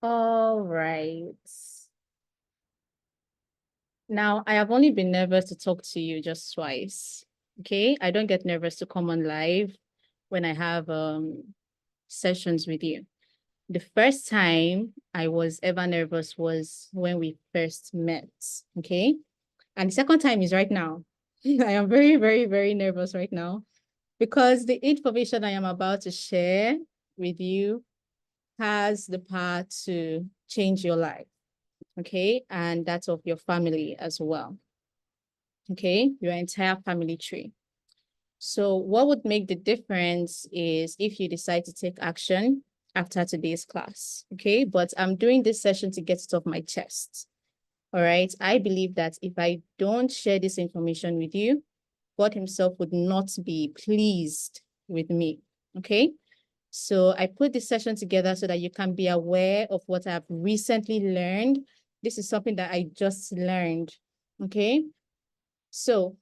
All right. Now, I have only been nervous to talk to you just twice. Okay. I don't get nervous to come on live when I have sessions with you. The first time I was ever nervous was when we first met. Okay. And the second time is right now. I am very, very, very nervous right now because the information I am about to share with you has the power to change your life. Okay. And that's of your family as well. Okay. Your entire family tree. So, what would make the difference is if you decide to take action after today's class. Okay. But I'm doing this session to get it off my chest. All right. I believe that if I don't share this information with you, God Himself would not be pleased with me. Okay. So I put this session together so that you can be aware of what I've recently learned. This is something that I just learned. Okay. So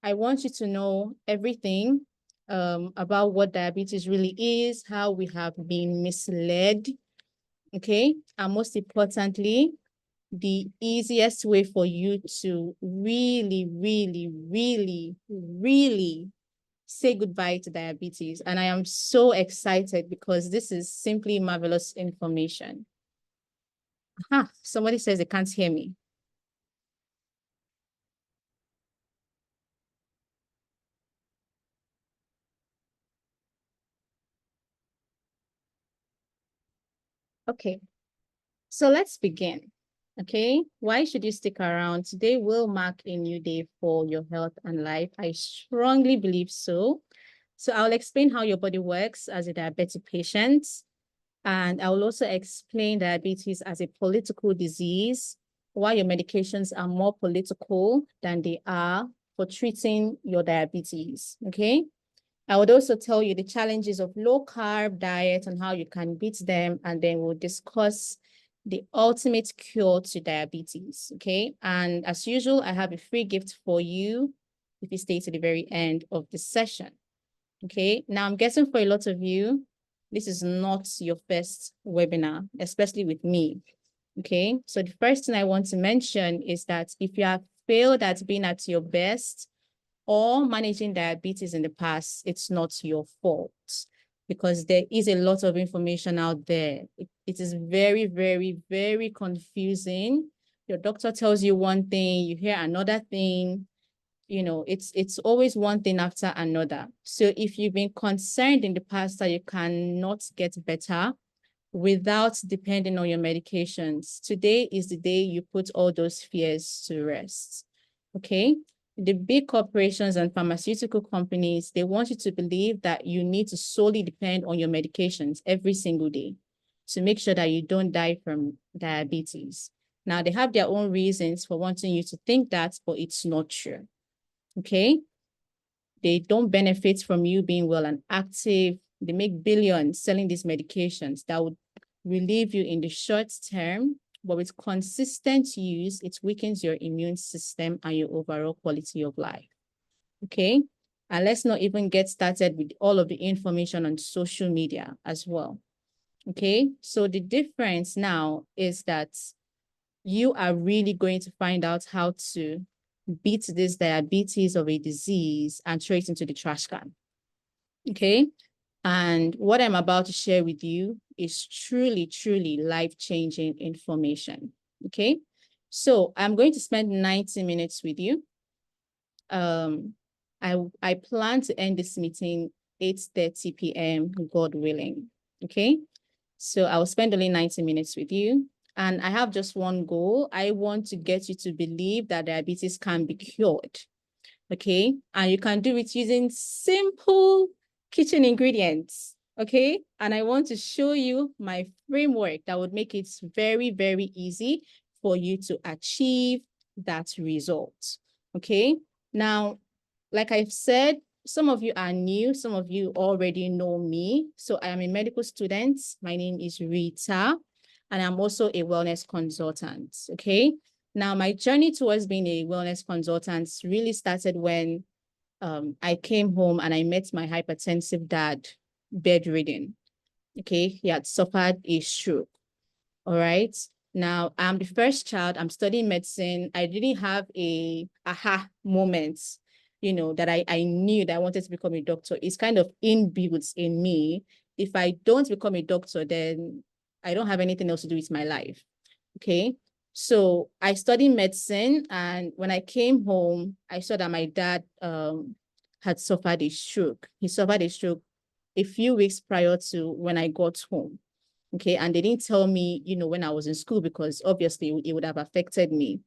I want you to know everything about what diabetes really is, how we have been misled. Okay. And most importantly, the easiest way for you to really, really, really, really say goodbye to diabetes. And I am so excited because this is simply marvelous information. Somebody says they can't hear me. Okay, so let's begin. Okay, why should you stick around? Today will mark a new day for your health and life. I strongly believe so. So I'll explain how your body works as a diabetic patient. And I will also explain diabetes as a political disease, why your medications are more political than they are for treating your diabetes. Okay. I would also tell you the challenges of low carb diet and how you can beat them. And then we'll discuss the ultimate cure to diabetes. Okay. And as usual, I have a free gift for you if you stay to the very end of the session. Okay. Now I'm guessing for a lot of you, this is not your first webinar, especially with me. Okay. So the first thing I want to mention is that if you have failed at being at your best or managing diabetes in the past, it's not your fault because there is a lot of information out there. It is very, very, very confusing. Your doctor tells you one thing, you hear another thing. You know, it's always one thing after another. So if you've been concerned in the past that you cannot get better without depending on your medications, today is the day you put all those fears to rest. Okay. The big corporations and pharmaceutical companies, they want you to believe that you need to solely depend on your medications every single day to make sure that you don't die from diabetes. Now, they have their own reasons for wanting you to think that, but it's not true. Okay. They don't benefit from you being well and active. They make billions selling these medications that would relieve you in the short term, but with consistent use, it weakens your immune system and your overall quality of life. Okay. And let's not even get started with all of the information on social media as well. Okay. So the difference now is that you are really going to find out how to beat this diabetes of a disease and throw it into the trash can. Okay. And what I'm about to share with you is truly, truly life-changing information. Okay. So I'm going to spend 90 minutes with you. I plan to end this meeting 8:30 p.m. God willing. Okay. So I will spend only 90 minutes with you. And I have just one goal. I want to get you to believe that diabetes can be cured. Okay. And you can do it using simple kitchen ingredients. Okay. And I want to show you my framework that would make it very, very easy for you to achieve that result. Okay. Now, like I've said, some of you are new, some of you already know me. So I am a medical student. My name is Rita, and I'm also a wellness consultant. Okay. Now, my journey towards being a wellness consultant really started when I came home and I met my hypertensive dad bedridden. Okay. He had suffered a stroke. All right. Now, I'm the first child. I'm studying medicine. I didn't have a aha moment, that I knew that I wanted to become a doctor. It's kind of inbuilt in me. If I don't become a doctor, then I don't have anything else to do with my life. Okay. So I studied medicine, and when I came home, I saw that my dad had suffered a stroke. He suffered a stroke a few weeks prior to when I got home. Okay. And they didn't tell me, when I was in school, because obviously it would have affected me,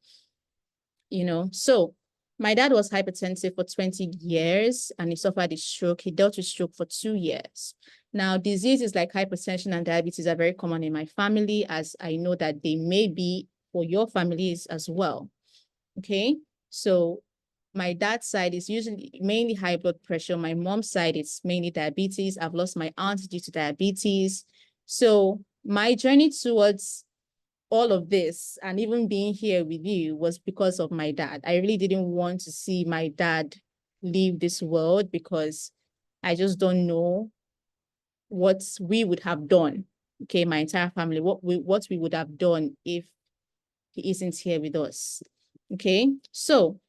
So my dad was hypertensive for 20 years and he suffered a stroke. He dealt with stroke for 2 years. Now, diseases like hypertension and diabetes are very common in my family, as I know that they may be for your families as well. Okay. So my dad's side is usually mainly high blood pressure. My mom's side is mainly diabetes. I've lost my aunt due to diabetes. So my journey towards all of this and even being here with you was because of my dad. I really didn't want to see my dad leave this world, because I just don't know what we would have done. Okay, my entire family, what we would have done if he isn't here with us. Okay, so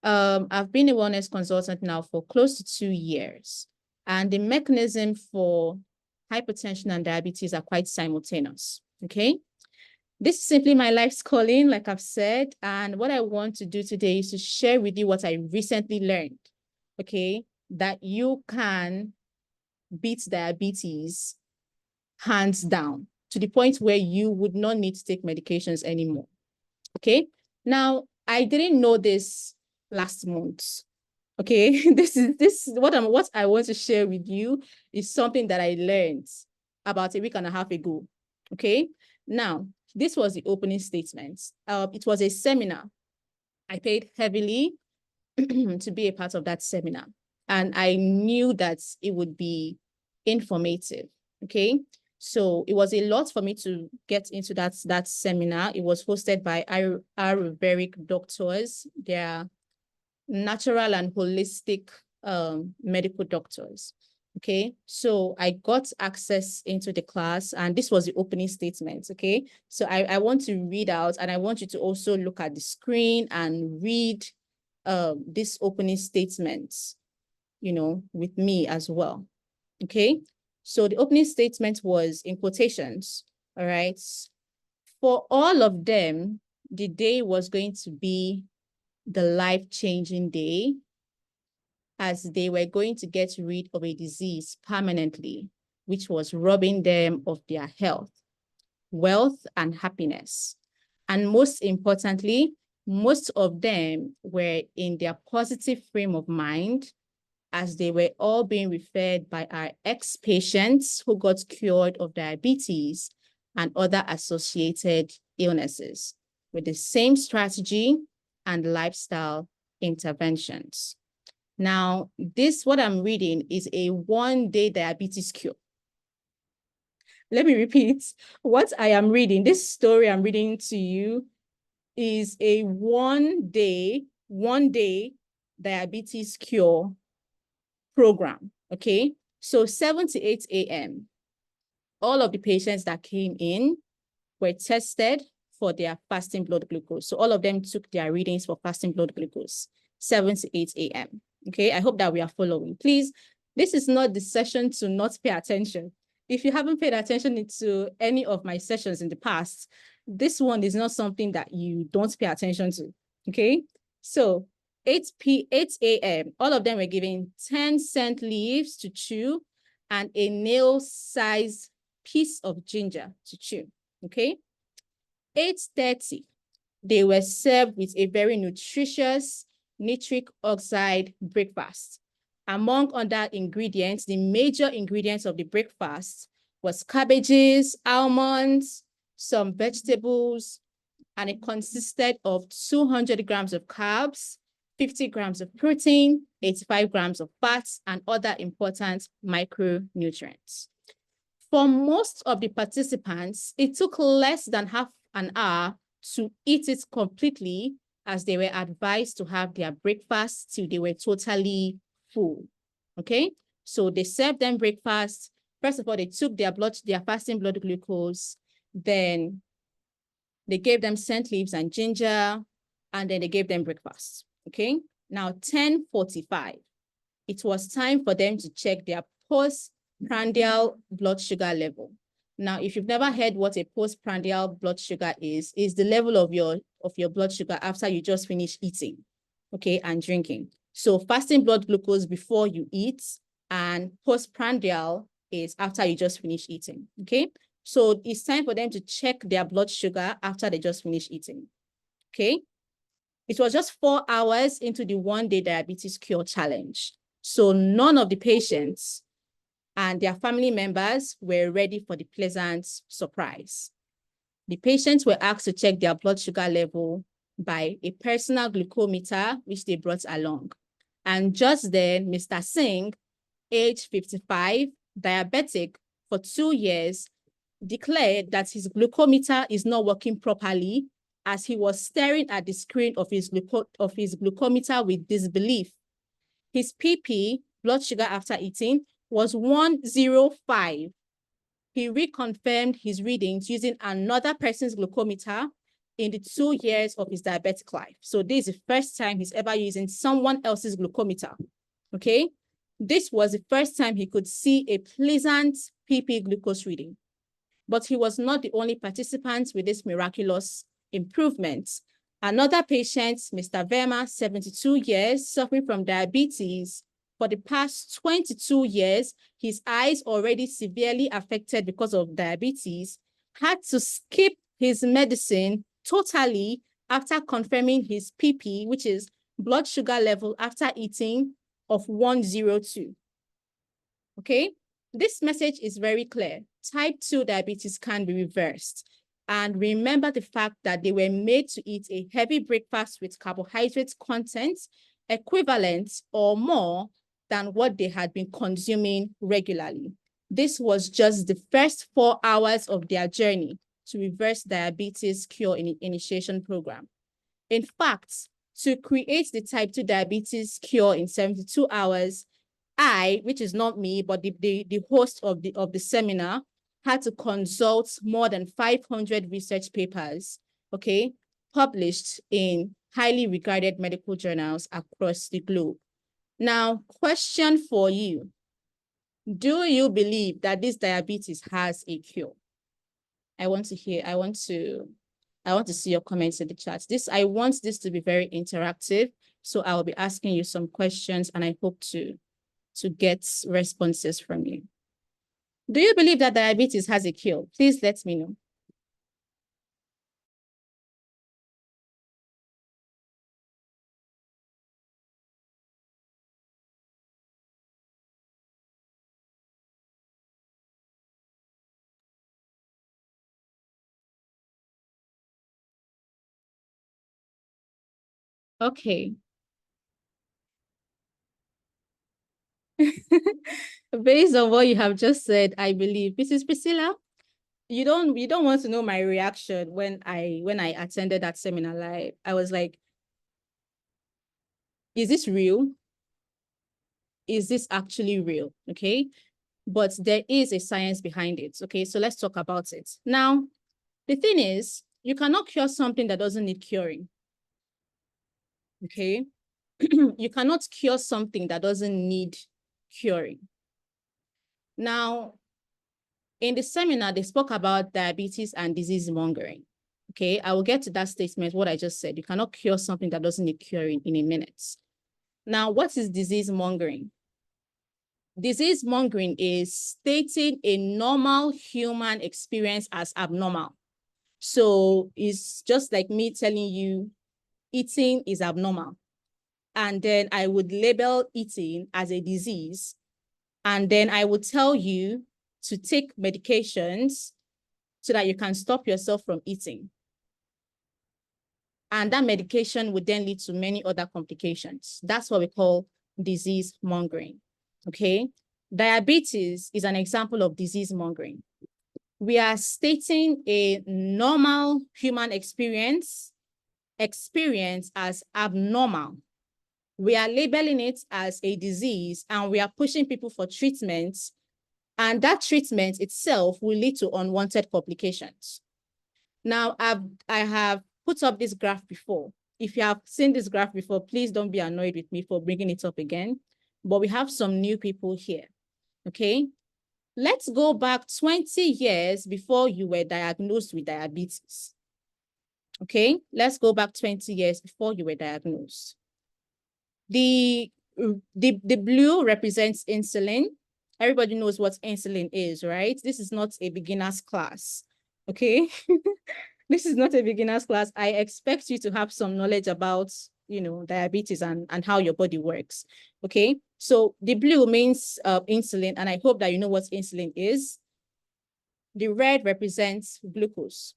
I've been a wellness consultant now for close to 2 years, and the mechanism for hypertension and diabetes are quite simultaneous. Okay, this is simply my life's calling, like I've said. And what I want to do today is to share with you what I recently learned. Okay, that you can beat diabetes hands down, to the point where you would not need to take medications anymore. Okay, now I didn't know this last month. Okay, this is what I want to share with you is something that I learned about a week and a half ago. Okay, now this was the opening statement. It was a seminar. I paid heavily to be a part of that seminar, and I knew that it would be informative. Okay, so it was a lot for me to get into that seminar. It was hosted by Ayurvedic doctors. They're natural and holistic medical doctors. Okay, so I got access into the class, and this was the opening statement. Okay, so I want to read out, and I want you to also look at the screen and read this opening statements, with me as well. Okay, so the opening statement was in quotations. All right, for all of them, the day was going to be the life-changing day, as they were going to get rid of a disease permanently, which was robbing them of their health, wealth, and happiness. And most importantly, most of them were in their positive frame of mind, as they were all being referred by our ex-patients who got cured of diabetes and other associated illnesses with the same strategy and lifestyle interventions. Now, what I'm reading is a one-day diabetes cure. Let me repeat what I am reading. This story I'm reading to you is a one-day diabetes cure program. Okay, so 7 to 8 a.m., all of the patients that came in were tested for their fasting blood glucose. So all of them took their readings for fasting blood glucose, 7 to 8 a.m. Okay, I hope that we are following. Please, this is not the session to not pay attention. If you haven't paid attention to any of my sessions in the past, this one is not something that you don't pay attention to. Okay, so 8 a.m., all of them were given 10-cent leaves to chew and a nail-sized piece of ginger to chew. Okay, 8:30, they were served with a very nutritious nitric oxide breakfast. Among other ingredients, the major ingredients of the breakfast was cabbages, almonds, some vegetables, and it consisted of 200 grams of carbs, 50 grams of protein, 85 grams of fats, and other important micronutrients. For most of the participants, it took less than half an hour to eat it completely, as they were advised to have their breakfast till they were totally full. Okay, so they served them breakfast. First of all, they took their fasting blood glucose. Then they gave them scent leaves and ginger, and then they gave them breakfast. Okay. Now 10:45, it was time for them to check their postprandial blood sugar level. Now, if you've never heard what a postprandial blood sugar is the level of your blood sugar after you just finish eating, okay, and drinking. So fasting blood glucose before you eat, and postprandial is after you just finish eating, okay? So it's time for them to check their blood sugar after they just finish eating, okay? It was just 4 hours into the 1-day diabetes cure challenge. So none of the patients and their family members were ready for the pleasant surprise. The patients were asked to check their blood sugar level by a personal glucometer, which they brought along. And just then, Mr. Singh, age 55, diabetic for 2 years, declared that his glucometer is not working properly, as he was staring at the screen of his glucometer with disbelief. His PP, blood sugar after eating, was 105. He reconfirmed his readings using another person's glucometer in the 2 years of his diabetic life. So this is the first time he's ever using someone else's glucometer, okay? This was the first time he could see a pleasant PP glucose reading. But he was not the only participant with this miraculous improvement. Another patient, Mr. Verma, 72 years, suffering from diabetes. For the past 22 years, his eyes already severely affected because of diabetes, had to skip his medicine totally after confirming his PP, which is blood sugar level after eating, of 102. Okay? This message is very clear. Type 2 diabetes can be reversed. And remember the fact that they were made to eat a heavy breakfast with carbohydrate content equivalent or more than what they had been consuming regularly. This was just the first 4 hours of their journey to reverse diabetes cure initiation program. In fact, to create the type 2 diabetes cure in 72 hours, I, which is not me, but the host of the seminar, had to consult more than 500 research papers, okay, published in highly regarded medical journals across the globe. Now, question for you. Do you believe that this diabetes has a cure? I want to see your comments in the chat. I want this to be very interactive. So I will be asking you some questions, and I hope to get responses from you. Do you believe that diabetes has a cure? Please let me know. Okay. Based on what you have just said, I believe. Mrs. Priscilla, you don't want to know my reaction when I attended that seminar live. I was like, is this real? Is this actually real? Okay. But there is a science behind it. Okay. So let's talk about it. Now, the thing is, you cannot cure something that doesn't need curing. Okay. You cannot cure something that doesn't need curing. Now, in the seminar, they spoke about diabetes and disease mongering. Okay, I will get to that statement, what I just said. You cannot cure something that doesn't need curing in a minute. Now, what is disease mongering? Disease mongering is stating a normal human experience as abnormal. So it's just like me telling you eating is abnormal. And then I would label eating as a disease. And then I would tell you to take medications so that you can stop yourself from eating. And that medication would then lead to many other complications. That's what we call disease mongering, okay? Diabetes is an example of disease mongering. We are stating a normal human experience as abnormal. We are labeling it as a disease, and we are pushing people for treatments And that treatment itself will lead to unwanted complications. Now, I have put up this graph before. If you have seen this graph before, please don't be annoyed with me for bringing it up again. But we have some new people here, okay? Let's go back 20 years before you were diagnosed with diabetes. Okay, let's go back 20 years before you were diagnosed. The blue represents insulin. Everybody knows what insulin is, right? This is not a beginner's class, okay? This is not a beginner's class. I expect you to have some knowledge about, diabetes and how your body works, okay? So the blue means insulin, and I hope that you know what insulin is. The red represents glucose,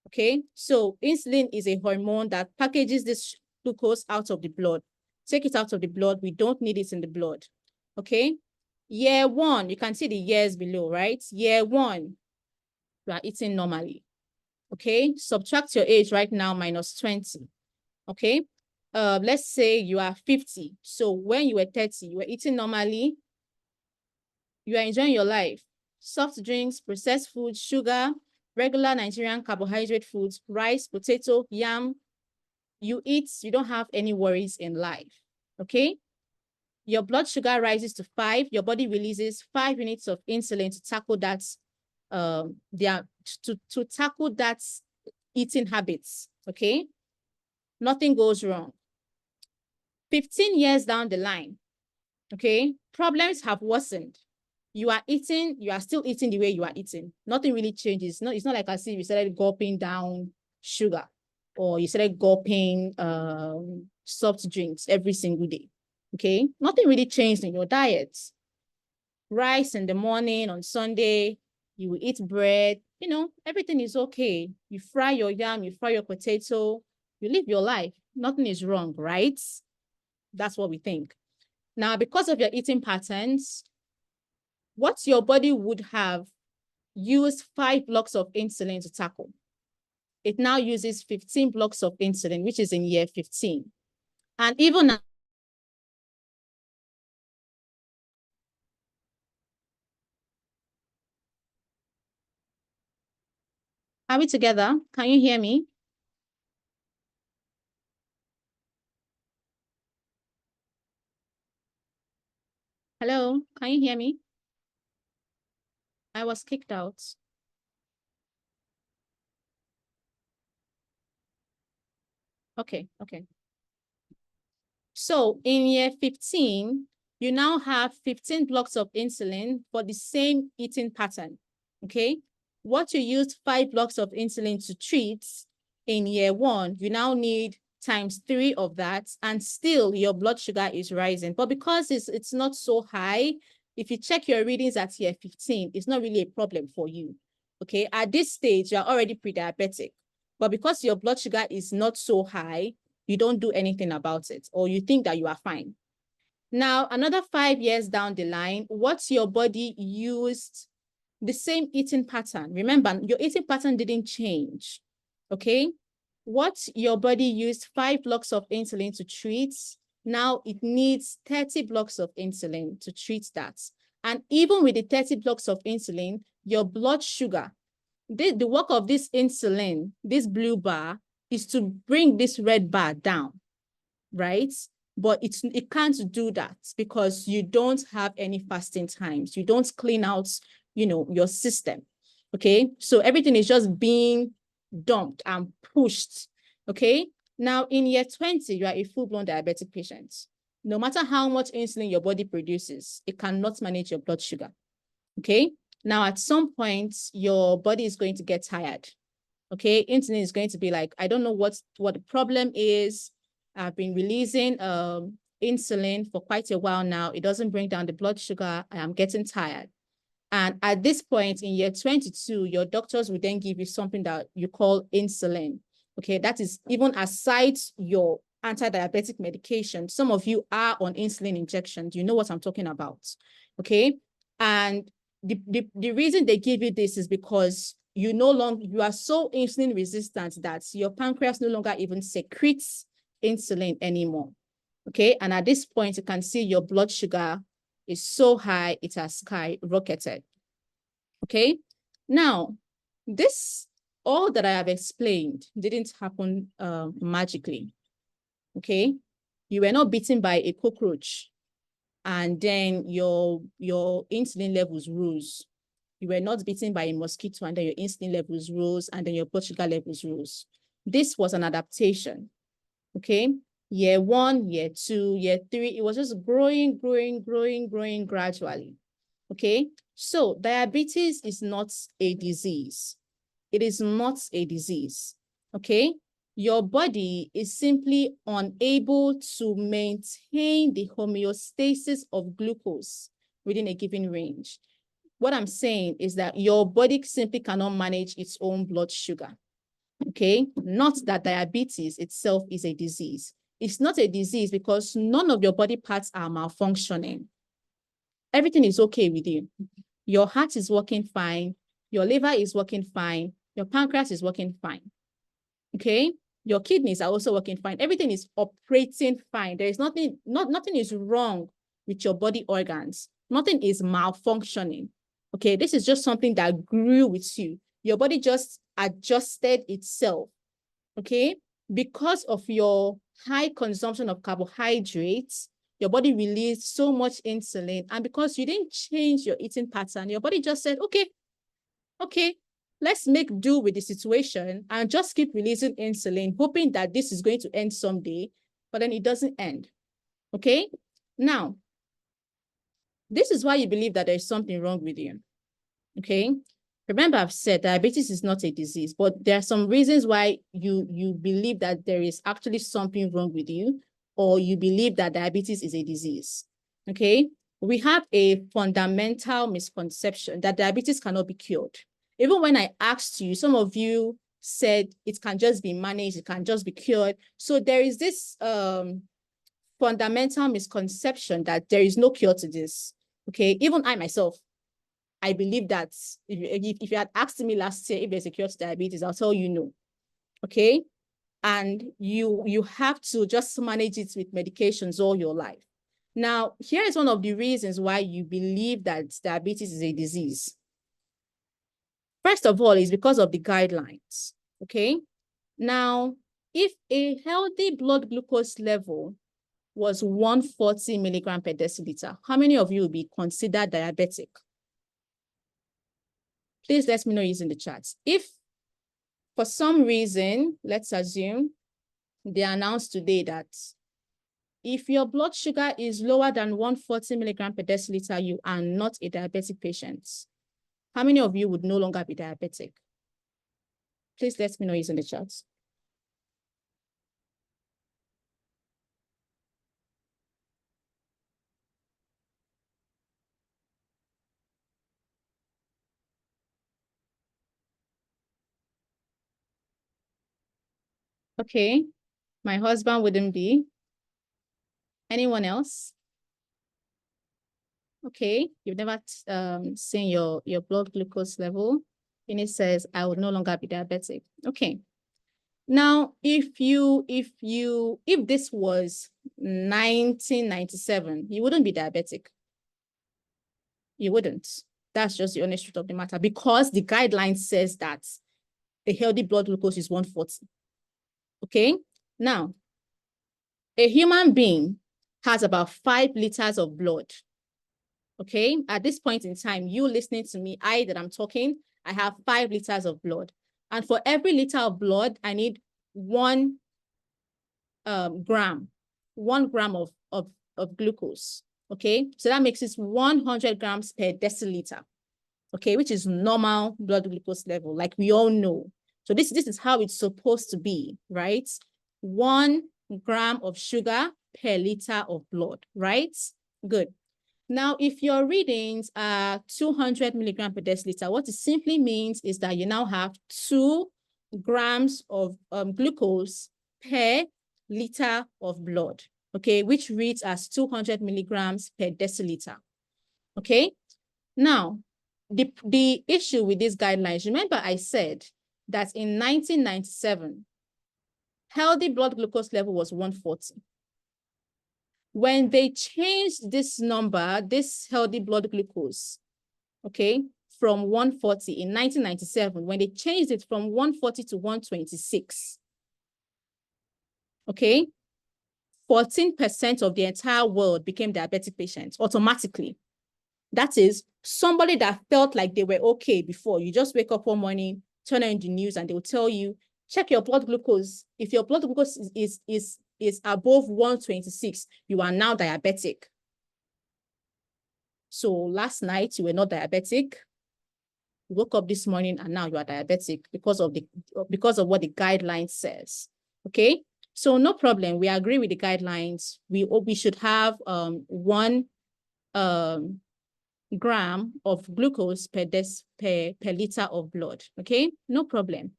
okay? So insulin is a hormone that packages this glucose out of the blood. Take it out of the blood. We don't need it in the blood, okay? Year one, you can see the years below, right? Year one, you are eating normally, okay? Subtract your age right now, minus 20, okay? Let's say you are 50. So when you were 30, you were eating normally. You are enjoying your life. Soft drinks, processed food, sugar, regular Nigerian carbohydrate foods, rice, potato, yam. You eat, you don't have any worries in life, okay? Your blood sugar rises to 5. Your body releases 5 units of insulin to tackle that, to tackle that eating habits, okay? Nothing goes wrong. 15 years down the line, okay, problems have worsened. You are still eating the way you are eating. Nothing really changes. No, it's not like as if you started gulping down sugar or you started gulping soft drinks every single day, okay? Nothing really changed in your diet. Rice in the morning, on Sunday, you will eat bread, everything is okay. You fry your yam, you fry your potato, you live your life. Nothing is wrong, right? That's what we think. Now, because of your eating patterns, what your body would have used 5 blocks of insulin to tackle, it now uses 15 blocks of insulin, which is in year 15. And even now, are we together? Can you hear me? Hello, can you hear me? I was kicked out. Okay. So in year 15, you now have 15 blocks of insulin for the same eating pattern, okay? What you used 5 blocks of insulin to treat in year 1, you now need times 3 of that, and still your blood sugar is rising. But because it's not so high, if you check your readings at year 15, it's not really a problem for you, okay? At this stage, you're already pre-diabetic, but because your blood sugar is not so high, you don't do anything about it, or you think that you are fine. Now, another 5 years down the line, what's your body used the same eating pattern? Remember, your eating pattern didn't change, okay? What your body used 5 blocks of insulin to treat, now it needs 30 blocks of insulin to treat that. And even with the 30 blocks of insulin, your blood sugar, the work of this insulin, this blue bar, is to bring this red bar down, right? But it can't do that because you don't have any fasting times. You don't clean out, your system, okay? So everything is just being dumped and pushed, okay? Now, in year 20, you are a full-blown diabetic patient. No matter how much insulin your body produces, it cannot manage your blood sugar, okay? Now, at some point, your body is going to get tired, okay? Insulin is going to be like, I don't know what the problem is. I've been releasing insulin for quite a while now. It doesn't bring down the blood sugar. I am getting tired. And at this point in year 22, your doctors will then give you something that you call insulin, okay? That is even aside your anti-diabetic medication. Some of you are on insulin injections. You know what I'm talking about, okay? And the reason they give you this is because you are so insulin resistant that your pancreas no longer even secretes insulin anymore, okay? And at this point, you can see your blood sugar is so high, it has skyrocketed, Okay. Now, all that I have explained didn't happen magically. Okay. You were not bitten by a cockroach and then your insulin levels rose. You were not bitten by a mosquito and then your insulin levels rose and then your blood sugar levels rose. This was an adaptation. Okay. Year 1, year 2, year 3, it was just growing gradually. Okay. So diabetes is not a disease. It is not a disease. Okay. Your body is simply unable to maintain the homeostasis of glucose within a given range. What I'm saying is that your body simply cannot manage its own blood sugar. Okay. Not that diabetes itself is a disease. It's not a disease because none of your body parts are malfunctioning. Everything is okay with you. Your heart is working fine. Your liver is working fine. Your pancreas is working fine. Okay. Your kidneys are also working fine. Everything is operating fine. There is nothing is wrong with your body organs. Nothing is malfunctioning. Okay. This is just something that grew with you. Your body just adjusted itself. Okay. Because of your high consumption of carbohydrates, your body released so much insulin. And because you didn't change your eating pattern, your body just said, okay, let's make do with the situation and just keep releasing insulin, hoping that this is going to end someday, but then it doesn't end. Okay. Now, this is why you believe that there's something wrong with you. Okay. Remember, I've said diabetes is not a disease, but there are some reasons why you believe that there is actually something wrong with you, or you believe that diabetes is a disease. Okay. We have a fundamental misconception that diabetes cannot be cured. Even when I asked you, some of you said it can just be managed, it can just be cured. So there is this fundamental misconception that there is no cure to this. Okay. Even I myself, I believe that if you had asked me last year if there's a cure to diabetes, I'll tell you no. Okay. And you have to just manage it with medications all your life. Now, here is one of the reasons why you believe that diabetes is a disease. First of all, is because of the guidelines. Okay. Now, if a healthy blood glucose level was 140 milligram per deciliter, how many of you will be considered diabetic? Please let me know using the charts. If for some reason, let's assume they announced today that if your blood sugar is lower than 140 milligram per deciliter, you are not a diabetic patient. How many of you would no longer be diabetic? Please let me know using the charts. Okay, my husband wouldn't be. Anyone else? Okay, you've never seen your blood glucose level. And it says, I would no longer be diabetic. Okay. Now, if this was 1997, you wouldn't be diabetic. You wouldn't. That's just the honest truth of the matter, because the guideline says that a healthy blood glucose is 140. Okay. Now, a human being has about 5 liters of blood. Okay. At this point in time, you listening to me, that I'm talking, I have 5 liters of blood. And for every liter of blood, I need 1 gram of glucose. Okay. So that makes it 100 grams per deciliter. Okay. Which is normal blood glucose level, like we all know. So this is how it's supposed to be, right? 1 gram of sugar per liter of blood, right? Good. Now, if your readings are 200 milligram per deciliter, what it simply means is that you now have 2 grams of glucose per liter of blood, okay, which reads as 200 milligrams per deciliter, okay? Now, the issue with these guidelines, remember I said that in 1997, healthy blood glucose level was 140. When they changed this number, this healthy blood glucose, okay, from 140 in 1997 when they changed it from 140 to 126. Okay, 14% of the entire world became diabetic patients automatically. That is, somebody that felt like they were okay before, you just wake up one morning, turn on the news, and they will tell you, check your blood glucose. If your blood glucose is above 126, you are now diabetic. So last night you were not diabetic. You woke up this morning and now you are diabetic because of what the guideline says. Okay, so no problem. We agree with the guidelines. We should have 1 gram of glucose per liter of blood. Okay, no problem.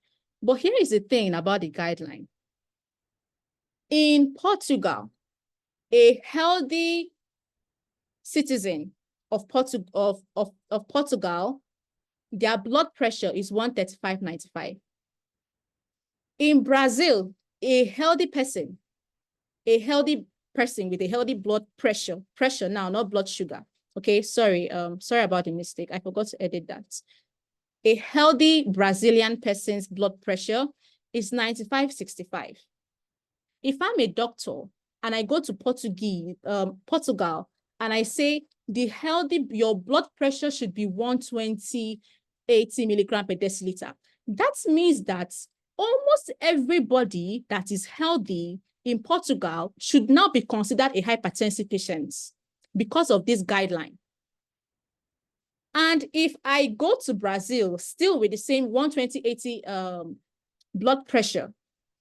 But here is the thing about the guideline. In Portugal, a healthy citizen of Portugal, their blood pressure is 135/95. In Brazil, a healthy person with a healthy blood pressure now, not blood sugar. Okay, sorry about the mistake. I forgot to edit that. A healthy Brazilian person's blood pressure is 95/65. If I'm a doctor and I go to Portugal, and I say your blood pressure should be 120/80 milligram per deciliter, that means that almost everybody that is healthy in Portugal should now be considered a hypertensive patient because of this guideline. And if I go to Brazil, still with the same 120/80 blood pressure,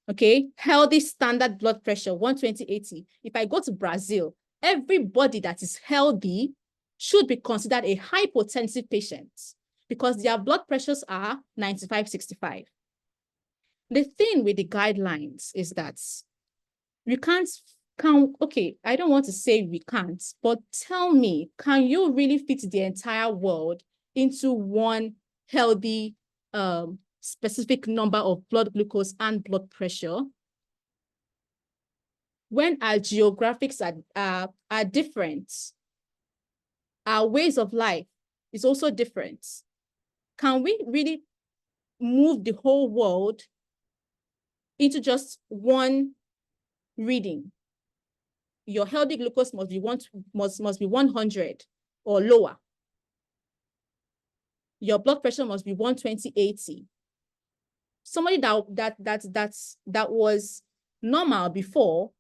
okay, healthy standard blood pressure, 120/80. If I go to Brazil, everybody that is healthy should be considered a hypotensive patient because their blood pressures are 95/65. The thing with the guidelines is that we okay, I don't want to say we can't, but tell me, can you really fit the entire world into one healthy specific number of blood glucose and blood pressure when our geographics are different? Our ways of life is also different. Can we really move the whole world into just one reading? Your healthy glucose must be 100 or lower. Your blood pressure must be 120/80. Somebody that was normal before,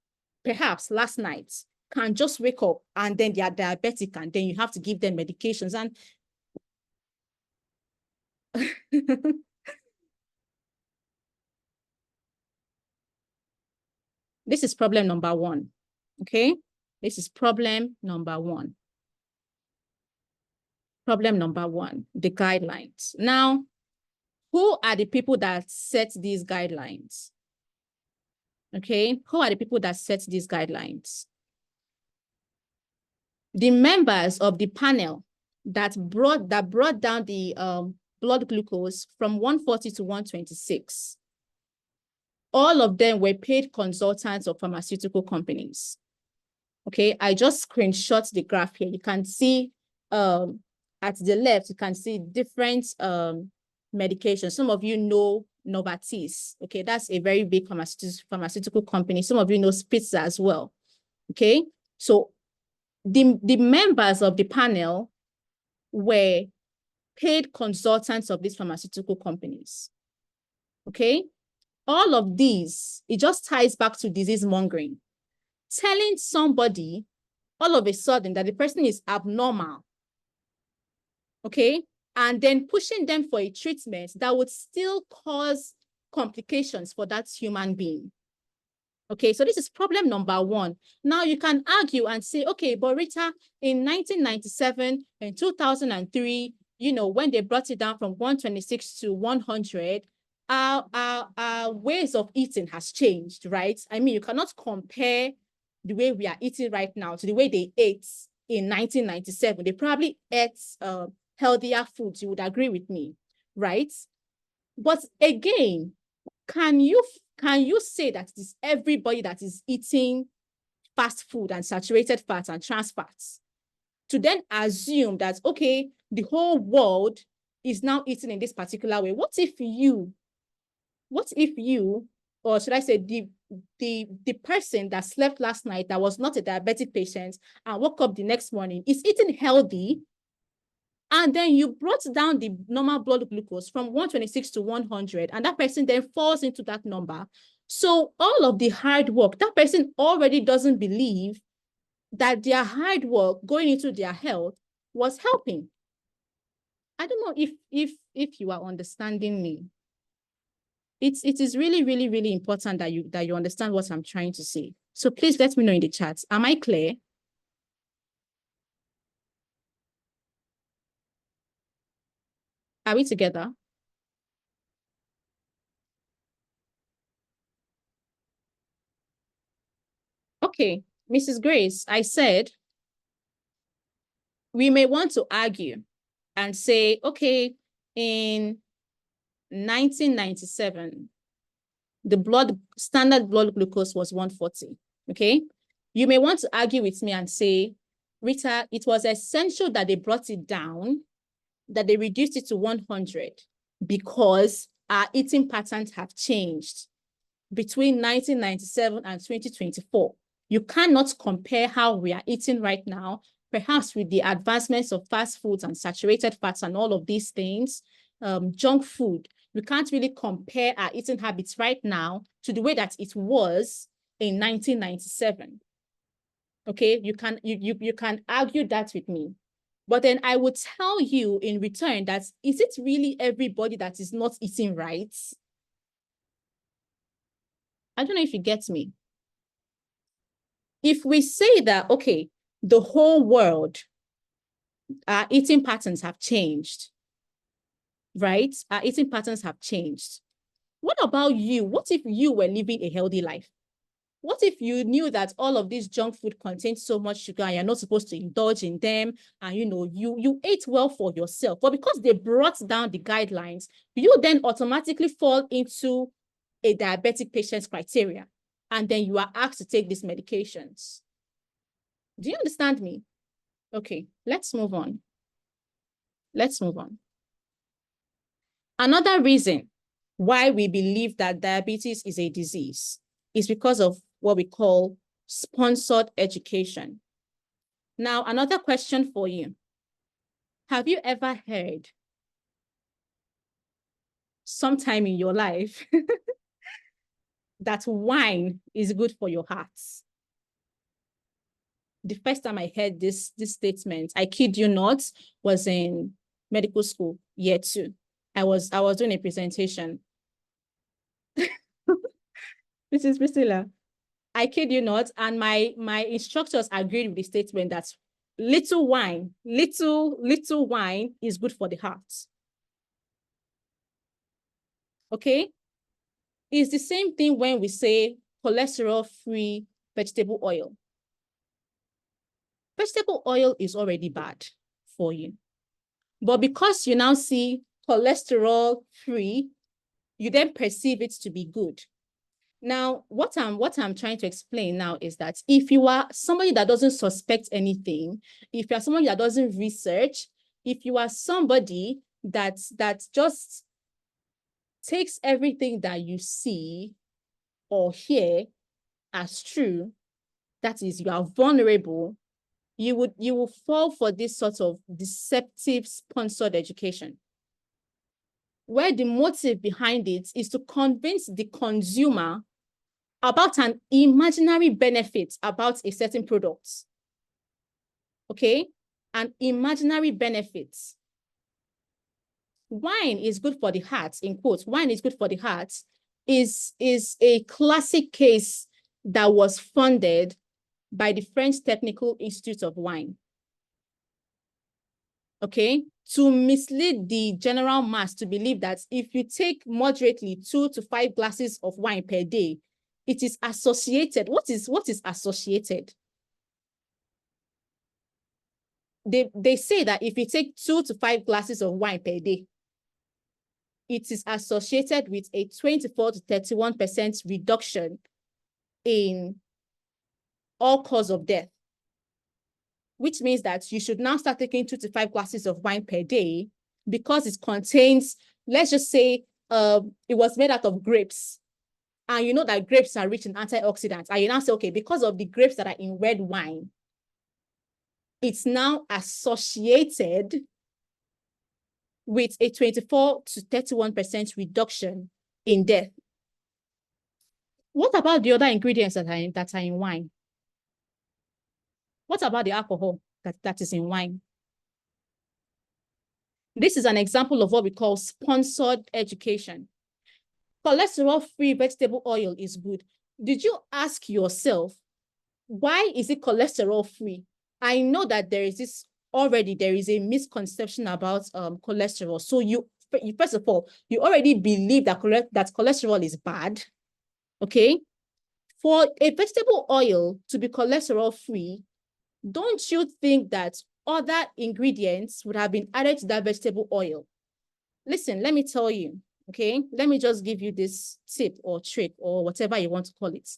perhaps last night, can just wake up and then they are diabetic, and then you have to give them medications. And this is problem number 1. Okay, this is problem number 1. Problem number 1, the guidelines. Now, who are the people that set these guidelines? Okay, who are the people that set these guidelines? The members of the panel that brought down the blood glucose from 140 to 126. All of them were paid consultants of pharmaceutical companies. Okay, I just screenshot the graph here. You can see at the left, you can see different medications. Some of you know Novartis. Okay, that's a very big pharmaceutical company. Some of you know Spitzer as well. Okay, so the members of the panel were paid consultants of these pharmaceutical companies. Okay, all of these, it just ties back to disease mongering. Telling somebody all of a sudden that the person is abnormal, okay, and then pushing them for a treatment that would still cause complications for that human being. Okay, so this is problem number 1. Now you can argue and say, okay, but Rita, in 1997 and 2003, you know, when they brought it down from 126 to 100, our ways of eating has changed, right? I mean, you cannot compare the way we are eating right now to the way they ate in 1997. They probably ate healthier foods. You would agree with me, right? But again, can you say that it is everybody that is eating fast food and saturated fats and trans fats to then assume that, okay, the whole world is now eating in this particular way. What if you, or should I say the person that slept last night that was not a diabetic patient and woke up the next morning is eating healthy, and then you brought down the normal blood glucose from 126 to 100, and that person then falls into that number. So all of the hard work, that person already doesn't believe that their hard work going into their health was helping. I don't know if you are understanding me. It is really, really, really important that you understand what I'm trying to say. So please let me know in the chat. Am I clear? Are we together? Okay, Mrs. Grace, I said we may want to argue and say, okay, in 1997, the standard blood glucose was 140, okay? You may want to argue with me and say, Rita, it was essential that they brought it down, that they reduced it to 100 because our eating patterns have changed between 1997 and 2024. You cannot compare how we are eating right now, perhaps with the advancements of fast foods and saturated fats and all of these things, junk food. We can't really compare our eating habits right now to the way that it was in 1997. Okay, you can argue that with me. But then I would tell you in return that, is it really everybody that is not eating right? I don't know if you get me. If we say that, okay, the whole world, our eating patterns have changed, right? Our eating patterns have changed. What about you? What if you were living a healthy life? What if you knew that all of this junk food contains so much sugar and you're not supposed to indulge in them, and you ate well for yourself, but because they brought down the guidelines, you then automatically fall into a diabetic patient's criteria, and then you are asked to take these medications. Do you understand me? Okay, let's move on. Let's move on. Another reason why we believe that diabetes is a disease is because of what we call sponsored education. Now, another question for you. Have you ever heard sometime in your life that wine is good for your heart? The first time I heard this statement, I kid you not, was in medical school, year 2. I was doing a presentation. This is Priscilla. I kid you not, and my instructors agreed with the statement that little wine is good for the heart. Okay? It's the same thing when we say cholesterol-free vegetable oil. Vegetable oil is already bad for you. But because you now see cholesterol-free, you then perceive it to be good. Now, what I'm trying to explain now is that if you are somebody that doesn't suspect anything, if you are somebody that doesn't research, if you are somebody that just takes everything that you see or hear as true, that is, you are vulnerable, you will fall for this sort of deceptive sponsored education, where the motive behind it is to convince the consumer about an imaginary benefit about a certain product. Okay? An imaginary benefit. Wine is good for the heart, in quotes. Wine is good for the heart is a classic case that was funded by the French Technical Institute of Wine. Okay? To mislead the general mass to believe that if you take moderately 2 to 5 glasses of wine per day, it is associated. What is associated? They say that if you take 2 to 5 glasses of wine per day, it is associated with a 24 to 31% reduction in all cause of death, which means that you should now start taking 2 to 5 glasses of wine per day because it contains, let's just say, it was made out of grapes. And you know that grapes are rich in antioxidants. And you now say, okay, because of the grapes that are in red wine, it's now associated with a 24 to 31% reduction in death. What about the other ingredients that are in wine? What about the alcohol that is in wine? This is an example of what we call sponsored education. Cholesterol-free vegetable oil is good. Did you ask yourself, why is it cholesterol-free? I know that there is a misconception about cholesterol. So first of all, you already believe that cholesterol is bad. Okay. For a vegetable oil to be cholesterol-free, don't you think that other ingredients would have been added to that vegetable oil? Listen, let me tell you, okay? Let me just give you this tip or trick or whatever you want to call it.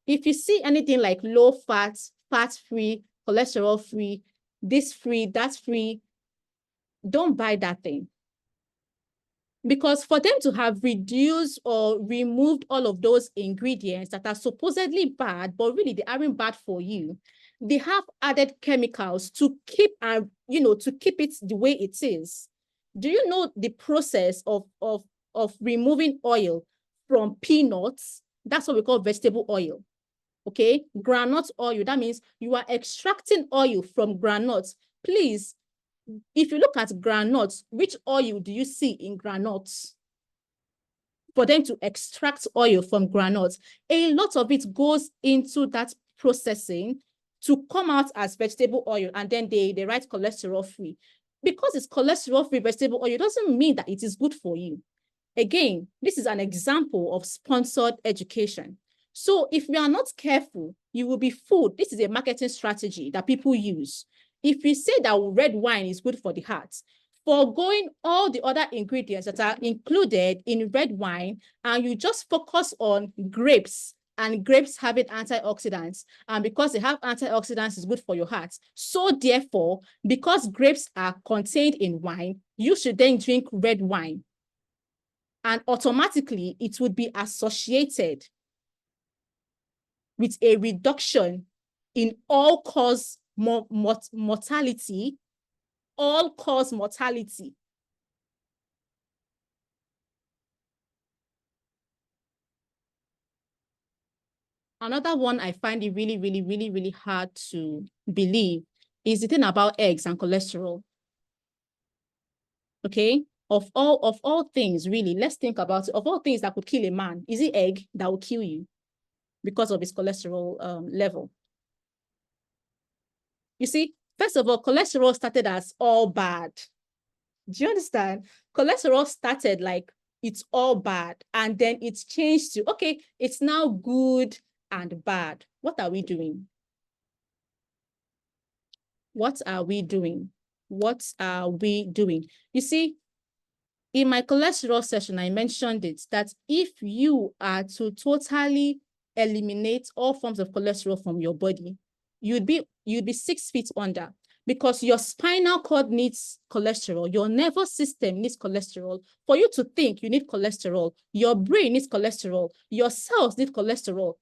If you see anything like low fat, fat-free, cholesterol-free, this free, that's free, don't buy that thing. Because for them to have reduced or removed all of those ingredients that are supposedly bad, but really they aren't bad for you, they have added chemicals to keep it the way it is. Do you know the process of removing oil from peanuts? That's what we call vegetable oil. Okay, groundnut oil. That means you are extracting oil from groundnuts. Please, if you look at groundnuts, which oil do you see in groundnuts? For them to extract oil from groundnuts, a lot of it goes into that processing to come out as vegetable oil, and then they write cholesterol-free. Because it's cholesterol-free vegetable oil, it doesn't mean that it is good for you. Again, this is an example of sponsored education. So if we are not careful, you will be fooled. This is a marketing strategy that people use. If we say that red wine is good for the heart, foregoing all the other ingredients that are included in red wine, and you just focus on grapes, and grapes having antioxidants, and because they have antioxidants, is good for your heart. So therefore, because grapes are contained in wine, you should then drink red wine. And automatically, it would be associated with a reduction in all-cause mortality, all-cause mortality. Another one I find it really, really, really, really hard to believe is the thing about eggs and cholesterol. Okay? Of all things, really, let's think about it. Of all things that could kill a man, is it egg that will kill you because of its cholesterol level? You see, first of all, cholesterol started as all bad. Do you understand? Cholesterol started like it's all bad, and then it's changed to, okay, it's now good and bad. What are we doing? What are we doing? What are we doing? You see, in my cholesterol session, I mentioned it, that if you are to totally eliminate all forms of cholesterol from your body, you'd be 6 feet under, because your spinal cord needs cholesterol, your nervous system needs cholesterol. For you to think, you need cholesterol, your brain needs cholesterol, your cells need cholesterol.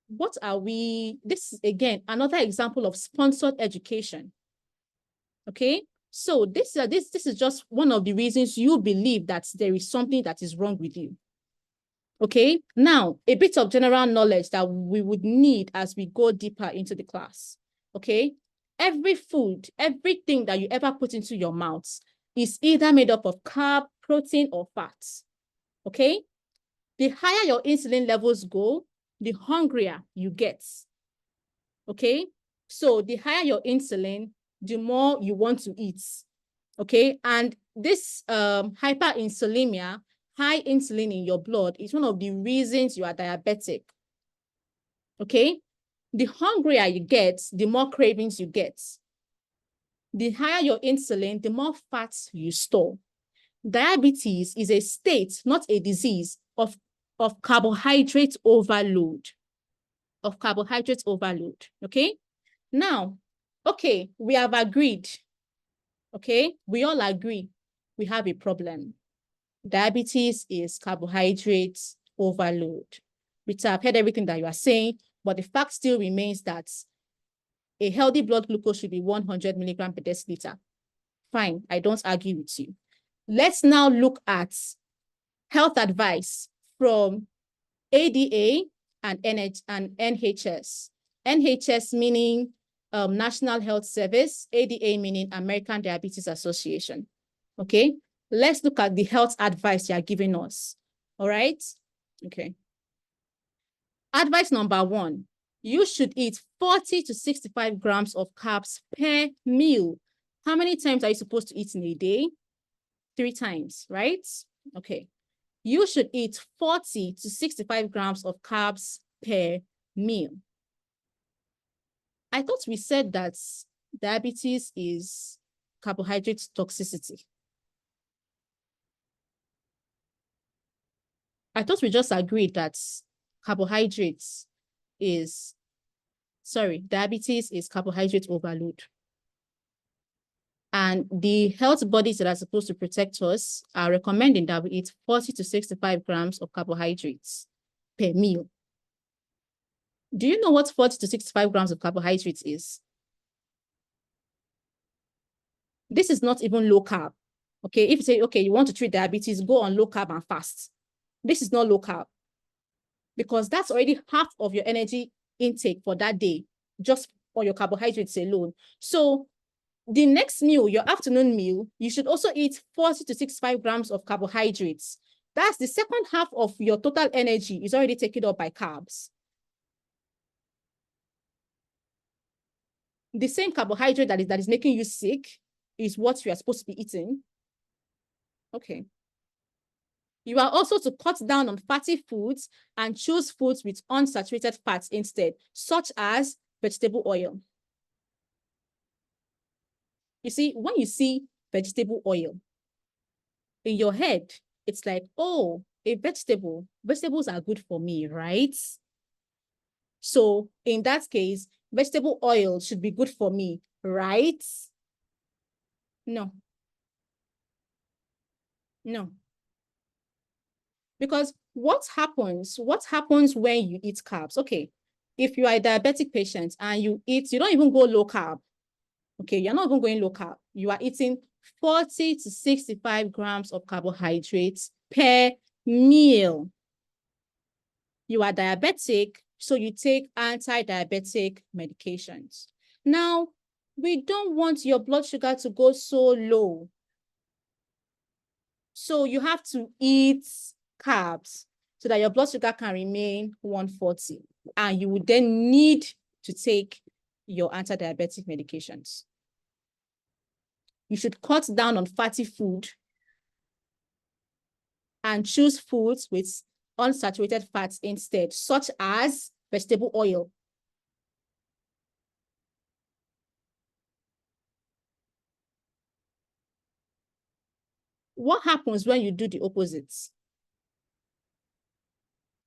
What are we? This is, again, another example of sponsored education. Okay? So this is just one of the reasons you believe that there is something that is wrong with you. Okay, now a bit of general knowledge that we would need as we go deeper into the class. Okay, every food, everything that you ever put into your mouth is either made up of carb, protein, or fats. Okay, the higher your insulin levels go, the hungrier you get. Okay, so the higher your insulin, the more you want to eat. Okay, and this hyperinsulinemia, high insulin in your blood, is one of the reasons you are diabetic. Okay, the hungrier you get, the more cravings you get. The higher your insulin, the more fats you store. Diabetes is a state, not a disease, of carbohydrate overload. Of carbohydrate overload. Okay, now, okay, we have agreed. Okay, we all agree. we have a problem. Diabetes is carbohydrate overload. Rita, I've heard everything that you are saying, but the fact still remains that a healthy blood glucose should be 100 milligram per deciliter. Fine, I don't argue with you. Let's now look at health advice from ADA and NHS. NHS meaning National Health Service, ADA meaning American Diabetes Association. Okay, let's look at the health advice they are giving us. All right, okay. Advice number 1, you should eat 40 to 65 grams of carbs per meal. How many times are you supposed to eat in a day? 3 times, right? Okay. You should eat 40 to 65 grams of carbs per meal. I thought we said that diabetes is carbohydrate toxicity. I thought we just agreed that diabetes is carbohydrate overload. And the health bodies that are supposed to protect us are recommending that we eat 40 to 65 grams of carbohydrates per meal. Do you know what 40 to 65 grams of carbohydrates is? This is not even low carb. Okay, if you say, okay, you want to treat diabetes, go on low carb and fast. This is not low carb because that's already half of your energy intake for that day, just for your carbohydrates alone. So the next meal, your afternoon meal, you should also eat 40 to 65 grams of carbohydrates. That's the second half of your total energy is already taken up by carbs. The same carbohydrate that is making you sick is what you are supposed to be eating. Okay. You are also to cut down on fatty foods and choose foods with unsaturated fats instead, such as vegetable oil. You see, when you see vegetable oil, in your head, it's like, oh, vegetables are good for me, right? So in that case, vegetable oil should be good for me, right? No. No. Because what happens when you eat carbs? Okay, if you are a diabetic patient and you don't even go low carb. Okay, you're not even going low carb. You are eating 40 to 65 grams of carbohydrates per meal. You are diabetic, so you take anti-diabetic medications. Now, we don't want your blood sugar to go so low. So you have to eat carbs so that your blood sugar can remain 140. And you would then need to take your anti-diabetic medications. You should cut down on fatty food and choose foods with unsaturated fats instead, such as vegetable oil. What happens when you do the opposites?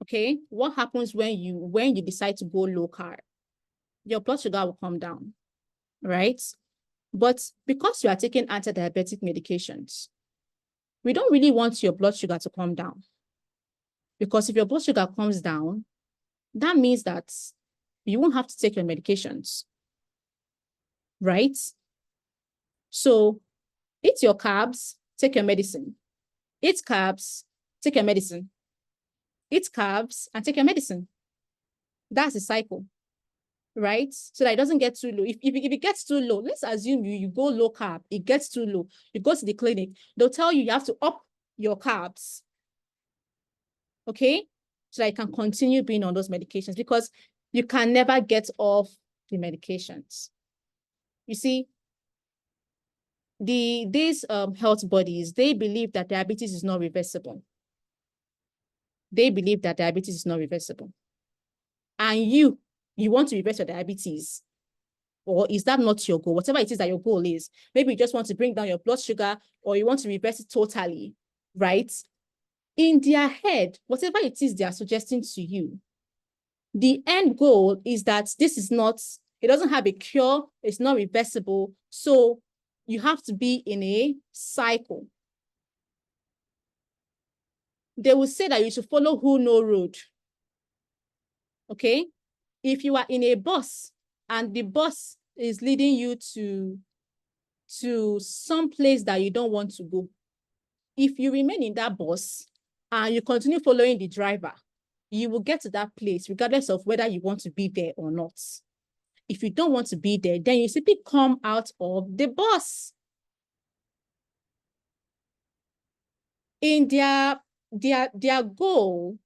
Okay, what happens when you decide to go low carb? Your blood sugar will come down, right? But because you are taking anti-diabetic medications, we don't really want your blood sugar to come down. Because if your blood sugar comes down, that means that you won't have to take your medications, right? So eat your carbs, take your medicine. Eat carbs, take your medicine. Eat carbs and take your medicine. That's the cycle, right? So that it doesn't get too low. If it gets too low, let's assume you go low carb, it gets too low. You go to the clinic, they'll tell you have to up your carbs, okay? So that you can continue being on those medications because you can never get off the medications. You see, these health bodies, they believe that diabetes is not reversible. They believe that diabetes is not reversible. And you want to reverse your diabetes, or is that not your goal? Whatever it is that your goal is, maybe you just want to bring down your blood sugar or you want to reverse it totally, right? In their head, whatever it is they are suggesting to you, the end goal is that it doesn't have a cure, it's not reversible. So you have to be in a cycle. they will say that you should follow who know road. Okay? If you are in a bus and the bus is leading you to some place that you don't want to go, if you remain in that bus and you continue following the driver, you will get to that place regardless of whether you want to be there or not. If you don't want to be there, then you simply come out of the bus. In their goal,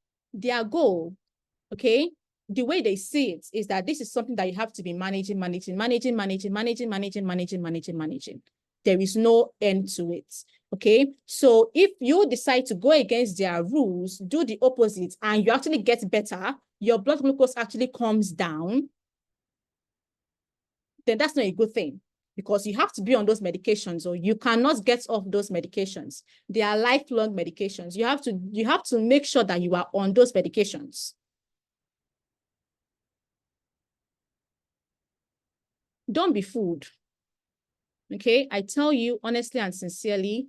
okay, the way they see it is that this is something that you have to be managing. There is no end to it. Okay, so if you decide to go against their rules, do the opposite, and you actually get better, your blood glucose actually comes down, then that's not a good thing, because you have to be on those medications, or you cannot get off those medications. They are lifelong medications. You have to make sure that you are on those medications. Don't be fooled. Okay, I tell you honestly and sincerely,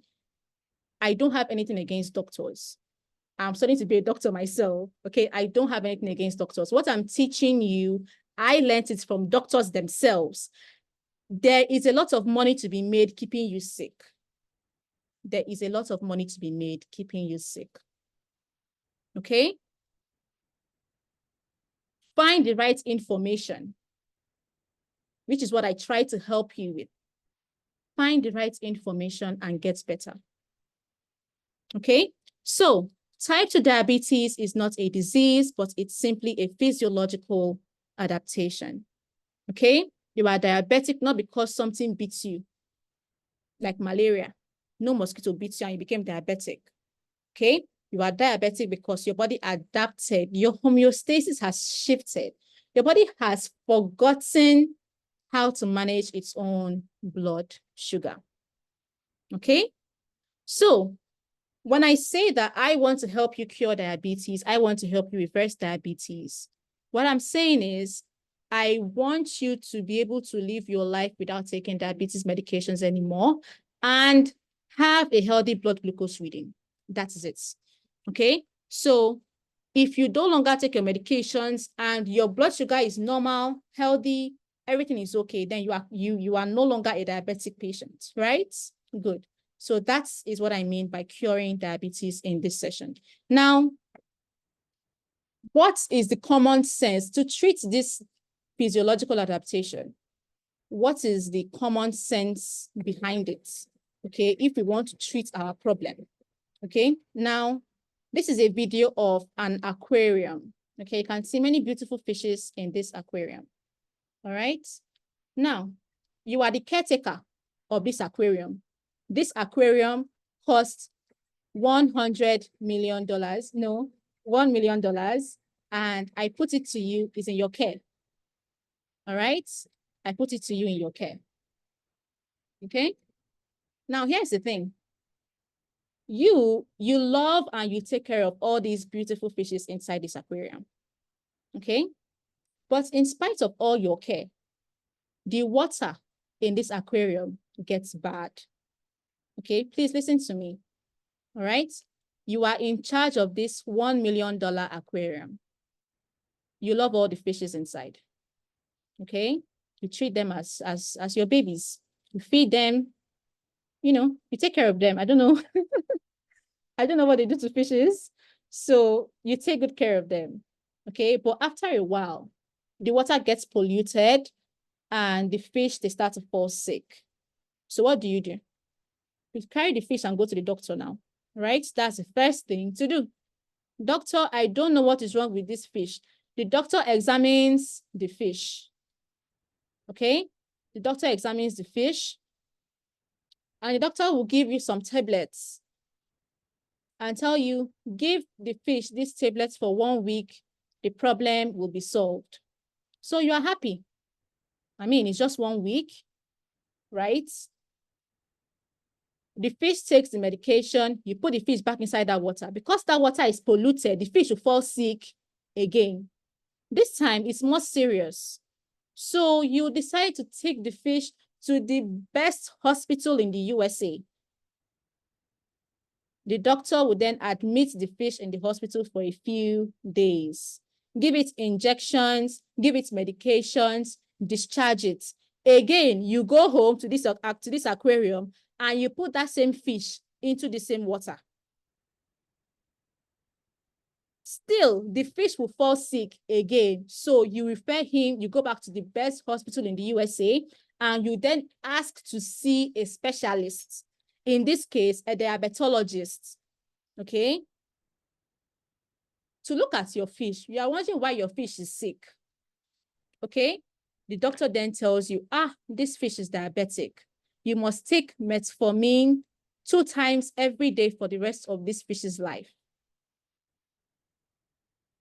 I don't have anything against doctors. I'm starting to be a doctor myself. Okay, I don't have anything against doctors. What I'm teaching you, I learned it from doctors themselves. There is a lot of money to be made keeping you sick. There is a lot of money to be made keeping you sick. Okay? Find the right information, which is what I try to help you with. Find the right information and get better. Okay? So, type 2 diabetes is not a disease, but it's simply a physiological adaptation. Okay? You are diabetic not because something beats you, like malaria. No mosquito beats you and you became diabetic. Okay? You are diabetic because your body adapted. Your homeostasis has shifted. Your body has forgotten how to manage its own blood sugar. Okay? So, when I say that I want to help you cure diabetes, I want to help you reverse diabetes, what I'm saying is I want you to be able to live your life without taking diabetes medications anymore and have a healthy blood glucose reading. That is it. Okay? So if you no longer take your medications and your blood sugar is normal, healthy, everything is okay, then you are no longer a diabetic patient, right? Good. So that is what I mean by curing diabetes in this session. Now, what is the common sense to treat this physiological adaptation? What is the common sense behind it? Okay, if we want to treat our problem. Okay, now, this is a video of an aquarium. Okay, you can see many beautiful fishes in this aquarium. All right, now, you are the caretaker of this aquarium. This aquarium costs $100 million. No, $1 million. And I put it to you, it's in your care. All right? I put it to you in your care. Okay? Now, here's the thing. You love and you take care of all these beautiful fishes inside this aquarium. Okay? But in spite of all your care, the water in this aquarium gets bad. Okay? Please listen to me. All right? You are in charge of this $1 million aquarium. You love all the fishes inside. Okay? You treat them as your babies. You feed them, you take care of them. I don't know. I don't know what they do to fishes. So you take good care of them. Okay? But after a while, the water gets polluted and the fish, they start to fall sick. So what do? You carry the fish and go to the doctor now, right? That's the first thing to do. Doctor, I don't know what is wrong with this fish. The doctor examines the fish. Okay? The doctor examines the fish and the doctor will give you some tablets and tell you, give the fish these tablets for 1 week, the problem will be solved. So you are happy. I mean, it's just 1 week, right? The fish takes the medication, you put the fish back inside that water. Because that water is polluted, the fish will fall sick again. This time, it's more serious. So you decide to take the fish to the best hospital in the USA. The doctor would then admit the fish in the hospital for a few days, give it injections, give it medications, discharge it. Again, you go home to this aquarium and you put that same fish into the same water. Still, the fish will fall sick again. So you refer him, you go back to the best hospital in the USA, and you then ask to see a specialist. In this case, a diabetologist, okay? To look at your fish. You are wondering why your fish is sick, okay? The doctor then tells you, this fish is diabetic. You must take metformin 2 times every day for the rest of this fish's life.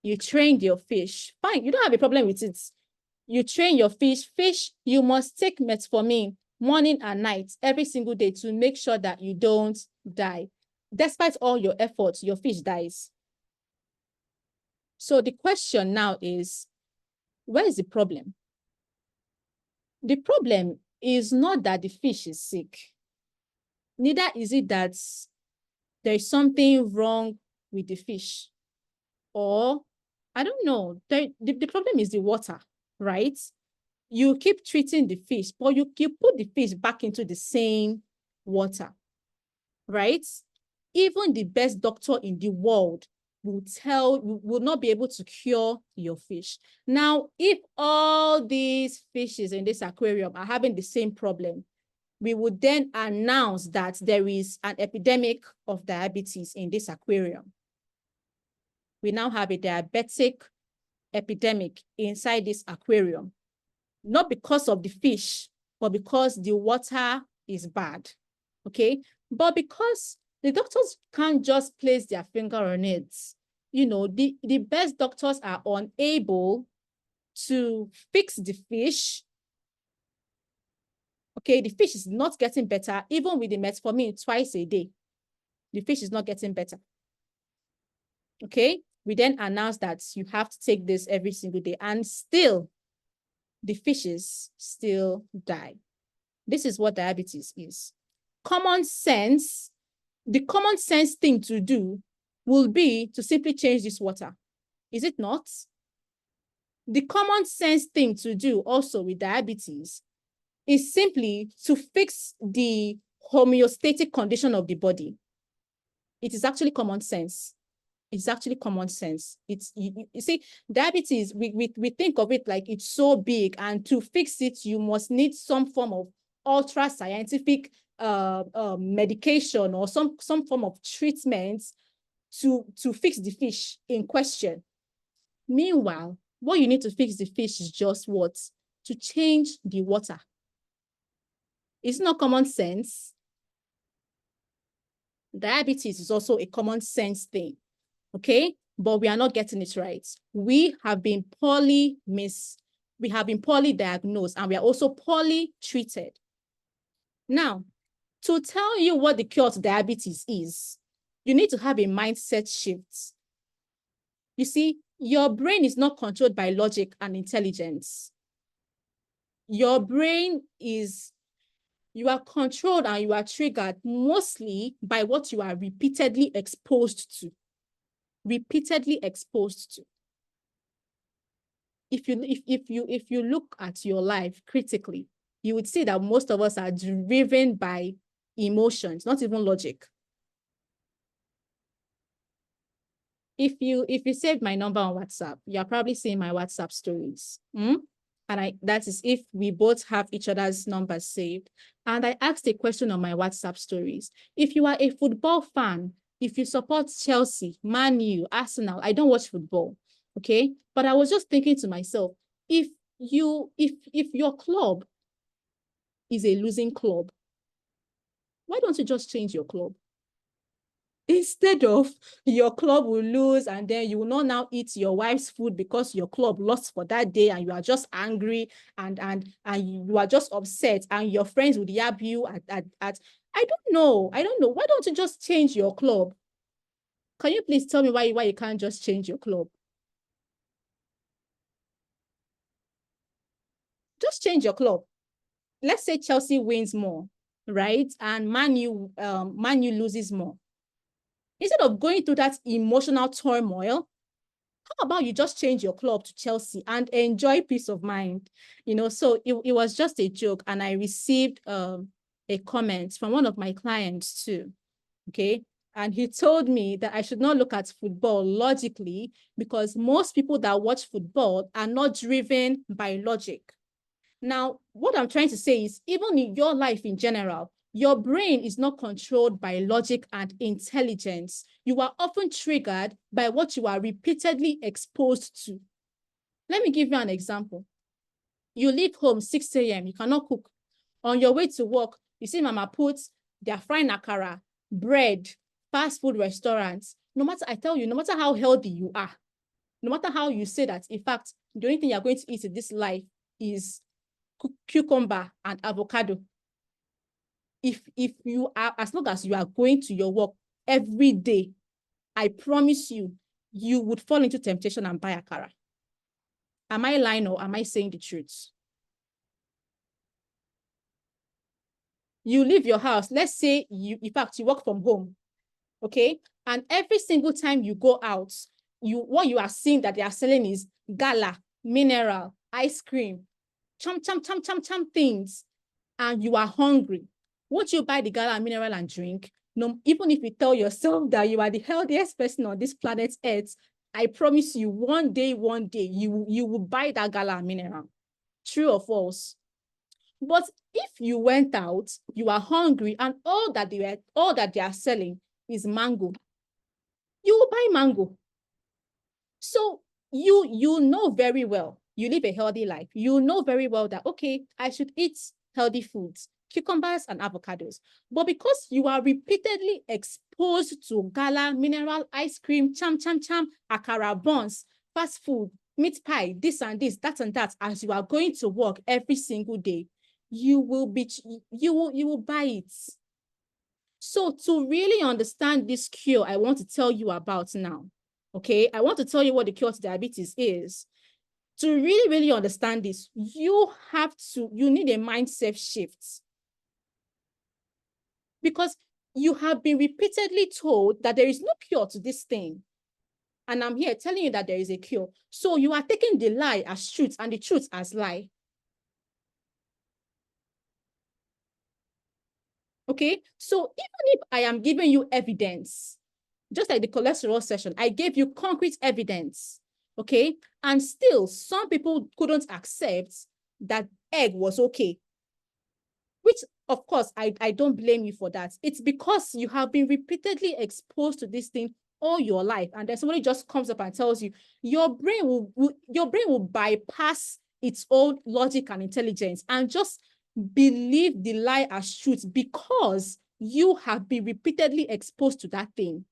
You trained your fish. Fine, you don't have a problem with it. You train your fish. Fish, you must take metformin morning and night every single day to make sure that you don't die. Despite all your efforts, your fish dies. So the question now is, where is the problem? The problem is not that the fish is sick. Neither is it that there is something wrong with the fish. Or, I don't know, the problem is the water, right? You keep treating the fish, but you put the fish back into the same water, right? Even the best doctor in the world will not be able to cure your fish. Now, if all these fishes in this aquarium are having the same problem, we would then announce that there is an epidemic of diabetes in this aquarium. We now have a diabetic epidemic inside this aquarium, not because of the fish, but because the water is bad, okay? But because the doctors can't just place their finger on it, you know, the best doctors are unable to fix the fish. Okay, the fish is not getting better, even with the metformin twice a day. The fish is not getting better. Okay, we then announce that you have to take this every single day, and still, the fishes still die. This is what diabetes is. Common sense, the common sense thing to do will be to simply change this water. Is it not? The common sense thing to do also with diabetes is simply to fix the homeostatic condition of the body. It is actually common sense. It's actually common sense. It's you see, diabetes, we think of it like it's so big, and to fix it, you must need some form of ultra scientific medication or some form of treatment to fix the fish in question. Meanwhile, what you need to fix the fish is just what? To change the water. It's not common sense. Diabetes is also a common sense thing. Okay, but we are not getting it right. We have been poorly diagnosed, and we are also poorly treated. Now, to tell you what the cure to diabetes is, you need to have a mindset shift. You see, your brain is not controlled by logic and intelligence. Your brain is, you are controlled and you are triggered mostly by what you are repeatedly exposed to. Repeatedly exposed to. If you look at your life critically, you would see that most of us are driven by emotions, not even logic. If you save my number on WhatsApp, you're probably seeing my WhatsApp stories. And that is if we both have each other's numbers saved. And I asked a question on my WhatsApp stories. If you are a football fan, if you support Chelsea, Man U, Arsenal, I don't watch football, okay? But I was just thinking to myself, if your club is a losing club, why don't you just change your club? Instead of your club will lose and then you will not now eat your wife's food because your club lost for that day and you are just angry and you are just upset and your friends would yab you at I don't know. Why don't you just change your club? Can you please tell me why you can't just change your club? Just change your club. Let's say Chelsea wins more, right? And Man U loses more. Instead of going through that emotional turmoil, how about you just change your club to Chelsea and enjoy peace of mind? So it was just a joke. And I received a comment from one of my clients too. Okay. And he told me that I should not look at football logically, because most people that watch football are not driven by logic. Now, what I'm trying to say is, even in your life in general, your brain is not controlled by logic and intelligence. You are often triggered by what you are repeatedly exposed to. Let me give you an example. You leave home 6 a.m., you cannot cook. On your way to work, you see mama puts their frying akara, bread, fast food restaurants. No matter, I tell you, no matter how healthy you are, no matter how you say that, in fact, the only thing you're going to eat in this life is cucumber and avocado. If you are, as long as you are going to your work every day, I promise you, you would fall into temptation and buy akara. Am I lying or am I saying the truth? You leave your house, let's say in fact, you work from home, okay? And every single time you go out, what you are seeing that they are selling is gala, mineral, ice cream, chum things, and you are hungry. Won't you buy the gala, mineral, and drink? No, even if you tell yourself that you are the healthiest person on this planet Earth, I promise you, one day, you will buy that gala mineral. True or false? But if you went out, you are hungry, and all that they are selling is mango, you will buy mango. So you know very well, you live a healthy life. You know very well that, okay, I should eat healthy foods, cucumbers and avocados. But because you are repeatedly exposed to gala, mineral, ice cream, akara buns, fast food, meat pie, this and this, that and that, as you are going to work every single day, you will buy it. So to really understand this cure I want to tell you about now, okay, I want to tell you what the cure to diabetes is. To really understand this, you need a mindset shift, because you have been repeatedly told that there is no cure to this thing. And I'm here telling you that there is a cure. So you are taking the lie as truth and the truth as lie. Okay, so even if I am giving you evidence, just like the cholesterol session, I gave you concrete evidence, okay? And still, some people couldn't accept that egg was okay, which, of course, I don't blame you for that. It's because you have been repeatedly exposed to this thing all your life, and then somebody just comes up and tells you, your brain will bypass its own logic and intelligence and just believe the lie as truth, because you have been repeatedly exposed to that thing.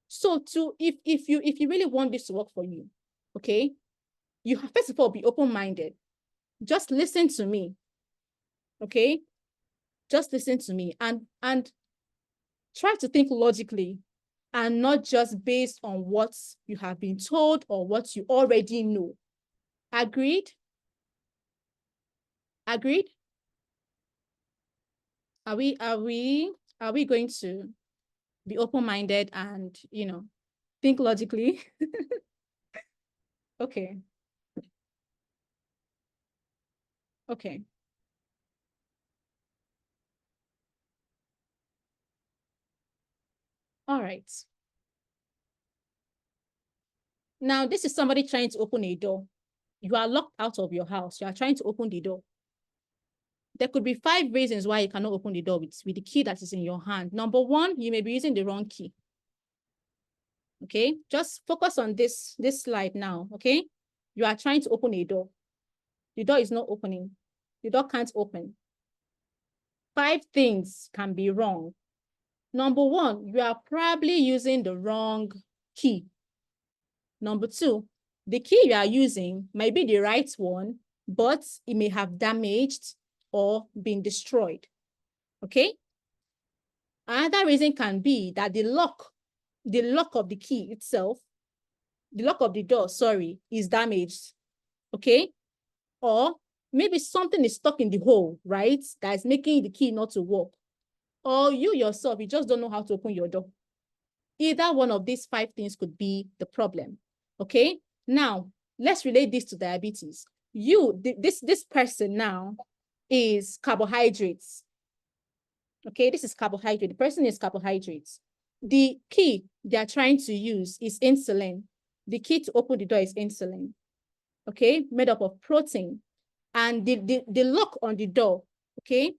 So if you really want this to work for you, okay, you have, first of all, be open-minded. Just listen to me, okay? Just listen to me and try to think logically, and not just based on what you have been told or what you already know. Agreed? Agreed? Are we going to be open-minded and, think logically? Okay. Okay. All right. Now, this is somebody trying to open a door. You are locked out of your house. You are trying to open the door. There could be 5 reasons why you cannot open the door with the key that is in your hand. Number 1, you may be using the wrong key. Okay, just focus on this slide now. Okay, you are trying to open a door. The door is not opening. The door can't open. 5 things can be wrong. Number 1, you are probably using the wrong key. Number 2, the key you are using might be the right one, but it may have damaged or been destroyed. Okay. Another reason can be that the lock of the key itself, the lock of the door, sorry, is damaged. Okay. Or maybe something is stuck in the hole, right? That is making the key not to work. or you yourself, you just don't know how to open your door. Either one of these 5 things could be the problem. Okay. Now, let's relate this to diabetes. This person now is carbohydrates. Okay. This is carbohydrate. The person is carbohydrates. The key they are trying to use is insulin. The key to open the door is insulin. Okay. Made up of protein. And the lock on the door, okay,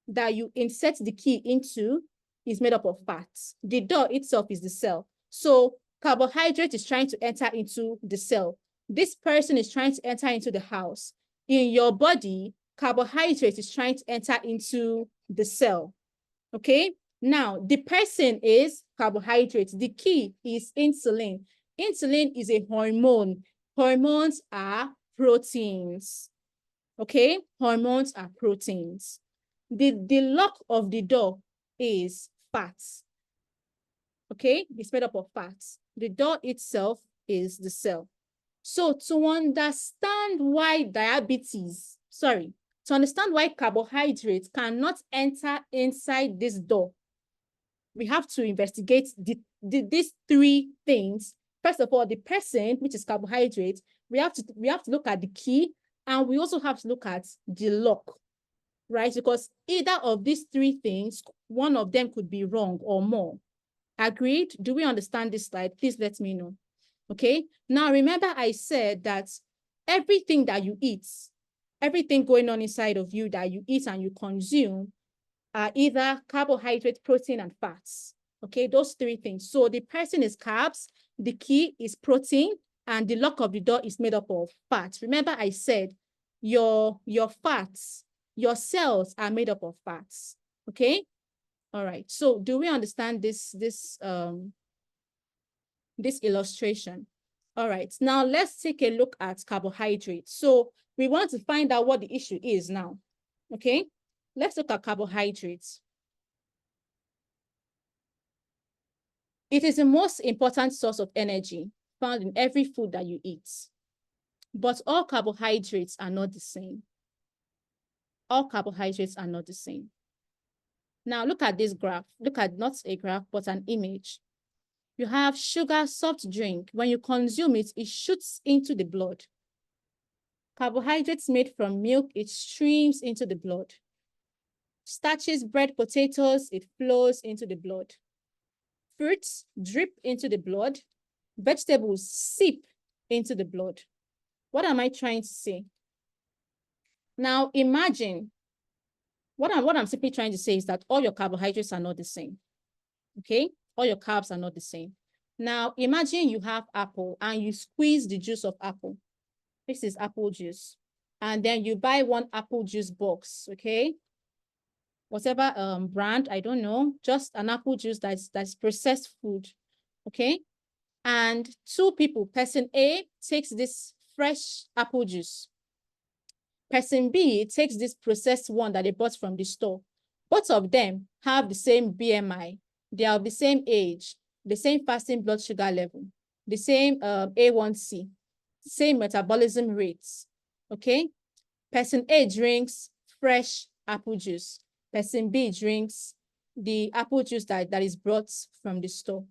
that you insert the key into is made up of fats. The door itself is the cell. So carbohydrate is trying to enter into the cell. This person is trying to enter into the house. In your body, carbohydrate is trying to enter into the cell. Okay. Now, the person is carbohydrate. The key is insulin. Insulin is a hormone. Hormones are proteins. Okay. Hormones are proteins. The lock of the door is fats. Okay, it's made up of fats. The door itself is the cell. So to understand why to understand why carbohydrates cannot enter inside this door, we have to investigate these 3 things. First of all, the person, which is carbohydrate, we have to look at the key, and we also have to look at the lock. Right? Because either of these 3 things, one of them could be wrong or more. Agreed? Do we understand this slide? Please let me know. Okay. Now, remember I said that everything that you eat, everything going on inside of you that you eat and you consume are either carbohydrate, protein, and fats. Okay. Those 3 things. So the person is carbs, the key is protein, and the lock of the door is made up of fats. Remember I said your fats, your cells are made up of fats. Okay. All right. So do we understand this illustration? All right. Now let's take a look at carbohydrates. So we want to find out what the issue is now. Okay. Let's look at carbohydrates. It is the most important source of energy found in every food that you eat. But all carbohydrates are not the same. All carbohydrates are not the same. Now look at this graph. Look at not a graph, but an image. You have sugar soft drink. When you consume it, it shoots into the blood. Carbohydrates made from milk, it streams into the blood. Starches, bread, potatoes, it flows into the blood. Fruits drip into the blood. Vegetables seep into the blood. What am I trying to say? Now imagine, what I'm simply trying to say is that all your carbohydrates are not the same. Okay? All your carbs are not the same. Now imagine you have apple and you squeeze the juice of apple. This is apple juice. And then you buy 1 apple juice box, okay? Whatever brand, I don't know, just an apple juice that's processed food, okay? And 2 people, person A takes this fresh apple juice. Person B takes this processed one that they bought from the store. Both of them have the same BMI. They are of the same age, the same fasting blood sugar level, the same A1C, same metabolism rates. Okay. Person A drinks fresh apple juice. Person B drinks the apple juice that is brought from the store.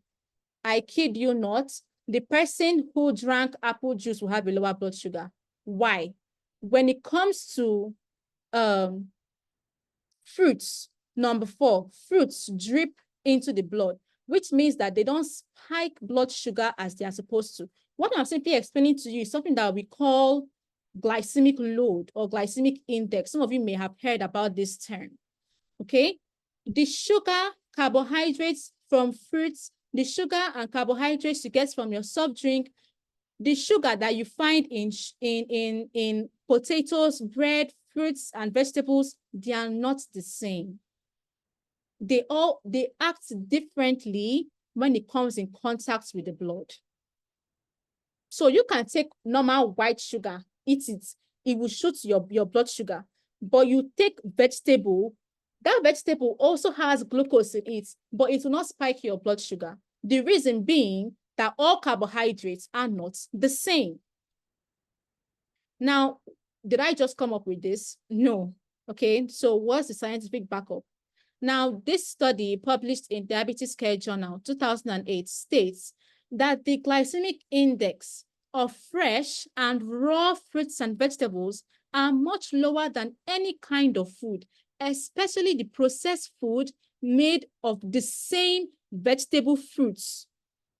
I kid you not, the person who drank apple juice will have a lower blood sugar. Why? When it comes to fruits, number 4, fruits drip into the blood, which means that they don't spike blood sugar as they are supposed to. What I'm simply explaining to you is something that we call glycemic load or glycemic index. Some of you may have heard about this term. Okay. The sugar, carbohydrates from fruits, the sugar and carbohydrates you get from your soft drink, the sugar that you find in potatoes, bread, fruits, and vegetables, they are not the same. They act differently when it comes in contact with the blood. So you can take normal white sugar, eat it, it will shoot your blood sugar. But you take vegetable, that vegetable also has glucose in it, but it will not spike your blood sugar. The reason being that all carbohydrates are not the same. Now, did I just come up with this? No. Okay, so what's the scientific backup? Now, this study published in Diabetes Care Journal 2008 states that the glycemic index of fresh and raw fruits and vegetables are much lower than any kind of food, especially the processed food made of the same vegetable fruits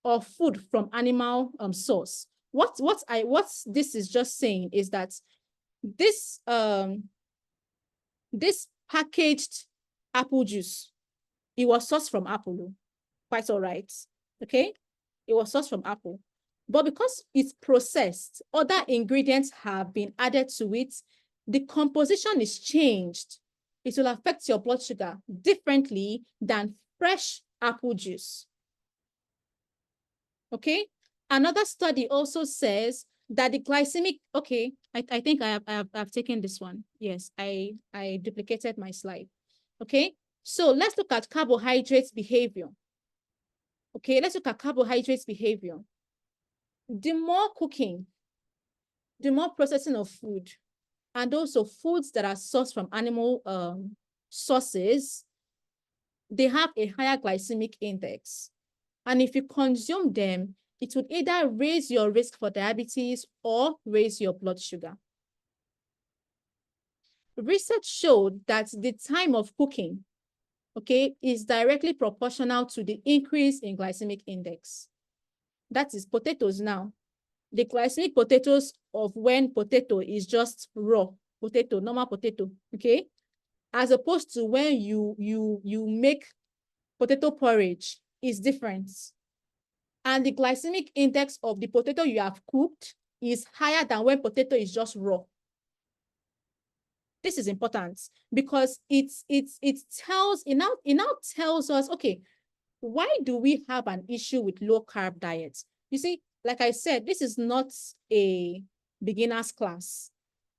or food from animal source. What this is just saying is that this this packaged apple juice, it was sourced from apple, quite all right, okay? It was sourced from apple. But because it's processed, other ingredients have been added to it, the composition is changed. It will affect your blood sugar differently than fresh apple juice. Okay? Another study also says that the glycemic, okay, I think I've taken this one. Yes, I duplicated my slide. Okay, so let's look at carbohydrates behavior. Okay, let's look at carbohydrates behavior. The more cooking, the more processing of food, and also foods that are sourced from animal sources, they have a higher glycemic index. And if you consume them, it would either raise your risk for diabetes or raise your blood sugar. Research showed that the time of cooking, okay, is directly proportional to the increase in glycemic index. That is potatoes now. The glycemic potatoes of when potato is just raw potato, normal potato, okay, as opposed to when you make potato porridge is different. And the glycemic index of the potato you have cooked is higher than when potato is just raw. This is important because it now tells us, okay, why do we have an issue with low carb diets? You see, like I said, this is not a beginner's class.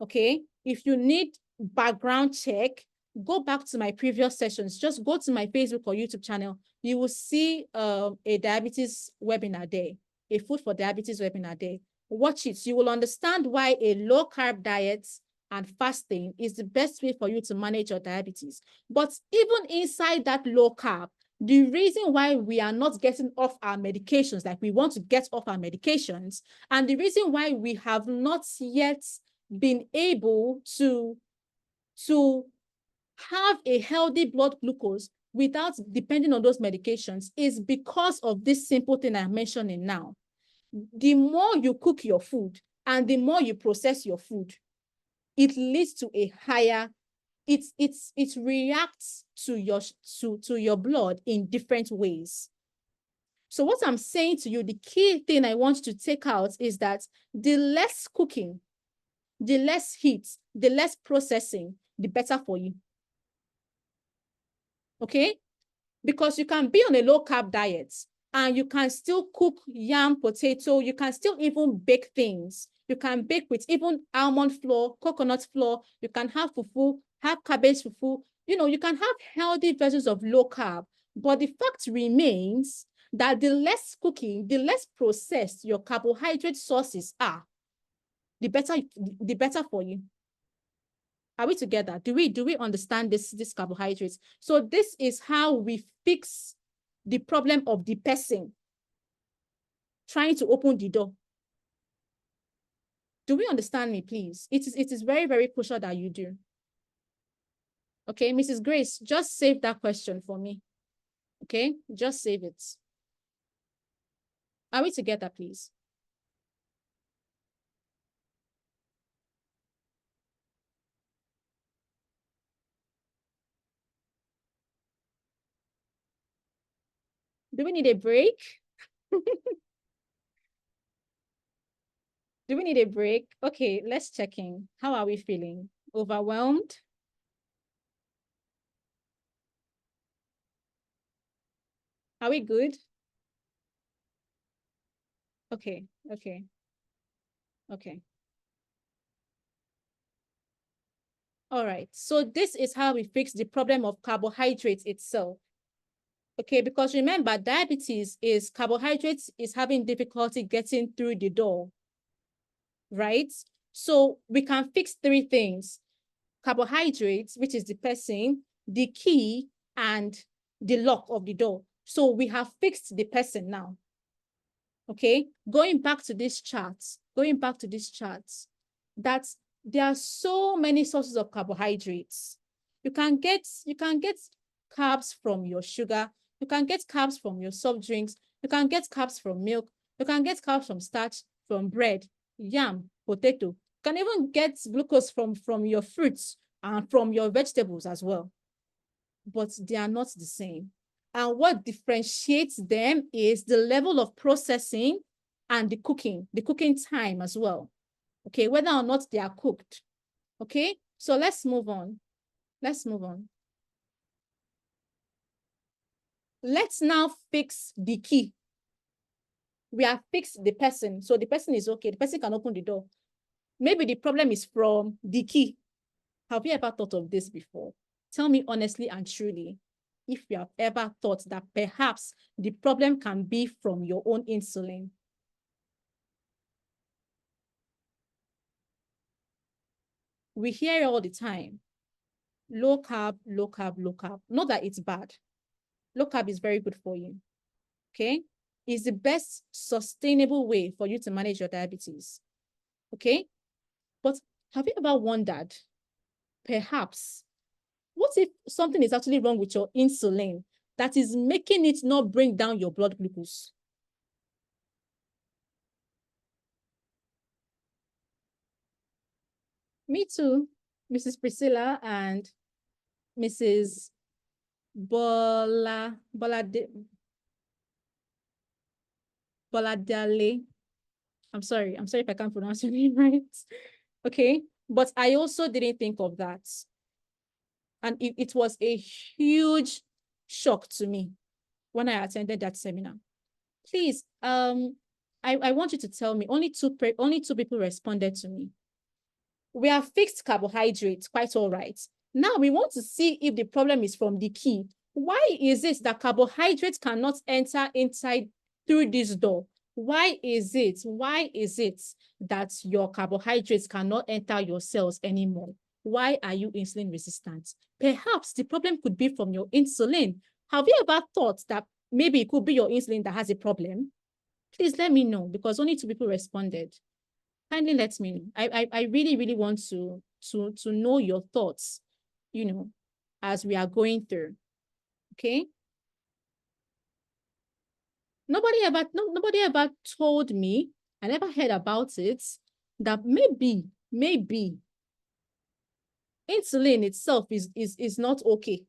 Okay, if you need background check, go back to my previous sessions. Just go to my Facebook or YouTube channel. You will see a diabetes webinar there, a food for diabetes webinar there. Watch it. You will understand why a low carb diet and fasting is the best way for you to manage your diabetes. But even inside that low carb, the reason why we are not getting off our medications, like we want to get off our medications, and the reason why we have not yet been able to have a healthy blood glucose without depending on those medications is because of this simple thing I'm mentioning now. The more you cook your food and the more you process your food, it leads to a higher, it reacts to your blood in different ways. So what I'm saying to you, the key thing I want you to take out is that the less cooking, the less heat, the less processing, the better for you. Okay? Because you can be on a low carb diet and you can still cook yam, potato, you can still even bake things. You can bake with even almond flour, coconut flour, you can have fufu, have cabbage fufu. You know, you can have healthy versions of low carb, but the fact remains that the less cooking, the less processed your carbohydrate sources are, the better for you. Are we together? Do we understand this carbohydrates? So this is how we fix the problem of the person trying to open the door. Do we understand me, please? It is very, very crucial that you do. Okay, Mrs. Grace, just save that question for me. Okay, just save it. Are we together, please? Do we need a break? Do we need a break? Okay, let's check in. How are we feeling? Overwhelmed? Are we good? Okay, okay, okay. All right, so this is how we fix the problem of carbohydrates itself. Okay, because remember, diabetes is carbohydrates is having difficulty getting through the door, right? So we can fix three things: carbohydrates, which is the person, the key, and the lock of the door. So we have fixed the person now. Okay, going back to this chart, that there are so many sources of carbohydrates. You can get carbs from your sugar, you can get carbs from your soft drinks, you can get carbs from milk, you can get carbs from starch, from bread, yam, potato. You can even get glucose from your fruits and from your vegetables as well. But they are not the same. And what differentiates them is the level of processing and the cooking time as well. Okay, whether or not they are cooked. Okay, so let's move on. Let's move on. Let's now fix the key. We have fixed the person. So the person is okay. The person can open the door. Maybe the problem is from the key. Have you ever thought of this before? Tell me honestly and truly if you have ever thought that perhaps the problem can be from your own insulin. We hear it all the time. Low carb, low carb, low carb. Not that it's bad. Low carb is very good for you. Okay? It's the best sustainable way for you to manage your diabetes. Okay? But have you ever wondered, perhaps, what if something is actually wrong with your insulin that is making it not bring down your blood glucose? Me too, Mrs. Priscilla and Mrs. Boladale. I'm sorry if I can't pronounce your name right. Okay. But I also didn't think of that. And it was a huge shock to me when I attended that seminar. Please, I want you to tell me, only two people responded to me. We have fixed carbohydrates, quite all right. Now we want to see if the problem is from the key. Why is it that carbohydrates cannot enter inside through this door? Why is it? Why is it that your carbohydrates cannot enter your cells anymore? Why are you insulin resistant? Perhaps the problem could be from your insulin. Have you ever thought that maybe it could be your insulin that has a problem? Please let me know, because only two people responded. Kindly let me know. I really, really want to know your thoughts, as we are going through. Okay. Nobody ever told me, I never heard about it, that maybe insulin itself is not okay.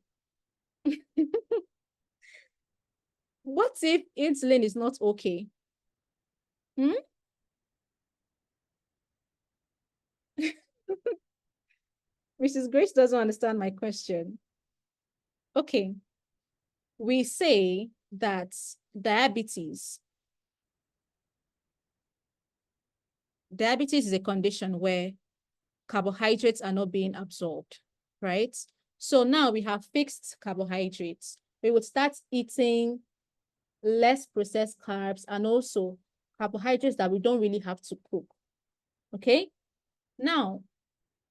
What if insulin is not okay? Hmm? Mrs. Grace doesn't understand my question. Okay. We say that diabetes diabetes is a condition where carbohydrates are not being absorbed, right? So now we have fixed carbohydrates. We would start eating less processed carbs and also carbohydrates that we don't really have to cook. Okay? Now,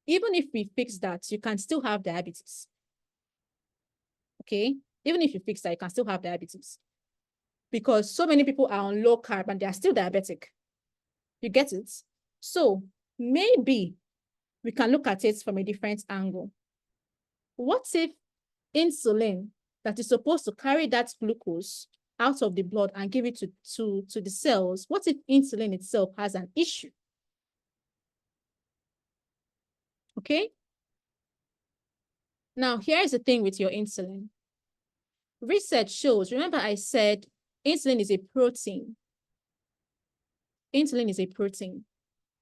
even if we fix that, you can still have diabetes. Okay? Even if you fix that, you can still have diabetes. Because so many people are on low carb and they are still diabetic. You get it? So maybe we can look at it from a different angle. What if insulin that is supposed to carry that glucose out of the blood and give it to the cells, what if insulin itself has an issue? Okay? Now, here's the thing with your insulin. Research shows, remember I said insulin is a protein. Insulin is a protein.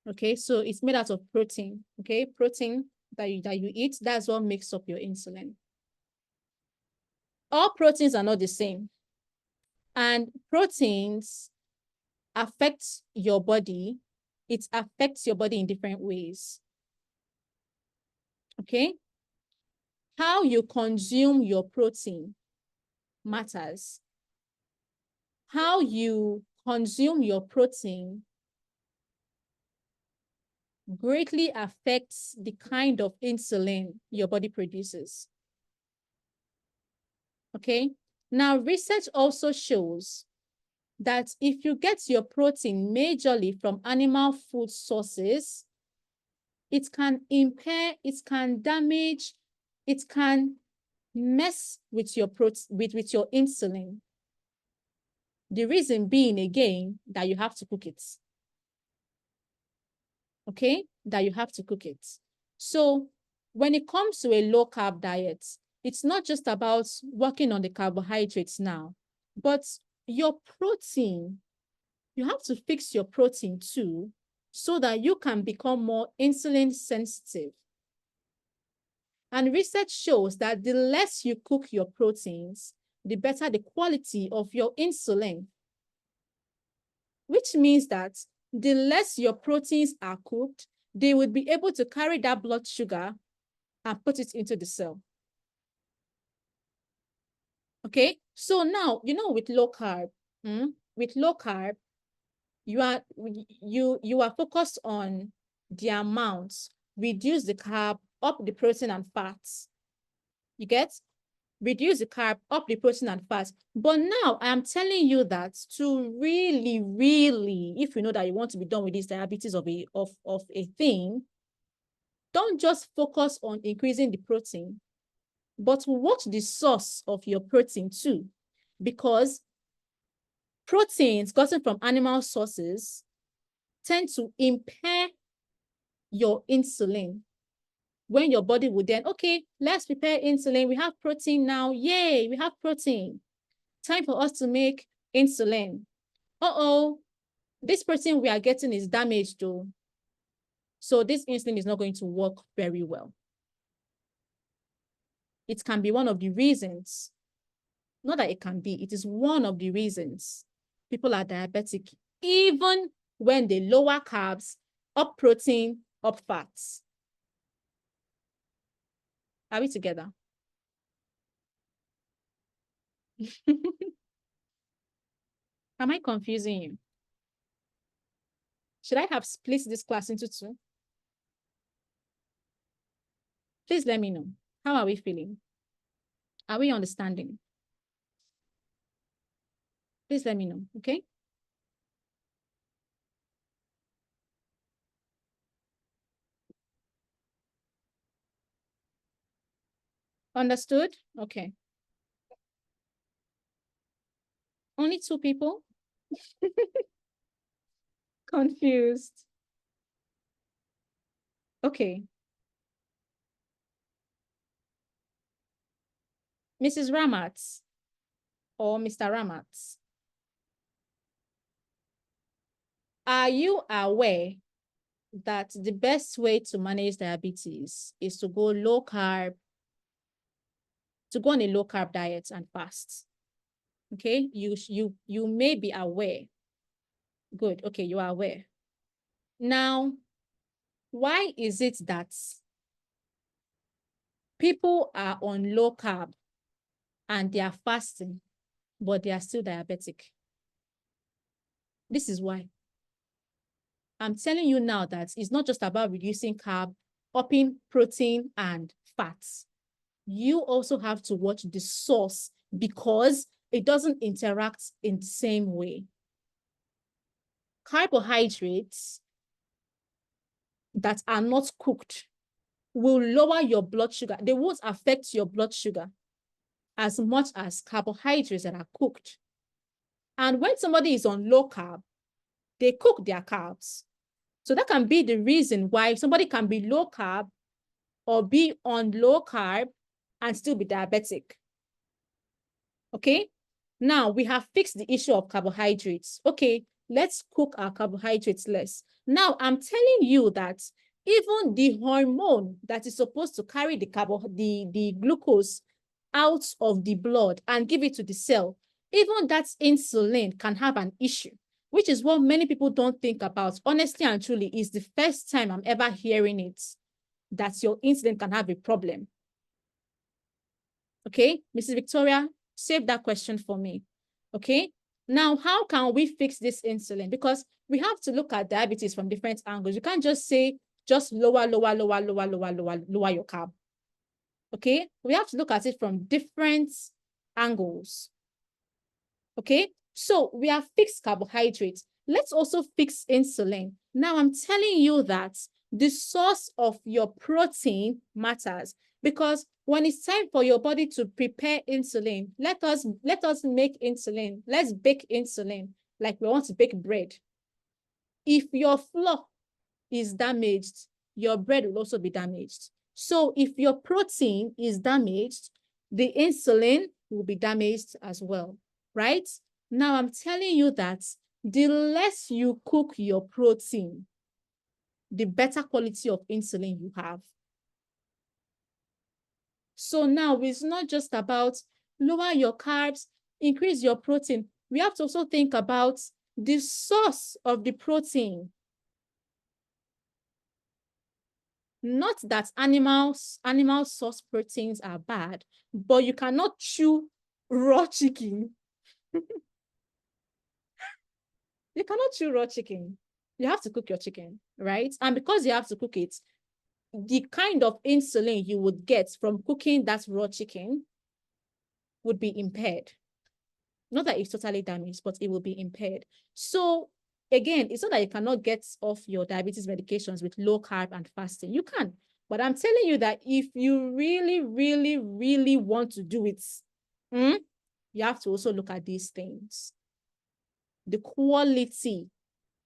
Okay, so it's made out of protein. Okay, protein that you eat, that's what makes up your insulin. All proteins are not the same. And proteins affect your body. It affects your body in different ways. Okay? How you consume your protein matters. How you consume your protein greatly affects the kind of insulin your body produces. Okay. Now, research also shows that if you get your protein majorly from animal food sources, it can impair, it can damage, it can mess with your with your insulin. The reason being, again, that you have to cook it. Okay, that you have to cook it. So when it comes to a low carb diet, it's not just about working on the carbohydrates now, but your protein, you have to fix your protein too, so that you can become more insulin sensitive. And research shows that the less you cook your proteins, the better the quality of your insulin, which means that the less your proteins are cooked, they would be able to carry that blood sugar and put it into the cell. Okay, so now, with low carb, with low carb, you are focused on the amounts, reduce the carb, up the protein and fats. You get? Reduce the carb, up the protein and fats. But now I am telling you that to really, really, if you know that you want to be done with this diabetes of a thing, don't just focus on increasing the protein, but watch the source of your protein too, because proteins gotten from animal sources tend to impair your insulin. When your body would then, okay, let's prepare insulin. We have protein now. Yay, we have protein. Time for us to make insulin. Uh-oh, this protein we are getting is damaged though. So this insulin is not going to work very well. It can be one of the reasons, not that it can be, it is one of the reasons people are diabetic, even when they lower carbs, up protein, up fats. Are we together? Am I confusing you? Should I have split this class into two? Please let me know. How are we feeling? Are we understanding? Please let me know, okay? Understood? Okay. Only two people? Confused. Okay. Mrs. Ramat or Mr. Ramat, are you aware that the best way to manage diabetes is to go low carb, to go on a low carb diet and fast? Okay, you may be aware. Good. Okay, you are aware. Now, why is it that people are on low carb and they are fasting, but they are still diabetic? This is why. I'm telling you now that it's not just about reducing carb, upping protein and fats. You also have to watch the source because it doesn't interact in the same way. Carbohydrates that are not cooked will lower your blood sugar. They won't affect your blood sugar as much as carbohydrates that are cooked. And when somebody is on low carb, they cook their carbs. So that can be the reason why somebody can be low carb or be on low carb and still be diabetic. Okay? Now we have fixed the issue of carbohydrates. Okay, let's cook our carbohydrates less. Now I'm telling you that even the hormone that is supposed to carry the glucose out of the blood and give it to the cell, even that insulin can have an issue, which is what many people don't think about. Honestly and truly, is the first time I'm ever hearing it, that your insulin can have a problem. Okay, Mrs. Victoria, save that question for me. Okay, now how can we fix this insulin? Because we have to look at diabetes from different angles. You can't just say, just lower your carb. Okay, we have to look at it from different angles. Okay, so we have fixed carbohydrates. Let's also fix insulin. Now I'm telling you that the source of your protein matters, because when it's time for your body to prepare insulin, let us make insulin. Let's bake insulin like we want to bake bread. If your flour is damaged, your bread will also be damaged. So if your protein is damaged, the insulin will be damaged as well, right? Now I'm telling you that the less you cook your protein, the better quality of insulin you have. So now it's not just about lower your carbs, increase your protein. We have to also think about the source of the protein. Not that animal source proteins are bad, but you cannot chew raw chicken. You cannot chew raw chicken. You have to cook your chicken, right? And because you have to cook it, the kind of insulin you would get from cooking that raw chicken would be impaired. Not that it's totally damaged, but it will be impaired. So again, it's not that you cannot get off your diabetes medications with low carb and fasting. You can. But I'm telling you that if you really, really, really want to do it, you have to also look at these things. The quality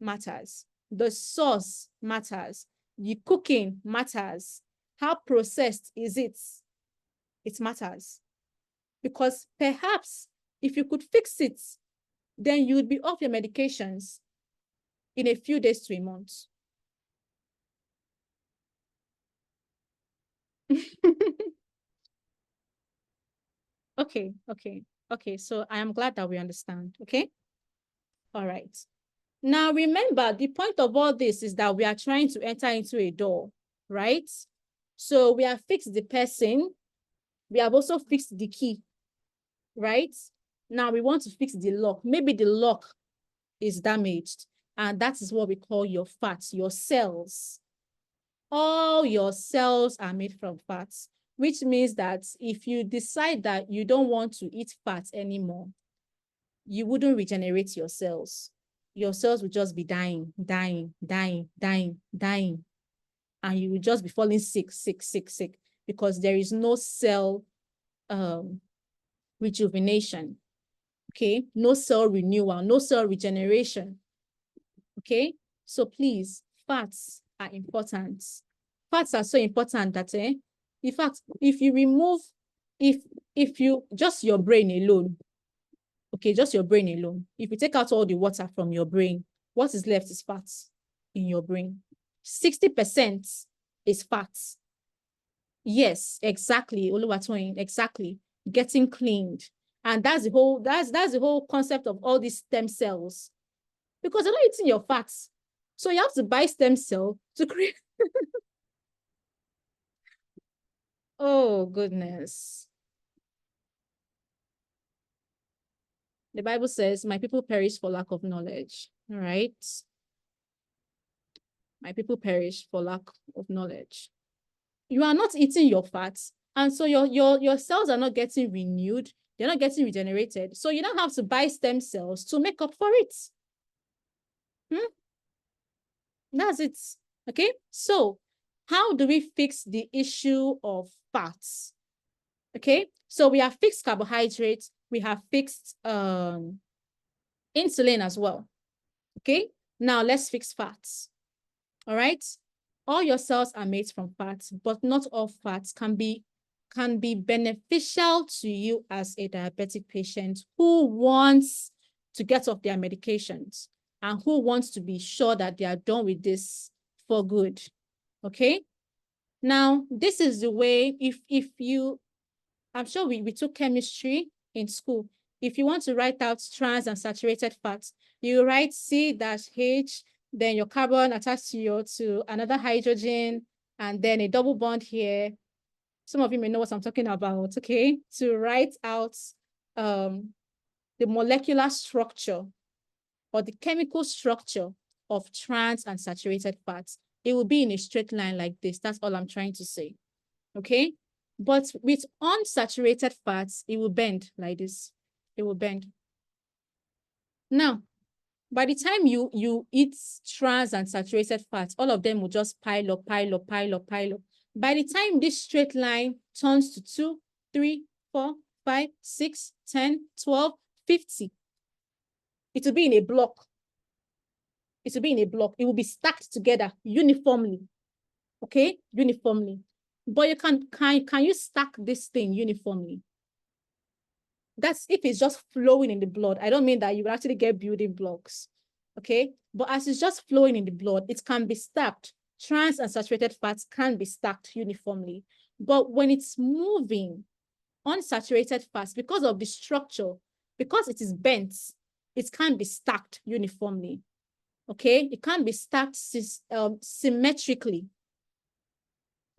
matters. The sauce matters. The cooking matters. How processed is it? It matters. Because perhaps if you could fix it, then you would be off your medications in a few days to a month. Okay. So I am glad that we understand. Okay. All right. Now remember, the point of all this is that we are trying to enter into a door, right? So we have fixed the person. We have also fixed the key, right? Now we want to fix the lock. Maybe the lock is damaged, and that is what we call your fats, your cells. All your cells are made from fats, which means that if you decide that you don't want to eat fats anymore, you wouldn't regenerate your cells. Your cells will just be dying, dying, dying, dying, dying. And you will just be falling sick, sick, sick, sick, because there is no cell rejuvenation. Okay, no cell renewal, no cell regeneration. Okay, so please, fats are important. Fats are so important that, in fact, if you remove, if you, just your brain alone, okay, just your brain alone, if you take out all the water from your brain, what is left is fats in your brain. 60% is fats. Yes, exactly, Oluwatoyin, exactly. Getting cleaned. And that's the whole concept of all these stem cells. Because you're not eating your fats. So you have to buy stem cell to create. Oh, goodness. The Bible says, my people perish for lack of knowledge. All right. My people perish for lack of knowledge. You are not eating your fats. And so your cells are not getting renewed. They're not getting regenerated. So you don't have to buy stem cells to make up for it. That's it. Okay. So how do we fix the issue of fats? Okay. So we have fixed carbohydrates. We have fixed insulin as well. Okay. Now let's fix fats. All right. All your cells are made from fats, but not all fats can be beneficial to you as a diabetic patient who wants to get off their medications and who wants to be sure that they are done with this for good. Okay. Now, this is the way, if you, I'm sure we took chemistry in school. If you want to write out trans and saturated fats, you write C-H, then your carbon attached to another hydrogen, and then a double bond here. Some of you may know what I'm talking about, okay? To write out the molecular structure or the chemical structure of trans and saturated fats. It will be in a straight line like this. That's all I'm trying to say, okay? But with unsaturated fats, it will bend like this. It will bend. Now, by the time you eat trans and saturated fats, all of them will just pile up, pile up, pile up, pile up. By the time this straight line turns to 2, 3, 4, 5, 6, 10, 12, 50, it will be in a block. It will be in a block. It will be stacked together uniformly. Okay? Uniformly. But you can you stack this thing uniformly? That's if it's just flowing in the blood. I don't mean that you will actually get building blocks. Okay? But as it's just flowing in the blood, it can be stacked. Trans and saturated fats can be stacked uniformly. But when it's moving, unsaturated fats, because of the structure, because it is bent, it can't be stacked uniformly. Okay? It can't be stacked symmetrically.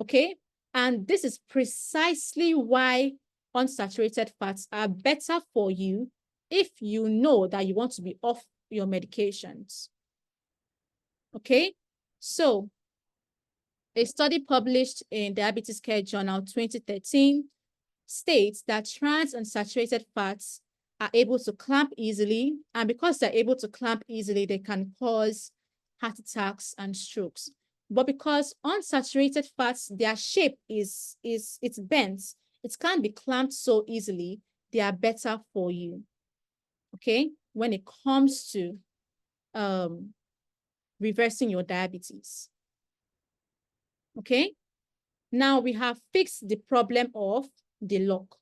Okay? And this is precisely why unsaturated fats are better for you if you know that you want to be off your medications. Okay? So, a study published in Diabetes Care Journal 2013 states that trans and saturated fats are able to clamp easily, and because they're able to clamp easily, they can cause heart attacks and strokes. But because unsaturated fats, their shape it's bent, it can't be clamped so easily, they are better for you. Okay, when it comes to reversing your diabetes. Okay, now we have fixed the problem of the lock.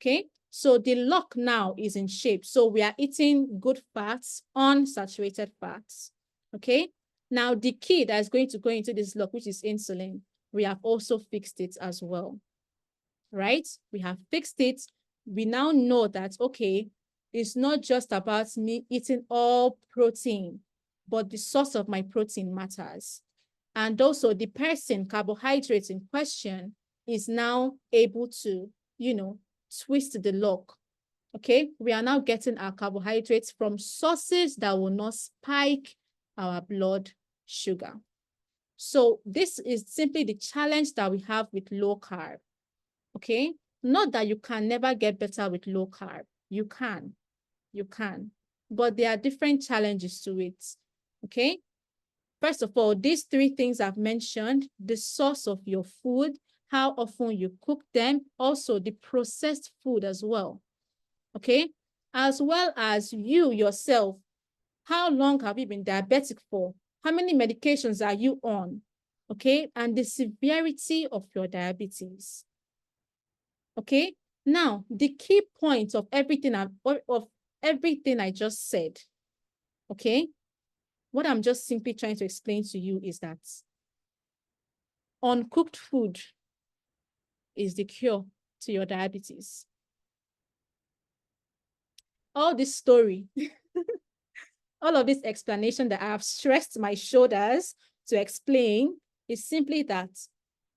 Okay, so the lock now is in shape. So we are eating good fats, unsaturated fats. Okay, now the key that is going to go into this lock, which is insulin, we have also fixed it as well. Right? We have fixed it. We now know that, okay, it's not just about me eating all protein, but the source of my protein matters. And also the person, carbohydrates in question, is now able to, twist the lock. Okay, we are now getting our carbohydrates from sources that will not spike our blood sugar. So this is simply the challenge that we have with low carb. Okay, not that you can never get better with low carb. You can, but there are different challenges to it. Okay, first of all, these three things I've mentioned: the source of your food, how often you cook them, also the processed food as well. Okay, as well as you yourself. How long have you been diabetic for? How many medications are you on? Okay, and the severity of your diabetes. Okay, now the key point of everything I just said, okay, what I'm just simply trying to explain to you is that uncooked food is the cure to your diabetes. All this story, all of this explanation that I have stressed my shoulders to explain is simply that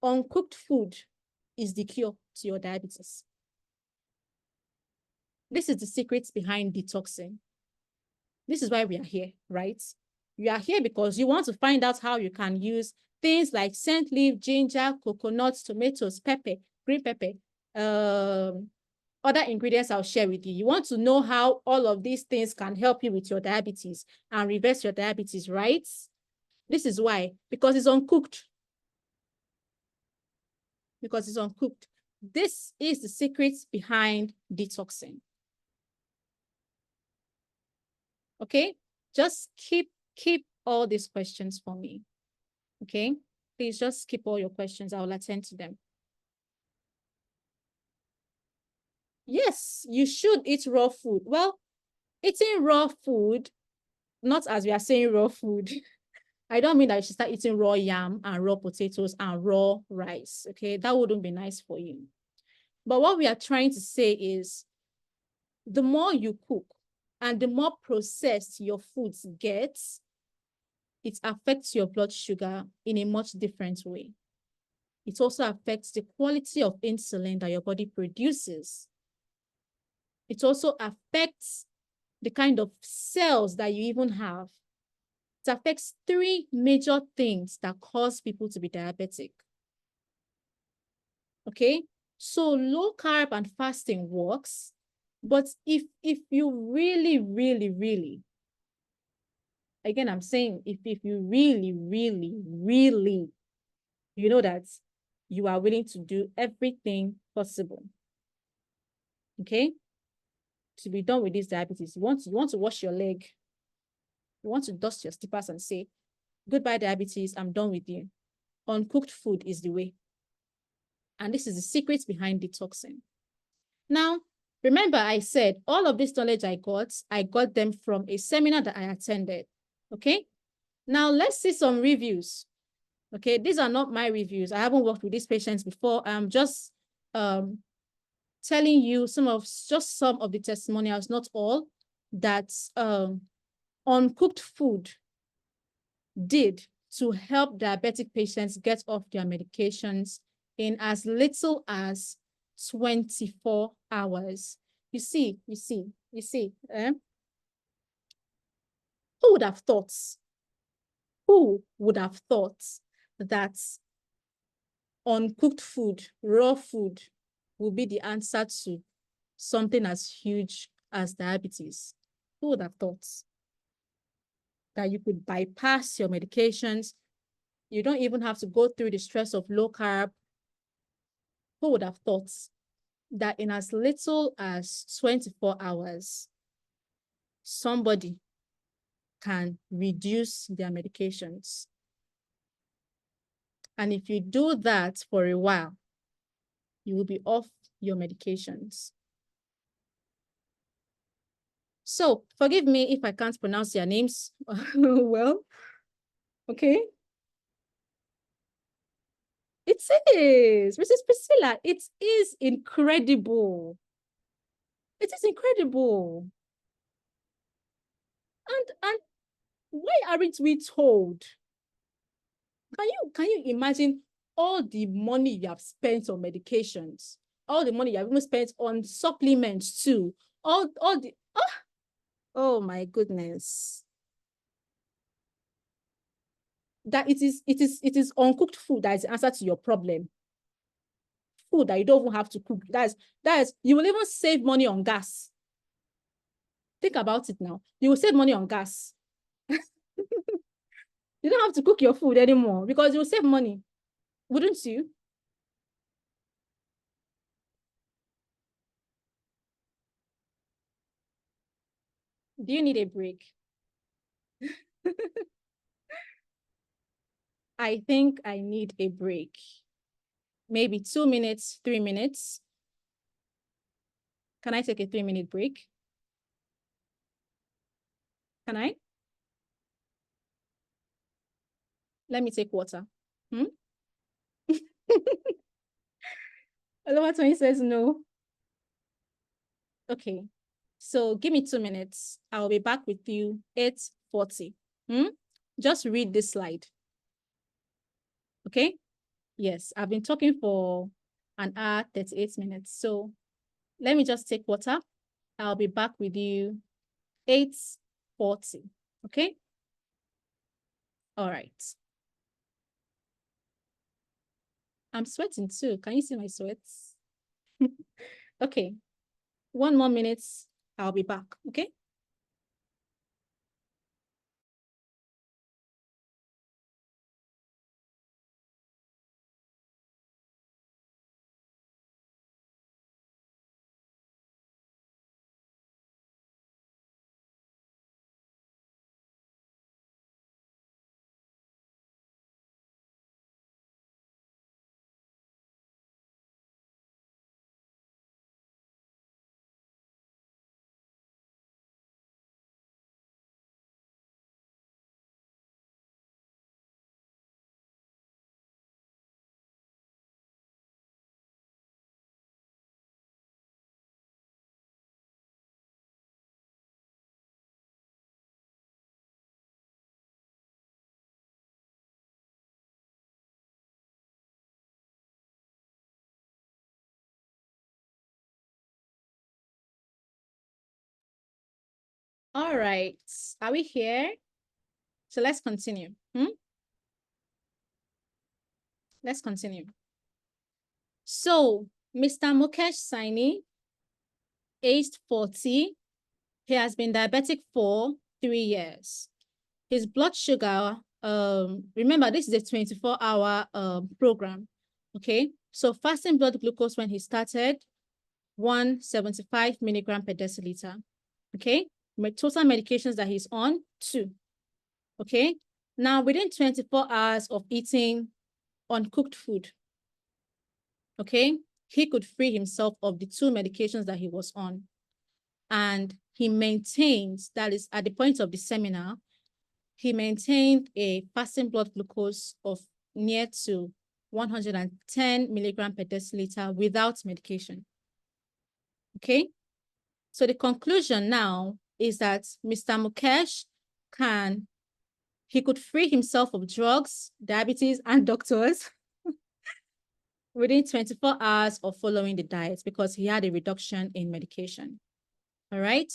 uncooked food is the cure to your diabetes. This is the secret behind detoxing. This is why we are here, right? You are here because you want to find out how you can use things like scent leaf, ginger, coconuts, tomatoes, pepper, green pepper, other ingredients I'll share with you. You want to know how all of these things can help you with your diabetes and reverse your diabetes, right? This is why, because it's uncooked. Because it's uncooked. This is the secret behind detoxing. Okay, just keep all these questions for me. Okay, please just keep all your questions. I'll attend to them. Yes, you should eat raw food. Well, eating raw food, not as we are saying raw food. I don't mean that you should start eating raw yam and raw potatoes and raw rice. Okay, that wouldn't be nice for you. But what we are trying to say is the more you cook and the more processed your foods get, it affects your blood sugar in a much different way. It also affects the quality of insulin that your body produces. It also affects the kind of cells that you even have. It affects three major things that cause people to be diabetic. Okay, so low carb and fasting works, but if you really, really, really, again, I'm saying if you really, really, really, you know that you are willing to do everything possible, okay, to be done with this diabetes. You want to wash your leg, you want to dust your slippers and say, goodbye, diabetes, I'm done with you. Uncooked food is the way. And this is the secret behind detoxing. Now, remember I said all of this knowledge I got them from a seminar that I attended. Okay. Now let's see some reviews. Okay. These are not my reviews. I haven't worked with these patients before. I'm just telling you some of the testimonials, not all, that uncooked food did to help diabetic patients get off their medications in as little as 24 hours. You see, who would have thought, who would have thought that uncooked food, raw food, will be the answer to something as huge as diabetes? Who would have thought that you could bypass your medications? You don't even have to go through the stress of low carb. Who would have thought that in as little as 24 hours, somebody can reduce their medications? And if you do that for a while, you will be off your medications. So forgive me if I can't pronounce your names well, okay? It is, Mrs. Priscilla, it is incredible. It is incredible. And why aren't we told? Can you imagine all the money you have spent on medications, all the money you have even spent on supplements too, all the oh my goodness. That it is uncooked food that is the answer to your problem. Food that you don't even have to cook. That is you will even save money on gas. Think about it now. You will save money on gas. You don't have to cook your food anymore because you will save money. Wouldn't you? Do you need a break? I think I need a break. Maybe 2 minutes, 3 minutes. Can I take a 3-minute break? Can I? Let me take water. Hmm? Oluwatoyin says no. Okay. So give me 2 minutes. I'll be back with you 8:40. Hmm? Just read this slide. Okay? Yes, I've been talking for an hour, 38 minutes. So let me just take water. I'll be back with you 8:40. Okay? All right. I'm sweating too. Can you see my sweats? Okay. 1 more minute. I'll be back. Okay? All right. Are we here? So let's continue. Let's continue. So, Mr. Mukesh Saini, aged 40, he has been diabetic for 3 years. His blood sugar, remember, this is a 24-hour program. Okay. So fasting blood glucose when he started, 175 milligram per deciliter. Okay. Total medications that he's on, 2. Okay. Now, within 24 hours of eating uncooked food, okay, he could free himself of the 2 medications that he was on. And he maintains, that is at the point of the seminar, he maintained a fasting blood glucose of near to 110 milligram per deciliter without medication. Okay. So the conclusion now is that Mr. Mukesh he could free himself of drugs, diabetes, and doctors within 24 hours of following the diet because he had a reduction in medication. All right.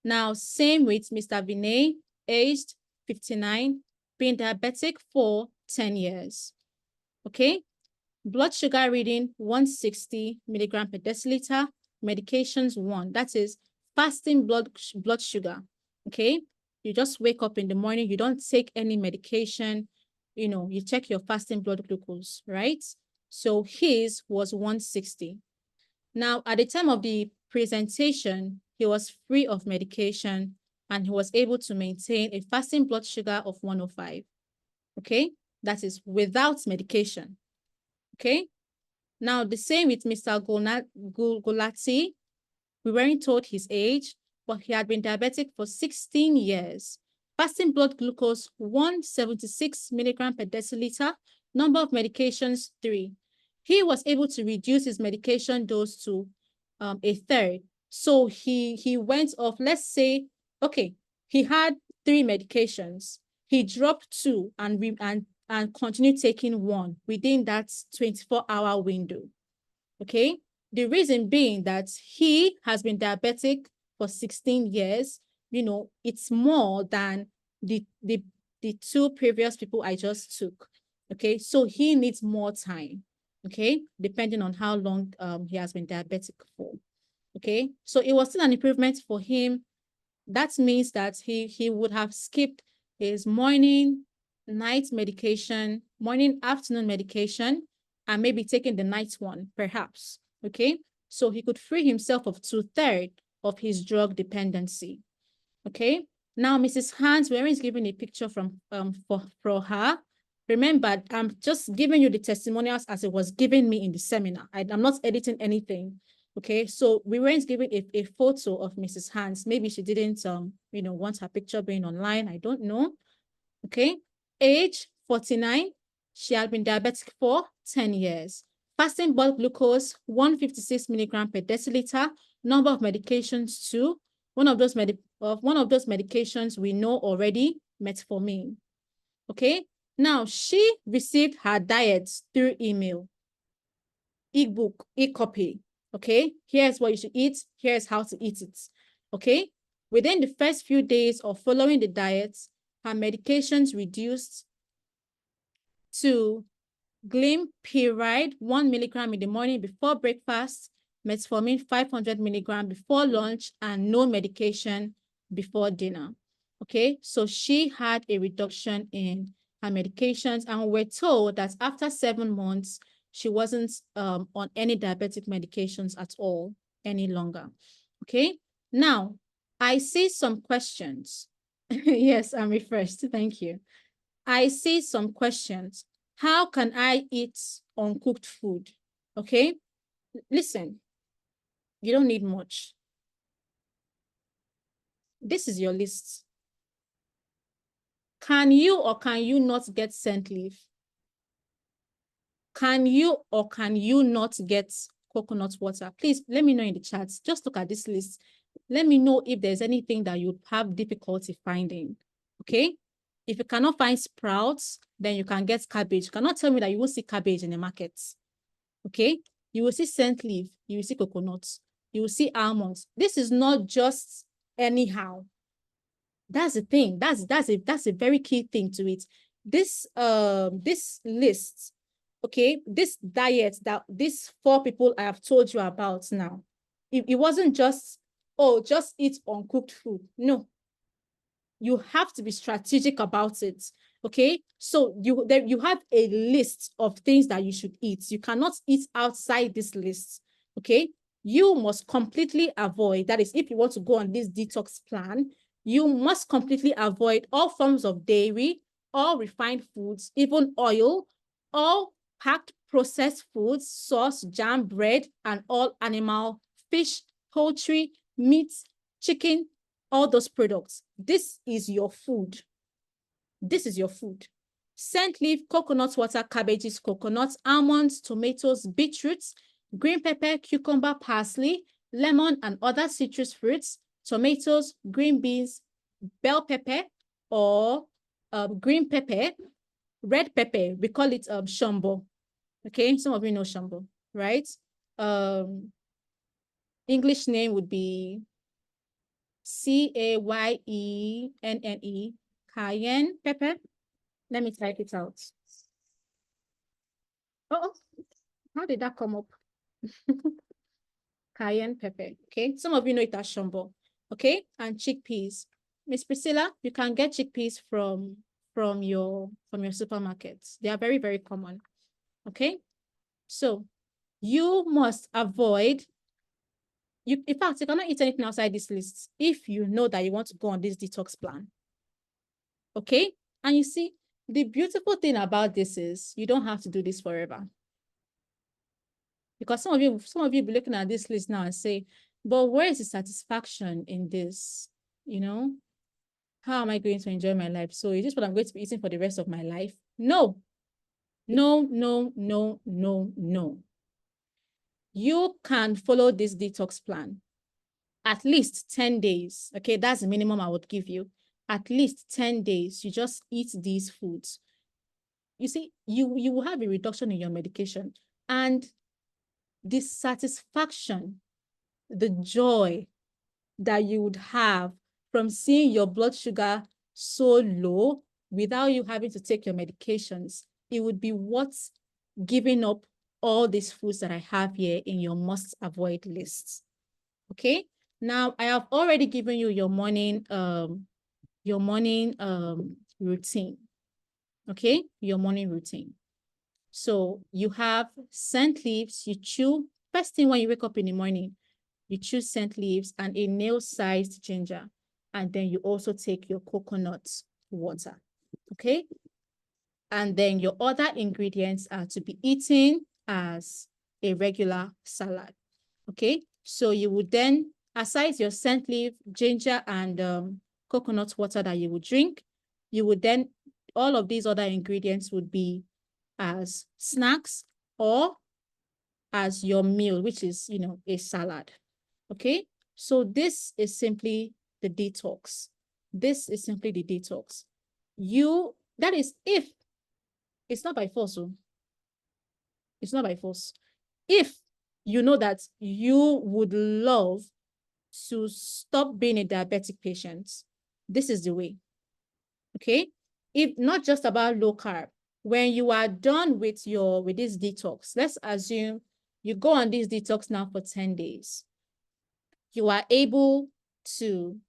Now, same with Mr. Vinay, aged 59, been diabetic for 10 years. Okay. Blood sugar reading 160 milligram per deciliter, medications 1. That is fasting blood sugar. Okay. You just wake up in the morning, you don't take any medication, you check your fasting blood glucose, right? So his was 160. Now, at the time of the presentation, he was free of medication and he was able to maintain a fasting blood sugar of 105. Okay. That is without medication. Okay. Now, the same with Mr. Gulati. We weren't told his age, but he had been diabetic for 16 years. Fasting blood glucose, 176 milligram per deciliter. Number of medications, 3. He was able to reduce his medication dose to a third. So he went off, let's say, okay, he had 3 medications. He dropped 2 and continued taking 1 within that 24-hour window. Okay. The reason being that he has been diabetic for 16 years, it's more than the 2 previous people I just took. Okay. So he needs more time. Okay. Depending on how long he has been diabetic for. Okay. So it was still an improvement for him. That means that he would have skipped his morning, night medication, morning, afternoon medication, and maybe taking the night one, perhaps. Okay. So he could free himself of 2/3 of his drug dependency. Okay. Now, Mrs. Hans, we're giving a picture from for her. Remember, I'm just giving you the testimonials as it was given me in the seminar. I'm not editing anything. Okay, so we weren't given a photo of Mrs. Hans. Maybe she didn't want her picture being online. I don't know. Okay. Age 49. She had been diabetic for 10 years. Fasting blood glucose 156 milligram per deciliter. Number of medications 2. One of those medications we know already, metformin. Okay. Now she received her diet through email, e-book, e-copy. Okay. Here's what you should eat. Here's how to eat it. Okay. Within the first few days of following the diet, her medications reduced to glimepiride 1 milligram in the morning before breakfast, metformin 500 milligram before lunch, and no medication before dinner. Okay, so she had a reduction in her medications, and we're told that after 7 months, she wasn't on any diabetic medications at all any longer. Okay, now I see some questions. Yes, I'm refreshed. Thank you. I see some questions. How can I eat uncooked food? Okay, listen, you don't need much. This is your list. Can you or can you not get scent leaf? Can you or can you not get coconut water? Please let me know in the chat. Just look at this list. Let me know if there's anything that you have difficulty finding. Okay. If you cannot find sprouts, then you can get cabbage. You cannot tell me that you will see cabbage in the market. Okay. You will see scent leaf. You will see coconuts. You will see almonds. This is not just anyhow. That's the thing. That's a very key thing to it. This list okay, this diet that these 4 people I have told you about now, it wasn't just, oh, just eat uncooked food. No, you have to be strategic about it. Okay, so you have a list of things that you should eat. You cannot eat outside this list. Okay, you must completely avoid, that is, if you want to go on this detox plan, you must completely avoid all forms of dairy, all refined foods, even oil, all packed processed foods, sauce, jam, bread, and all animal, fish, poultry, meat, chicken, all those products. This is your food. This is your food. Scent leaf, coconut water, cabbages, coconuts, almonds, tomatoes, beetroots, green pepper, cucumber, parsley, lemon, and other citrus fruits, tomatoes, green beans, bell pepper, or green pepper, red pepper. We call it shombo. Okay, some of you know shombo, right? English name would be Cayenne, cayenne pepper. Let me type it out. Oh, how did that come up? Cayenne pepper. Okay, some of you know it as shombo. Okay, and chickpeas. Miss Priscilla, you can get chickpeas from your supermarkets. They are very, very common. Okay, so you must avoid. In fact, you cannot eat anything outside this list if you know that you want to go on this detox plan. Okay, and you see, the beautiful thing about this is you don't have to do this forever. Because some of you be looking at this list now and say, but where is the satisfaction in this? You know, how am I going to enjoy my life? So is this what I'm going to be eating for the rest of my life? No, no, no, no, no, no. You can follow this detox plan at least 10 days. Okay, that's the minimum I would give you. At least 10 days, you just eat these foods. You see, you will have a reduction in your medication, and the satisfaction, the joy that you would have from seeing your blood sugar so low without you having to take your medications, it would be worth giving up all these foods that I have here in your must avoid lists. Okay, now I have already given you your morning routine. Okay, your morning routine. So you have scent leaves, you chew. First thing when you wake up in the morning, you chew scent leaves and a nail-sized ginger. And then you also take your coconut water. Okay? And then your other ingredients are to be eaten as a regular salad. Okay? So you would then, aside your scent leaf, ginger, and coconut water that you would drink, you would then, all of these other ingredients would be as snacks or as your meal, which is, a salad. Okay, so this is simply the detox. This is simply the detox. That is if it's not by force. It's not by force. If you know that you would love to stop being a diabetic patient, this is the way. Okay, if not just about low carb, when you are done with this detox, let's assume you go on this detox now for 10 days. You are able to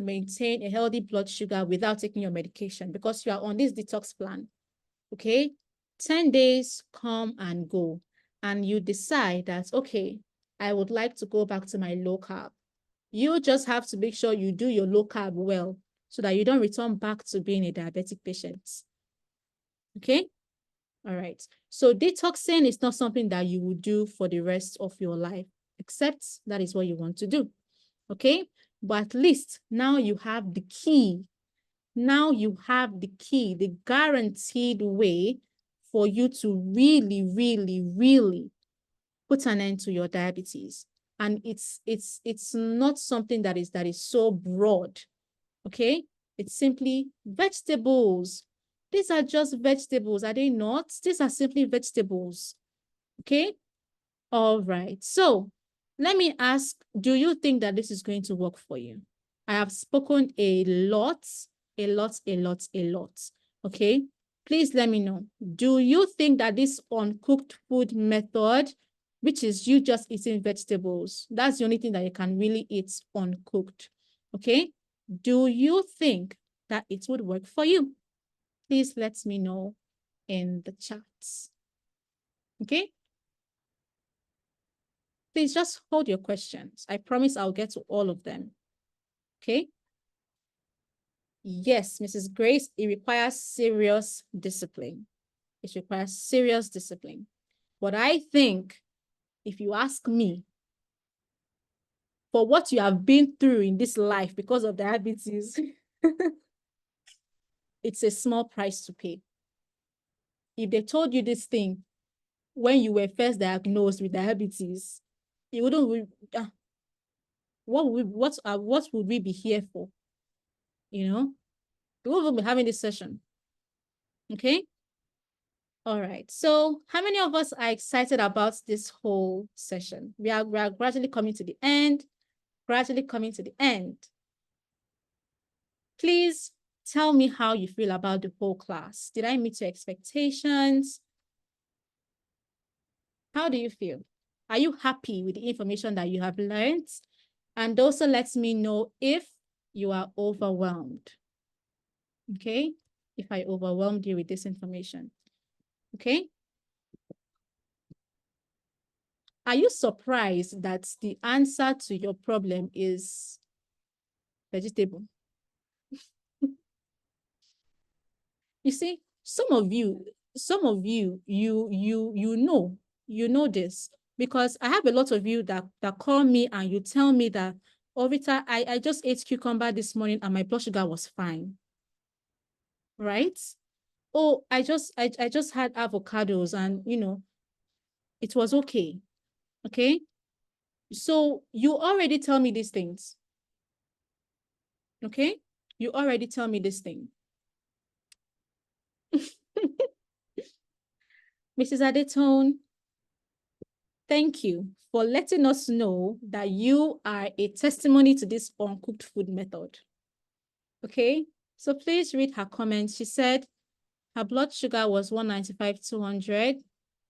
maintain a healthy blood sugar without taking your medication because you are on this detox plan. Okay, 10 days come and go, and you decide that, okay, I would like to go back to my low carb. You just have to make sure you do your low carb well so that you don't return back to being a diabetic patient. Okay? All right. So detoxing is not something that you will do for the rest of your life, except that is what you want to do. Okay? But at least now you have the key. Now you have the key, the guaranteed way for you to really, really, really put an end to your diabetes. And it's not something that is so broad. Okay? It's simply vegetables. These are just vegetables, are they not? These are simply vegetables. Okay? All right. So let me ask, do you think that this is going to work for you? I have spoken a lot. Okay? Please let me know. Do you think that this uncooked food method, which is you just eating vegetables, that's the only thing that you can really eat uncooked, okay? Do you think that it would work for you? Please let me know in the chats, okay? Please just hold your questions. I promise I'll get to all of them, okay? Yes, Mrs. Grace, it requires serious discipline. It requires serious discipline. But I think, if you ask me, for what you have been through in this life because of diabetes, it's a small price to pay. If they told you this thing when you were first diagnosed with diabetes, you wouldn't, what would we be here for? You know, we wouldn't be having this session. Okay. All right. So how many of us are excited about this whole session? We are gradually coming to the end, gradually coming to the end. Please tell me how you feel about the whole class. Did I meet your expectations? How do you feel? Are you happy with the information that you have learned? And also let me know if you are overwhelmed. Okay? If I overwhelmed you with this information. Okay? Are you surprised that the answer to your problem is vegetable? You see, some of you, you know this, because I have a lot of you that call me and you tell me that, oh, Rita, I just ate cucumber this morning and my blood sugar was fine. Right? Oh, I just had avocados and it was okay. Okay. So you already tell me these things. Okay. You already tell me this thing. Mrs. Adetone, thank you for letting us know that you are a testimony to this uncooked food method. Okay. So please read her comments. She said her blood sugar was 195, 200.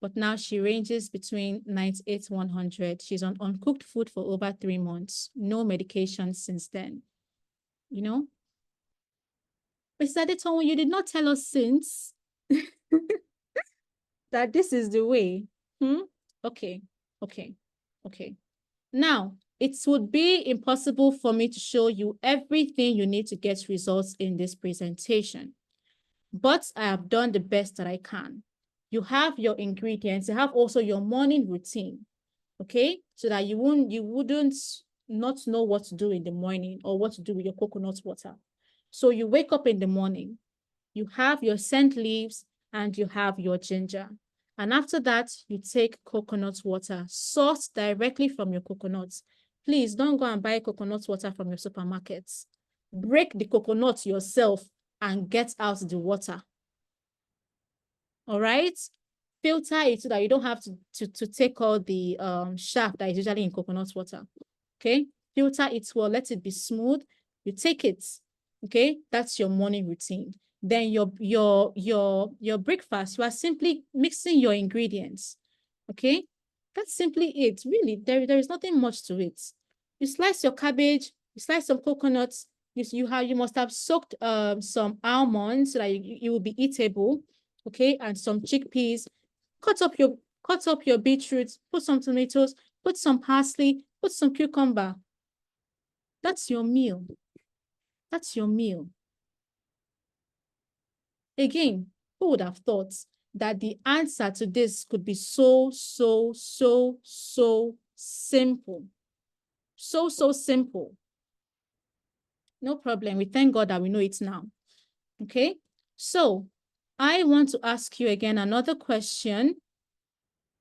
But now she ranges between 98 to 100. She's on uncooked food for over 3 months. No medication since then. You know? Mrs. Adetone, you did not tell us since that this is the way. Okay. Okay. Okay. Now, it would be impossible for me to show you everything you need to get results in this presentation. But I have done the best that I can. You have your ingredients. You have also your morning routine, okay? So that you wouldn't not know what to do in the morning or what to do with your coconut water. So you wake up in the morning, you have your scent leaves and you have your ginger. And after that, you take coconut water, sourced directly from your coconuts. Please don't go and buy coconut water from your supermarkets. Break the coconut yourself and get out the water. All right? Filter it so that you don't have to take all the chaff that is usually in coconut water. Okay? Filter it well, let it be smooth. You take it. Okay? That's your morning routine. Then your breakfast, you are simply mixing your ingredients. Okay? That's simply it. Really, there is nothing much to it. You slice your cabbage, you slice some coconuts, you must have soaked some almonds so that it will be eatable. Okay, and some chickpeas. Cut up your beetroots, put some tomatoes, put some parsley, put some cucumber. That's your meal. That's your meal. Again, who would have thought that the answer to this could be so simple? So simple. No problem. We thank God that we know it now. Okay, so I want to ask you again another question.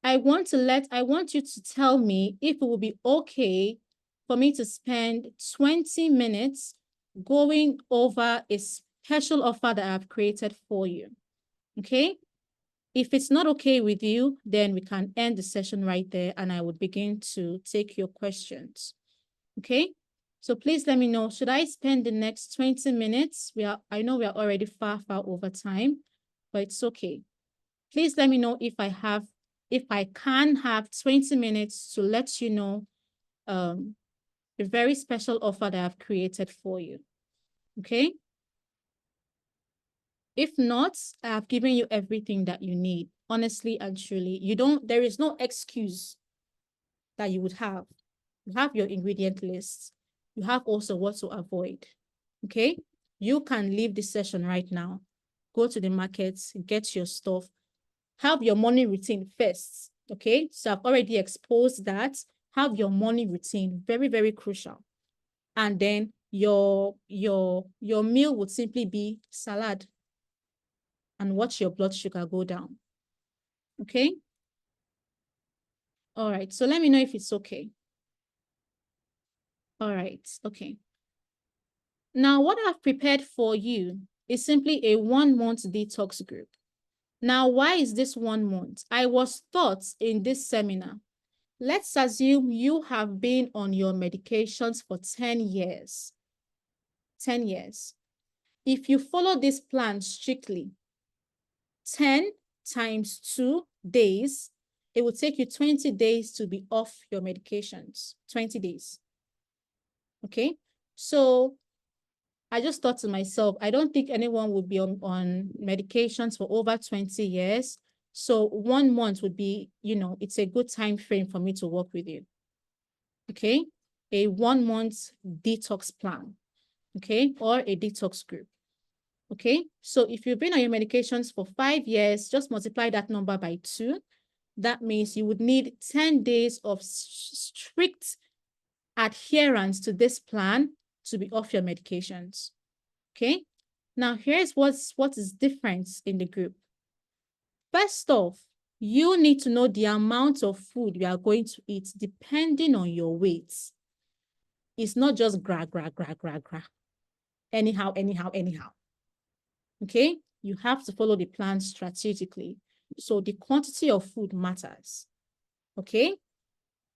I want you to tell me if it will be okay for me to spend 20 minutes going over a special offer that I've created for you. Okay? If it's not okay with you, then we can end the session right there and I would begin to take your questions. Okay? So please let me know, should I spend the next 20 minutes? I know we are already far over time. but it's okay. Please let me know if I can have 20 minutes to let you know a very special offer that I've created for you. Okay? If not, I have given you everything that you need. Honestly and truly, there is no excuse that you would have. You have your ingredient list. You have also what to avoid. Okay? You can leave this session right now. Go to the markets, get your stuff, have your morning routine first. Okay? So I've already exposed that. Have your morning routine, very, very crucial. And then your meal would simply be salad, and watch your blood sugar go down. Okay? All right. So let me know if it's okay. All right. Okay. Now, what I've prepared for you is simply a 1-month detox group. Now, why is this 1 month? I was taught in this seminar, let's assume you have been on your medications for 10 years. 10 years. If you follow this plan strictly, 10 times 2 days, it will take you 20 days to be off your medications. 20 days. Okay? So I just thought to myself, I don't think anyone would be on medications for over 20 years. So 1 month would be, it's a good time frame for me to work with you. Okay? A 1 month detox plan. Okay? Or a detox group. Okay? So if you've been on your medications for 5 years, just multiply that number by 2. That means you would need 10 days of strict adherence to this plan to be off your medications. Okay? Now, here's what is different in the group. First off, you need to know the amount of food you are going to eat depending on your weight. It's not just gra. Anyhow. Okay? You have to follow the plan strategically. So the quantity of food matters. Okay?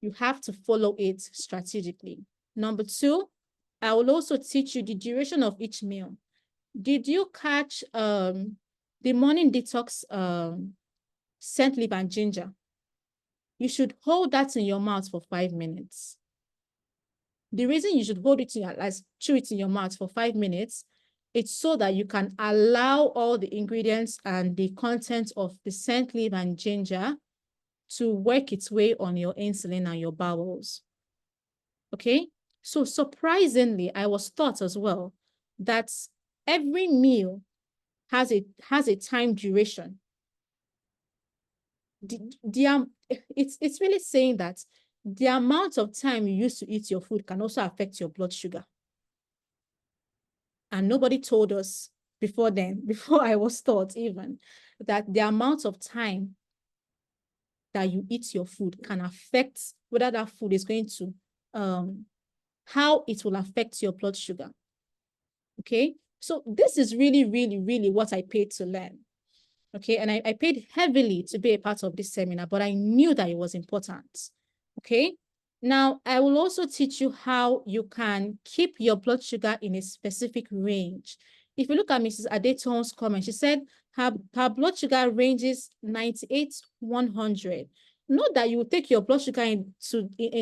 You have to follow it strategically. Number 2, I will also teach you the duration of each meal. Did you catch the morning detox scent leaf and ginger? You should hold that in your mouth for 5 minutes. The reason you should hold it chew it in your mouth for 5 minutes, it's so that you can allow all the ingredients and the content of the scent leaf and ginger to work its way on your insulin and your bowels. Okay? So surprisingly, I was taught as well that every meal has a time duration. It's really saying that the amount of time you use to eat your food can also affect your blood sugar. And nobody told us before I was taught even, that the amount of time that you eat your food can affect whether that food is going to, how it will affect your blood sugar. Okay? So this is really, really, really what I paid to learn. Okay? And I paid heavily to be a part of this seminar, but I knew that it was important. Okay? Now, I will also teach you how you can keep your blood sugar in a specific range. If you look at Mrs. Adetone's comment, she said her blood sugar ranges 98-100. Not that you will take your blood sugar in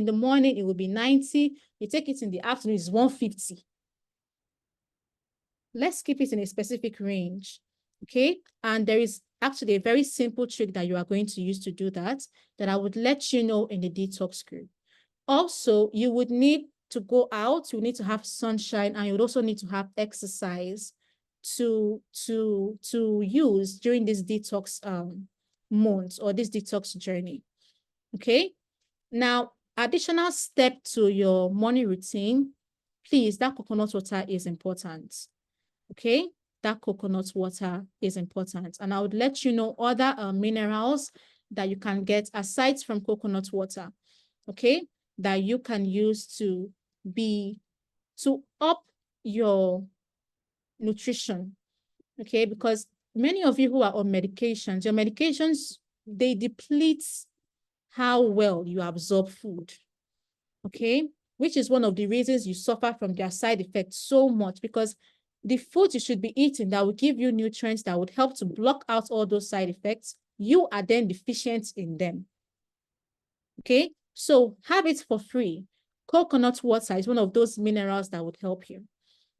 the morning, it will be 90. You take it in the afternoon, it's 150. Let's keep it in a specific range, okay? And there is actually a very simple trick that you are going to use to do that I would let you know in the detox group. Also, you would need to go out, you need to have sunshine, and you would also need to have exercise to use during this detox month or this detox journey. Okay? Now, additional step to your morning routine, please, that coconut water is important. Okay? That coconut water is important. And I would let you know other minerals that you can get aside from coconut water. Okay? That you can use to up your nutrition. Okay? Because many of you who are on medications, your medications, they deplete how well you absorb food. Okay? Which is one of the reasons you suffer from their side effects so much, because the food you should be eating that will give you nutrients that would help to block out all those side effects, you are then deficient in them. Okay, so have it for free. Coconut water is one of those minerals that would help you.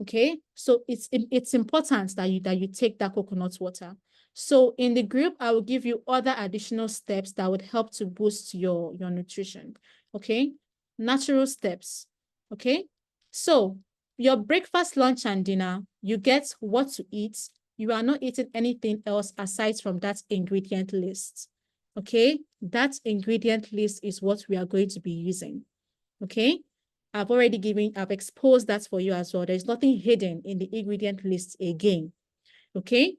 Okay, so it's important that you take that coconut water. So in the group, I will give you other additional steps that would help to boost your nutrition. Okay, natural steps. Okay, so your breakfast, lunch, and dinner, you get what to eat. You are not eating anything else aside from that ingredient list. Okay, that ingredient list is what we are going to be using. Okay, I've exposed that for you as well. There's nothing hidden in the ingredient list again. Okay.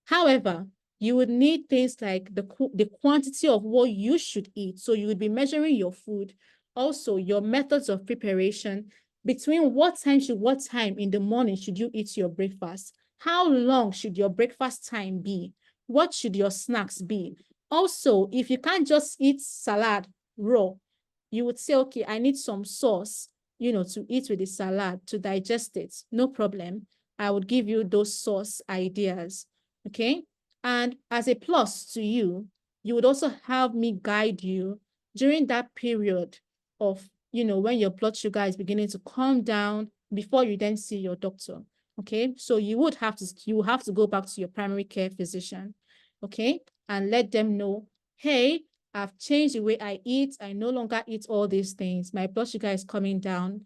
However, you would need things like the quantity of what you should eat. So you would be measuring your food, also your methods of preparation, between what time in the morning should you eat your breakfast? How long should your breakfast time be? What should your snacks be? Also, if you can't just eat salad raw, you would say, okay, I need some sauce, to eat with the salad to digest it. No problem. I would give you those sauce ideas. Okay. And as a plus to you, you would also have me guide you during that period of, when your blood sugar is beginning to come down before you then see your doctor. Okay. So you will have to go back to your primary care physician. Okay. And let them know, hey, I've changed the way I eat. I no longer eat all these things. My blood sugar is coming down.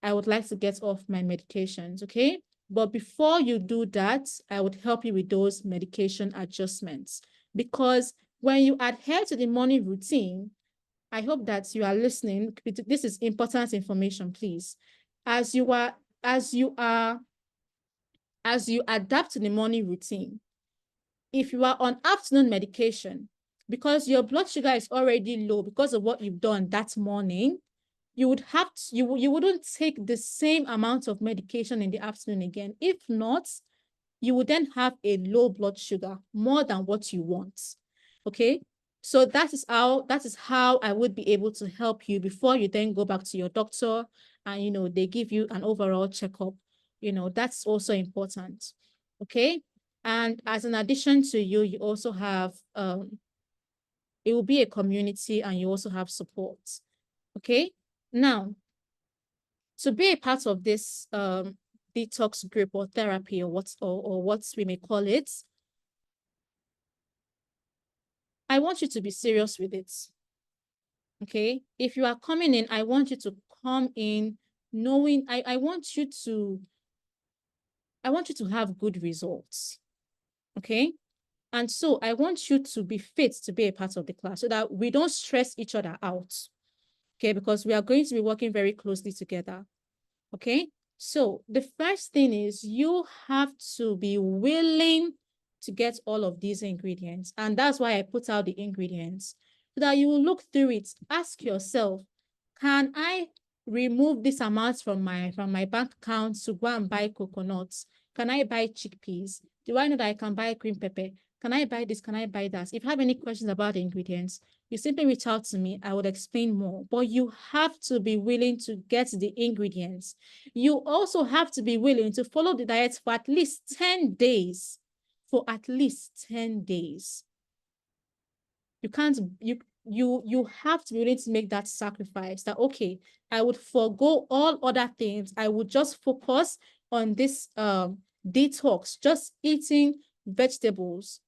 I would like to get off my medications. Okay. But before you do that, I would help you with those medication adjustments. Because when you adhere to the morning routine, I hope that you are listening. This is important information, please. As you are, as you are, as you adapt to the morning routine, if you are on afternoon medication, because your blood sugar is already low because of what you've done that morning, you would have to, you wouldn't take the same amount of medication in the afternoon again. If not, you would then have a low blood sugar, more than what you want. Okay. So that is how I would be able to help you before you then go back to your doctor and they give you an overall checkup. That's also important. Okay. And as an addition to you also have it will be a community and you also have support. Okay. Now, to be a part of this detox group or therapy or what we may call it, I want you to be serious with it. Okay. If you are coming in, I want you to come in knowing I want you to have good results. Okay. And so I want you to be fit to be a part of the class so that we don't stress each other out. Okay, because we are going to be working very closely together. Okay, so the first thing is you have to be willing to get all of these ingredients. And that's why I put out the ingredients so that you will look through it. Ask yourself, can I remove this amount from my bank account to go and buy coconuts? Can I buy chickpeas? Do I know that I can buy green pepper? Can I buy this? Can I buy that? If you have any questions about the ingredients, you simply reach out to me. I would explain more. But you have to be willing to get the ingredients. You also have to be willing to follow the diet for at least 10 days. For at least 10 days. You can't, you have to be willing to make that sacrifice that, okay, I would forego all other things. I would just focus on this detox, just eating vegetables.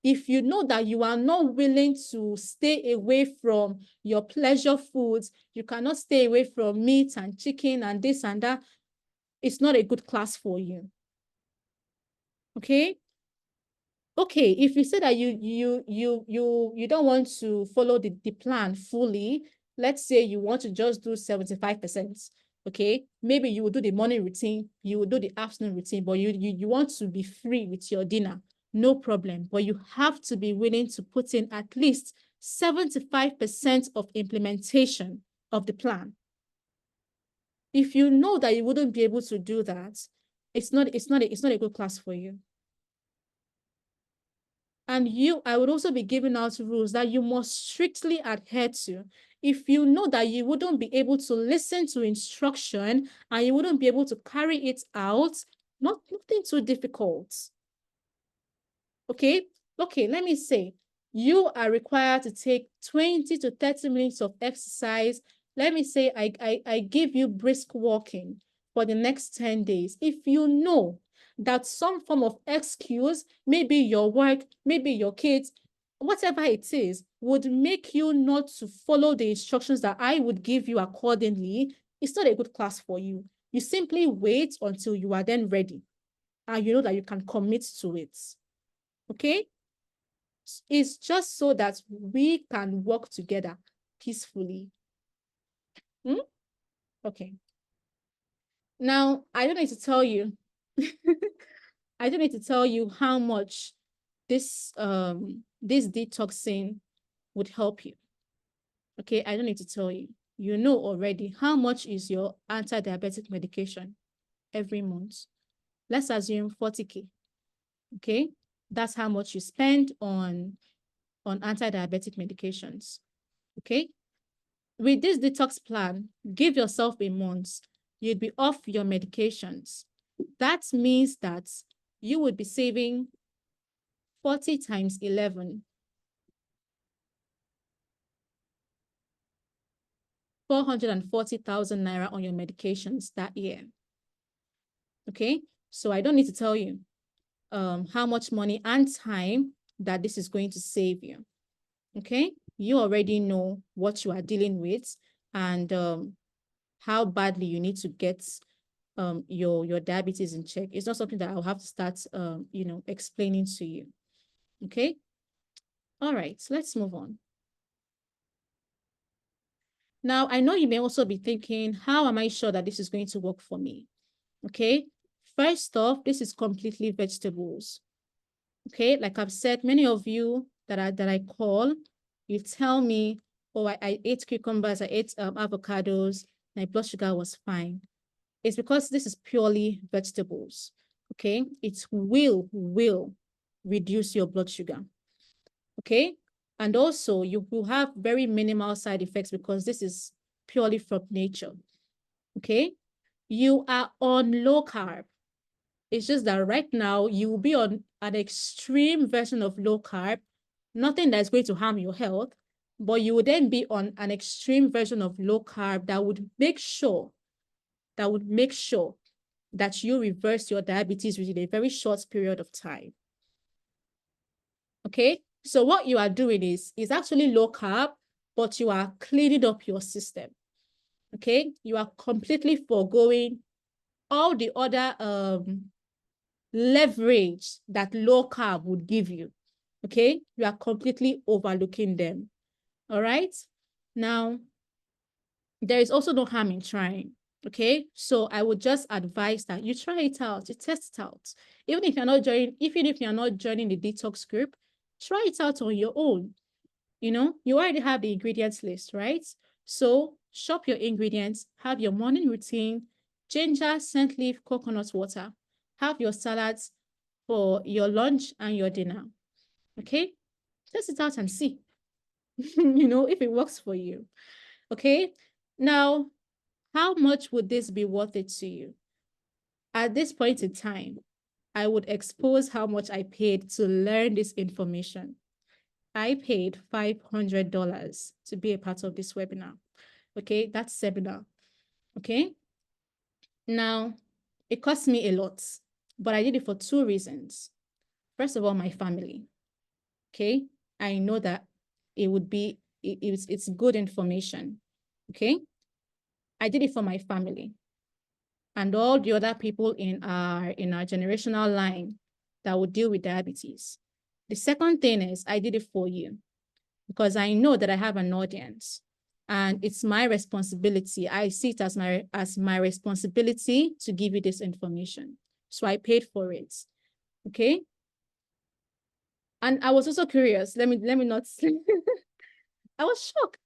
If you know that you are not willing to stay away from your pleasure foods, you cannot stay away from meat and chicken and this and that, it's not a good class for you. Okay? Okay, if you say that you don't want to follow the plan fully, let's say you want to just do 75%. Okay, maybe you will do the morning routine, you will do the afternoon routine, but you want to be free with your dinner, no problem. But you have to be willing to put in at least 75% of implementation of the plan. If you know that you wouldn't be able to do that, it's not a good class for you. And I would also be giving out rules that you must strictly adhere to. If you know that you wouldn't be able to listen to instruction and you wouldn't be able to carry it out, nothing too difficult. Okay, let me say you are required to take 20 to 30 minutes of exercise. Let me say I give you brisk walking for the next 10 days. If you know that some form of excuse, maybe your work, maybe your kids, whatever it is, would make you not to follow the instructions that I would give you accordingly, it's not a good class for you. You simply wait until you are then ready and you know that you can commit to it. Okay? It's just so that we can work together peacefully. Hmm? Okay. Now, I don't need to tell you, I don't need to tell you how much this detoxing would help you. Okay, I don't need to tell you. You know already how much is your anti-diabetic medication every month. Let's assume 40K. Okay, that's how much you spend on anti-diabetic medications. Okay, with this detox plan, give yourself a month. You'd be off your medications. That means that you would be saving 40 times 11, 440,000 naira on your medications that year. Okay, so I don't need to tell you how much money and time that this is going to save you. Okay, you already know what you are dealing with and how badly you need to get your diabetes in check. It's not something that I'll have to start explaining to you. Okay, all right, let's move on. Now, I know you may also be thinking, how am I sure that this is going to work for me? Okay, first off, this is completely vegetables. Okay, like I've said, many of you that I call, you tell me, oh, I ate cucumbers, I ate avocados, my blood sugar was fine. It's because this is purely vegetables. Okay, it will reduce your blood sugar. Okay, and also you will have very minimal side effects because this is purely from nature. Okay, you are on low carb. It's just that right now you will be on an extreme version of low carb, nothing that's going to harm your health, but you would then be on an extreme version of low carb that would make sure that you reverse your diabetes within a very short period of time. Okay, so what you are doing is actually low carb, but you are cleaning up your system. Okay, you are completely foregoing all the other leverage that low carb would give you. Okay, you are completely overlooking them. All right, now there is also no harm in trying. Okay, so I would just advise that you try it out, you test it out. Even if you're not joining the detox group, try it out on your own. You already have the ingredients list, right? So shop your ingredients, have your morning routine, ginger, scent leaf, coconut water, have your salads for your lunch and your dinner. Okay, test it out and see, if it works for you. Okay, now, how much would this be worth it to you? At this point in time, I would expose how much I paid to learn this information. I paid $500 to be a part of this webinar. Okay, that's seminar. Okay, now it cost me a lot, but I did it for two reasons. First of all, my family. Okay, I know that it's good information. Okay, I did it for my family and all the other people in our generational line that would deal with diabetes. The second thing is I did it for you because I know that I have an audience and it's my responsibility. I see it as my responsibility to give you this information. So I paid for it. Okay. And I was also curious. Let me not I was shocked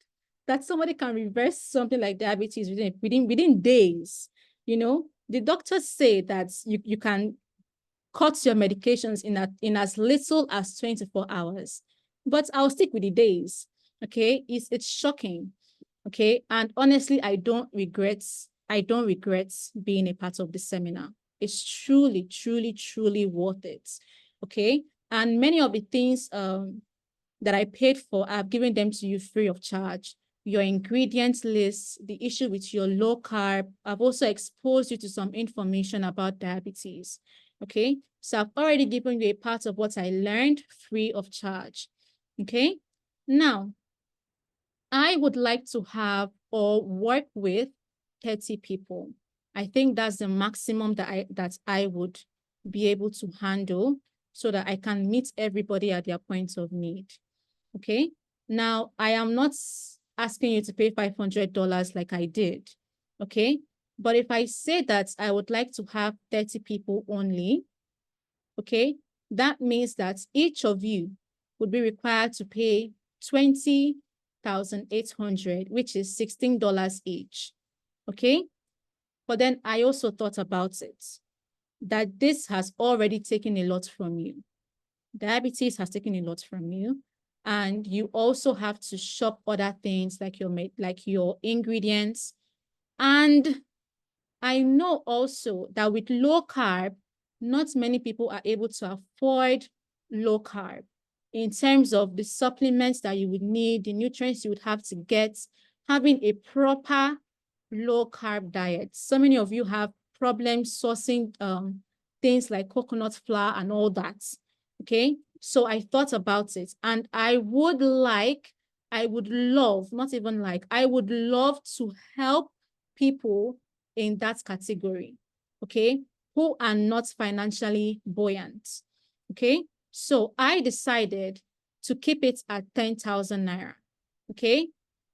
that somebody can reverse something like diabetes within days. The doctors say that you can cut your medications in as little as 24 hours. But I'll stick with the days. Okay, it's shocking. Okay, and honestly, I don't regret being a part of the seminar. is truly, truly, truly worth it. Okay. And many of the things that I paid for, I've given them to you free of charge. Your ingredients list, the issue with your low carb. I've also exposed you to some information about diabetes. Okay. So I've already given you a part of what I learned free of charge. Okay. Now, I would like to have or work with 30 people. I think that's the maximum that I would be able to handle so that I can meet everybody at their point of need. Okay. Now, I am not asking you to pay $500 like I did. Okay. But if I say that I would like to have 30 people only, okay, that means that each of you would be required to pay 20,800, which is $16 each. Okay. But then I also thought about it that this has already taken a lot from you. Diabetes has taken a lot from you. And you also have to shop other things like your ingredients. And I know also that with low carb, not many people are able to afford low carb in terms of the supplements that you would need, the nutrients you would have to get, having a proper low carb diet. So many of you have problems sourcing things like coconut flour and all that. Okay. So I thought about it and I would love, not even like, I would love to help people in that category, okay, who are not financially buoyant, okay? So I decided to keep it at 10,000 naira, okay?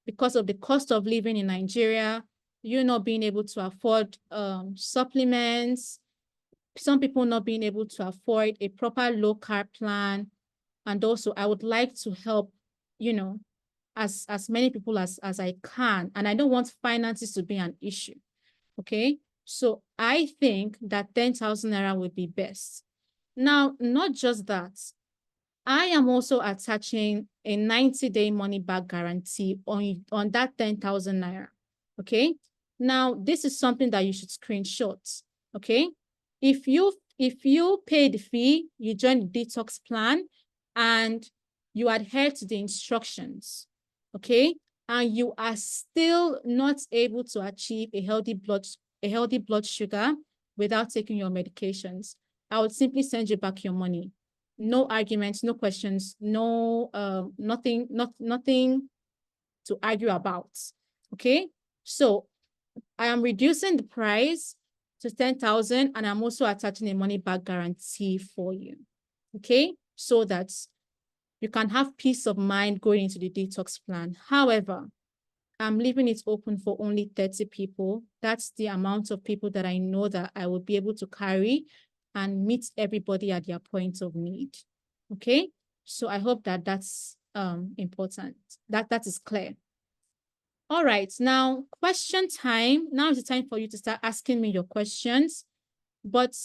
Because of the cost of living in Nigeria, you not being able to afford supplements, some people not being able to afford a proper low carb plan. And also I would like to help, you know, as many people as I can. And I don't want finances to be an issue. Okay. So I think that 10,000 naira would be best. Now, not just that, I am also attaching a 90-day money back guarantee on that 10,000 naira. Okay. Now, this is something that you should screenshot. Okay. If you pay the fee, you join the detox plan and you adhere to the instructions. Okay. And you are still not able to achieve a healthy blood sugar without taking your medications, I would simply send you back your money. No arguments, no questions, no nothing to argue about. Okay. So I am reducing the price to 10,000 and I'm also attaching a money back guarantee for you. Okay. So that you can have peace of mind going into the detox plan. However, I'm leaving it open for only 30 people. That's the amount of people that I know that I will be able to carry and meet everybody at their point of need. Okay. So I hope that that's important. That is clear. All right. Now, question time. Now is the time for you to start asking me your questions. But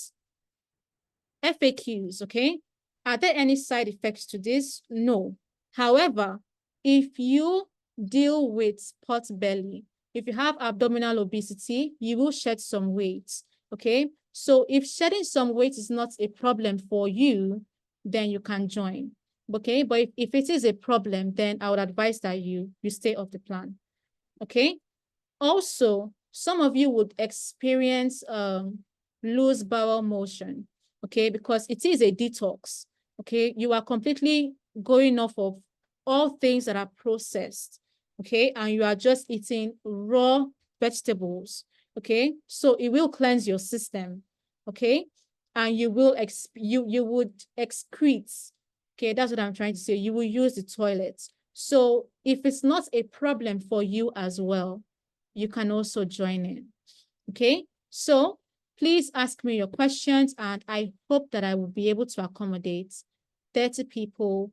FAQs, okay? Are there any side effects to this? No. However, if you deal with pot belly, if you have abdominal obesity, you will shed some weight, okay? So if shedding some weight is not a problem for you, then you can join, okay? But if it is a problem, then I would advise that you stay off the plan, okay? Also, some of you would experience loose bowel motion, okay, because it is a detox, okay? You are completely going off of all things that are processed, okay? And you are just eating raw vegetables, okay? So it will cleanse your system, okay? And you will, you would excrete, okay? That's what I'm trying to say. You will use the toilet. So if it's not a problem for you as well, you can also join in. Okay, so please ask me your questions and I hope that I will be able to accommodate 30 people.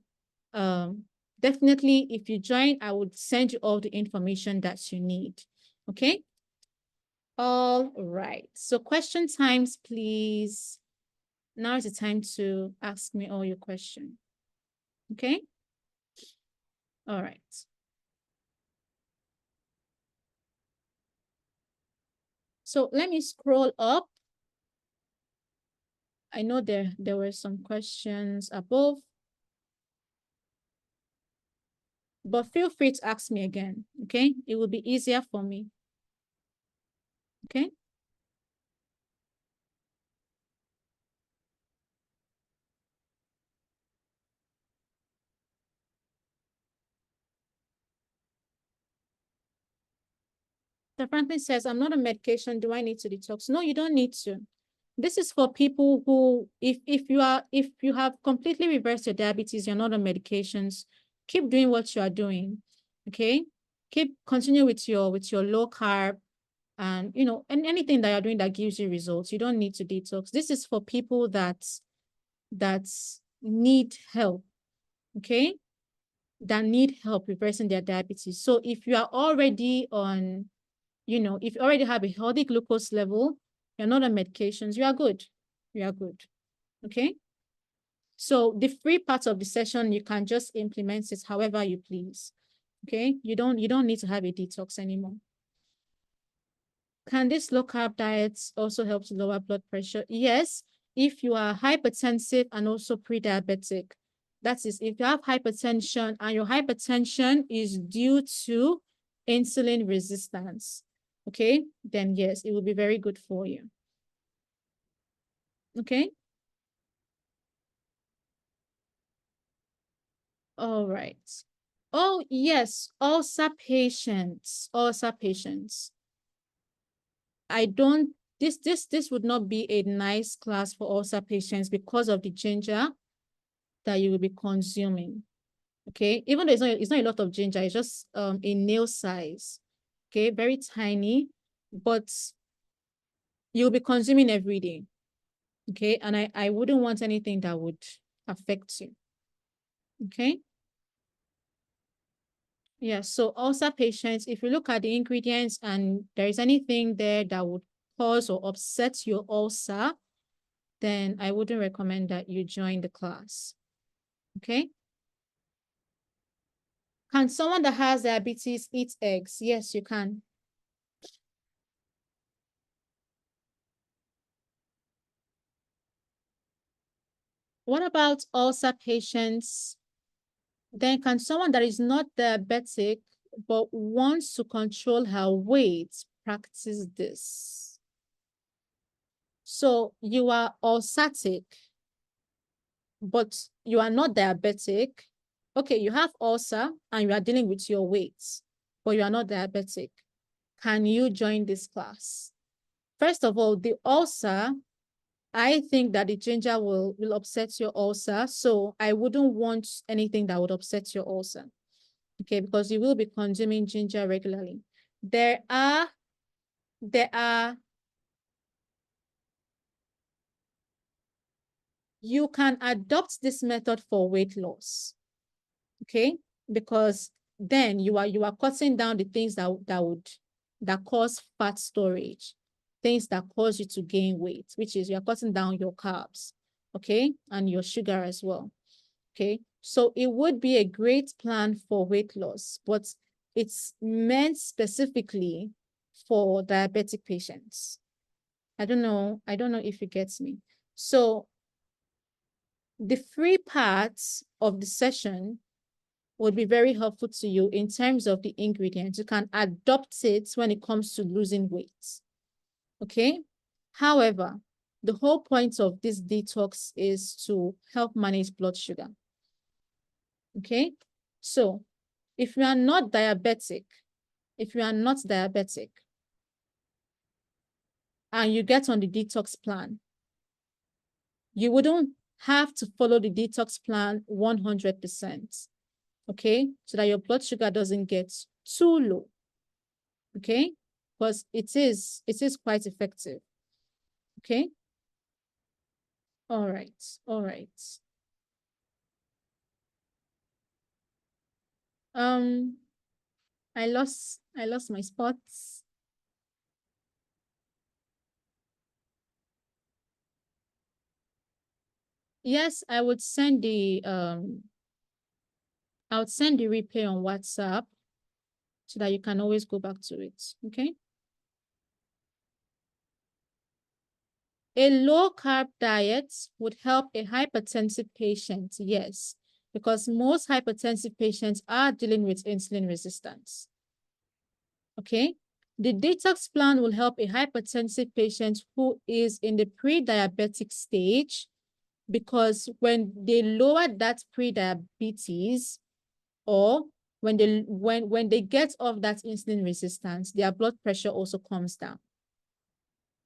Definitely, if you join, I would send you all the information that you need. Okay. All right. So question times, please. Now is the time to ask me all your questions. Okay. All right. So let me scroll up. I know there were some questions above, but feel free to ask me again, okay? It will be easier for me, okay? So Franklin says, I'm not on medication. Do I need to detox? No, you don't need to. This is for people who, if you have completely reversed your diabetes, you're not on medications, keep doing what you are doing. Okay. Continue with your low carb and and anything that you're doing that gives you results. You don't need to detox. This is for people that need help. Okay. That need help reversing their diabetes. So if you are already on if you already have a healthy glucose level, you're not on medications, you are good. You are good. Okay. So the free part of the session, you can just implement it however you please. Okay. You don't need to have a detox anymore. Can this low carb diet also help to lower blood pressure? Yes, if you are hypertensive and also pre-diabetic. That is, if you have hypertension and your hypertension is due to insulin resistance, okay, then yes, it will be very good for you. Okay. All right. Oh, yes, ulcer patients, ulcer patients. I don't, this would not be a nice class for ulcer patients because of the ginger that you will be consuming. Okay. Even though it's not a lot of ginger, it's just a nail size. Okay. Very tiny, but you'll be consuming every day. Okay. And I wouldn't want anything that would affect you. Okay. Yeah. So ulcer patients, if you look at the ingredients and there is anything there that would cause or upset your ulcer, then I wouldn't recommend that you join the class. Okay. Can someone that has diabetes eat eggs? Yes, you can. What about ulcer patients? Then can someone that is not diabetic but wants to control her weight practice this? So you are ulceratic, but you are not diabetic. Okay, you have ulcer and you are dealing with your weight, but you are not diabetic. Can you join this class? First of all, the ulcer, I think that the ginger will upset your ulcer. So I wouldn't want anything that would upset your ulcer. Okay, because you will be consuming ginger regularly. There are, you can adopt this method for weight loss. Okay, because then you are cutting down the things that cause fat storage, things that cause you to gain weight, which is you're cutting down your carbs, okay, and your sugar as well. Okay, so it would be a great plan for weight loss, but it's meant specifically for diabetic patients. I don't know if you get me. So the free parts of the session would be very helpful to you in terms of the ingredients. You can adopt it when it comes to losing weight. Okay. However, the whole point of this detox is to help manage blood sugar. Okay. So if you are not diabetic, if you are not diabetic and you get on the detox plan, you wouldn't have to follow the detox plan 100%. Okay. So that your blood sugar doesn't get too low. Okay. Because it is quite effective. Okay. All right. All right. Um, I lost my spots. Yes, I would send the replay on WhatsApp so that you can always go back to it. Okay. A low-carb diet would help a hypertensive patient, yes, because most hypertensive patients are dealing with insulin resistance. Okay? The detox plan will help a hypertensive patient who is in the pre-diabetic stage, because when they lower that pre-diabetes, or when they get off that insulin resistance, their blood pressure also comes down.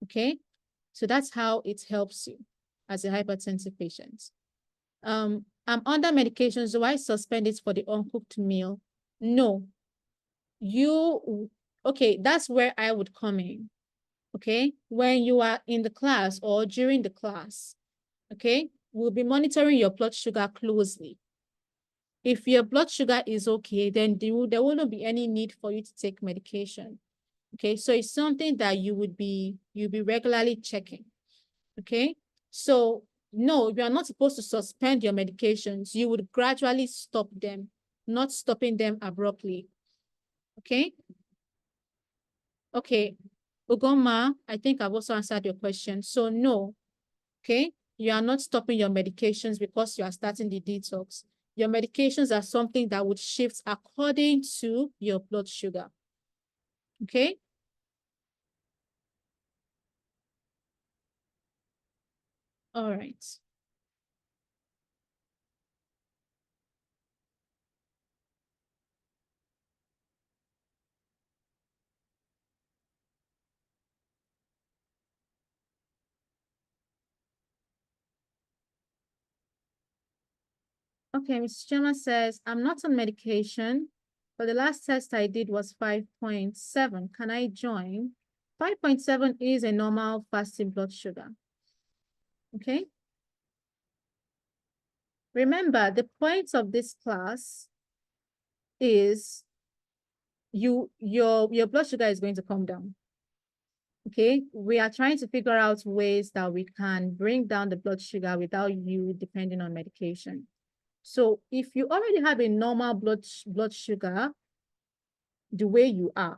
Okay? So that's how it helps you as a hypertensive patient. I'm under medication, so I suspend it for the uncooked meal. No, okay, that's where I would come in. Okay, when you are in the class or during the class, okay, we'll be monitoring your blood sugar closely. If your blood sugar is okay, then there will not be any need for you to take medication. Okay, so it's something that you'll be regularly checking. Okay, so no, you are not supposed to suspend your medications. You would gradually stop them, not stopping them abruptly. Okay. Okay, Ugoma, I think I've also answered your question. So no, okay, you are not stopping your medications because you are starting the detox. Your medications are something that would shift according to your blood sugar. Okay. All right. Okay, Mrs. Chema says, I'm not on medication, but the last test I did was 5.7. Can I join? 5.7 is a normal fasting blood sugar. Okay. Remember, the point of this class is your blood sugar is going to come down. Okay, we are trying to figure out ways that we can bring down the blood sugar without you depending on medication. So if you already have a normal blood sugar the way you are,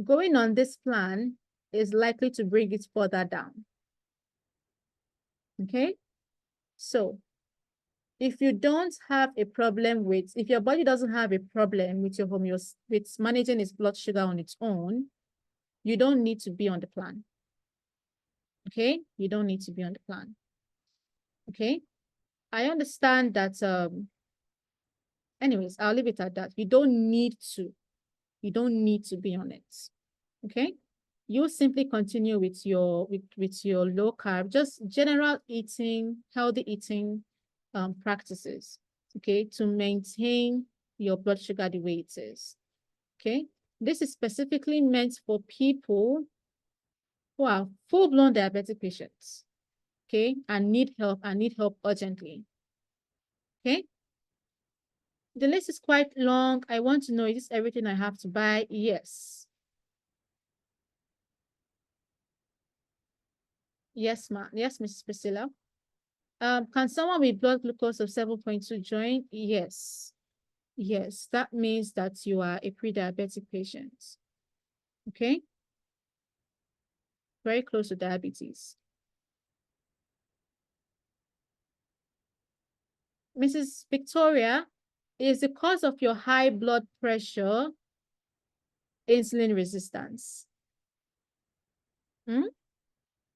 going on this plan is likely to bring it further down. Okay, so if you don't have a problem with, if your body doesn't have a problem with with managing its blood sugar on its own, you don't need to be on the plan. Okay, you don't need to be on the plan. Okay, I understand that. Anyways, I'll leave it at that. You don't need to. You don't need to be on it. Okay, you simply continue with your low carb, just general eating, healthy eating practices. Okay, to maintain your blood sugar the way it is. Okay, this is specifically meant for people who are full-blown diabetic patients. Okay, and need help urgently. Okay, the list is quite long. I want to know, is this everything I have to buy? Yes. Yes, ma'am. Yes, Mrs. Priscilla. Can someone with blood glucose of 7.2 join? Yes. Yes, that means that you are a pre-diabetic patient. Okay? Very close to diabetes. Mrs. Victoria, is the cause of your high blood pressure insulin resistance? Hmm?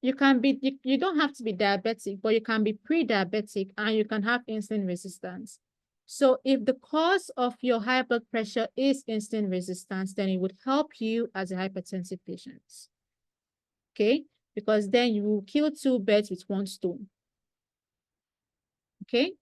You don't have to be diabetic, but you can be pre-diabetic and you can have insulin resistance. So if the cause of your high blood pressure is insulin resistance, then it would help you as a hypertensive patient. Okay? Because then you will kill two birds with one stone. Okay?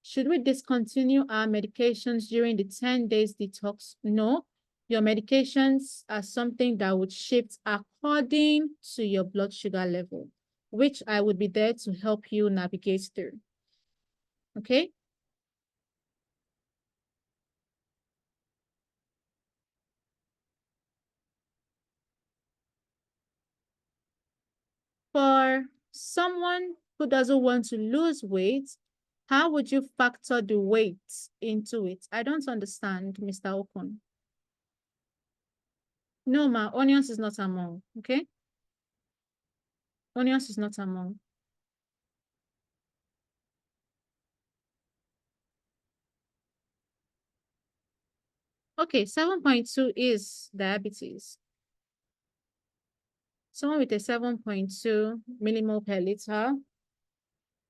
Should we discontinue our medications during the 10 days detox? No. Your medications are something that would shift according to your blood sugar level, which I would be there to help you navigate through. Okay? For someone who doesn't want to lose weight, how would you factor the weight into it? I don't understand, Mr. Okon. No, ma, onions is not among, okay? Onions is not among. Okay, 7.2 is diabetes. Someone with a 7.2 millimole per liter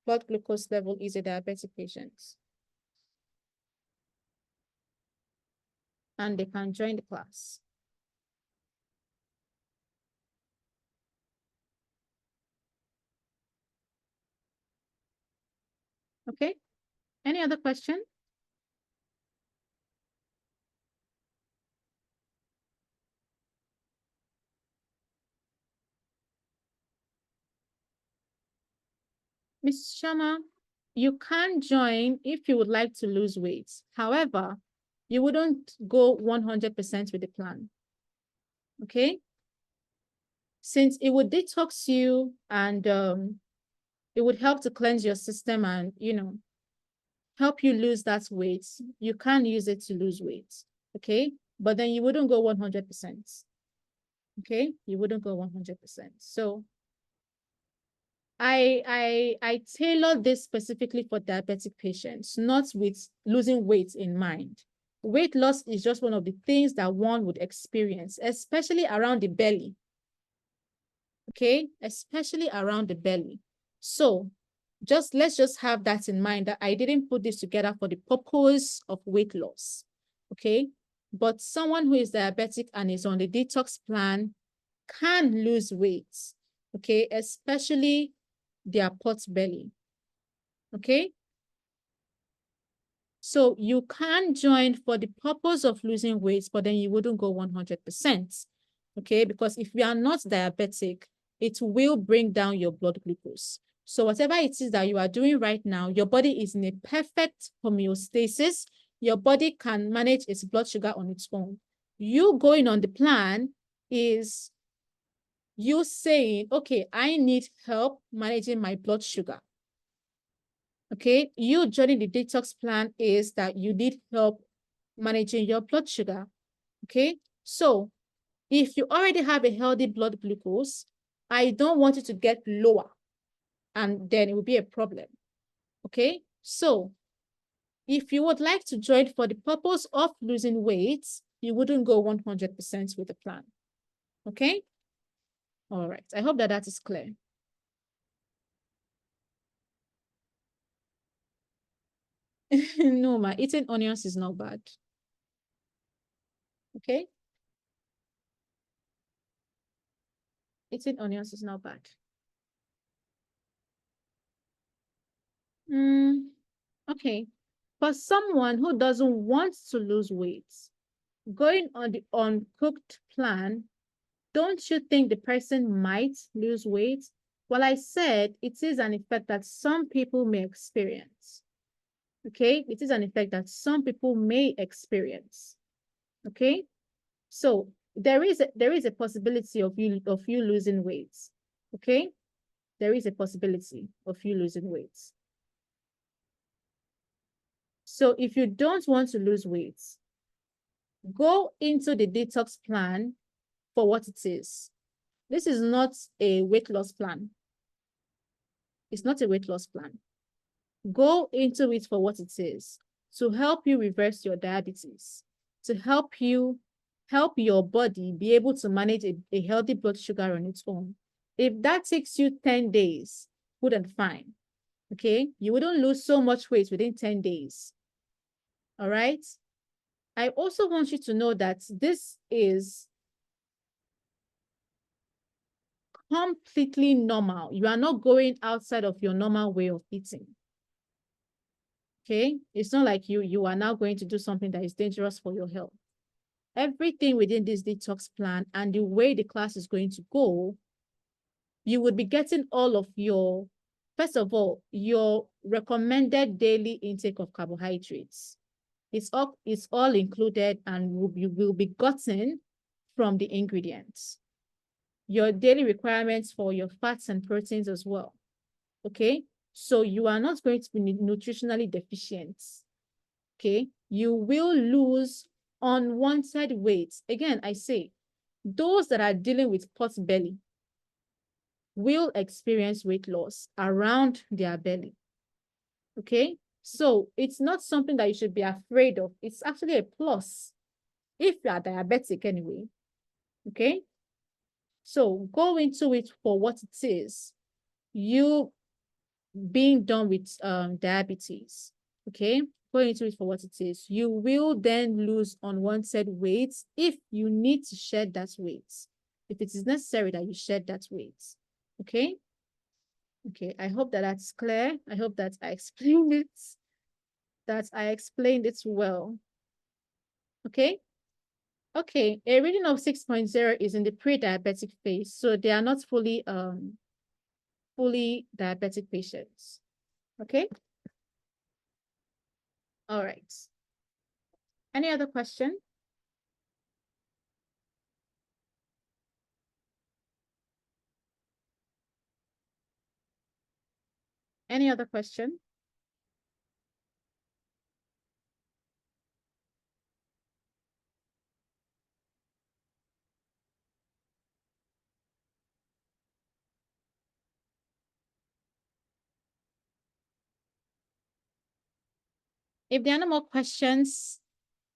blood glucose level is a diabetic patient. And they can join the class. Okay, any other question? Ms. Sharma, you can join if you would like to lose weight. However, you wouldn't go 100% with the plan. Okay? Since it would detox you and it would help to cleanse your system and, help you lose that weight, you can use it to lose weight. Okay? But then you wouldn't go 100%. Okay? You wouldn't go 100%. So I tailor this specifically for diabetic patients, not with losing weight in mind. Weight loss is just one of the things that one would experience, especially around the belly. Okay, especially around the belly. So let's just have that in mind, that I didn't put this together for the purpose of weight loss. Okay, but someone who is diabetic and is on the detox plan can lose weight. Okay, especially their pot belly. Okay, so you can join for the purpose of losing weight, but then you wouldn't go 100%. Okay, because if you are not diabetic, it will bring down your blood glucose. So whatever it is that you are doing right now, your body is in a perfect homeostasis. Your body can manage its blood sugar on its own. You going on the plan is you saying, okay, I need help managing my blood sugar. Okay, you joining the detox plan is that you need help managing your blood sugar. Okay, so if you already have a healthy blood glucose, I don't want it to get lower, and then it will be a problem. Okay, so if you would like to join for the purpose of losing weight, you wouldn't go 100% with the plan. Okay, all right, I hope that that is clear. No, ma, eating onions is not bad. Okay, eating onions is not bad. Okay, for someone who doesn't want to lose weight, going on the uncooked plan, don't you think the person might lose weight? Well, I said it is an effect that some people may experience. Okay, it is an effect that some people may experience. Okay, so there is a possibility of you losing weight. Okay, there is a possibility of you losing weight. So if you don't want to lose weight, go into the detox plan for what it is. This is not a weight loss plan. It's not a weight loss plan. Go into it for what it is, to help you reverse your diabetes, to help your body be able to manage a healthy blood sugar on its own. If that takes you 10 days, good and fine. Okay, you wouldn't lose so much weight within 10 days. All right. I also want you to know that this is completely normal. You are not going outside of your normal way of eating. Okay, it's not like you are now going to do something that is dangerous for your health. Everything within this detox plan and the way the class is going to go, you would be getting all of your, first of all, your recommended daily intake of carbohydrates. It's all included and will be gotten from the ingredients. Your daily requirements for your fats and proteins as well. Okay, so you are not going to be nutritionally deficient. Okay, you will lose unwanted weight. Again, I say, those that are dealing with pot belly, will experience weight loss around their belly. Okay. So it's not something that you should be afraid of. It's actually a plus if you are diabetic anyway. Okay. So go into it for what it is. You being done with diabetes. Okay. Go into it for what it is. You will then lose unwanted weight if you need to shed that weight. If it is necessary that you shed that weight. Okay. Okay. I hope that that's clear. I hope that I explained it. That I explained it well. Okay. Okay. A reading of 6.0 is in the pre-diabetic phase. So they are not fully diabetic patients. Okay. All right. Any other question? Any other question? If there are no more questions,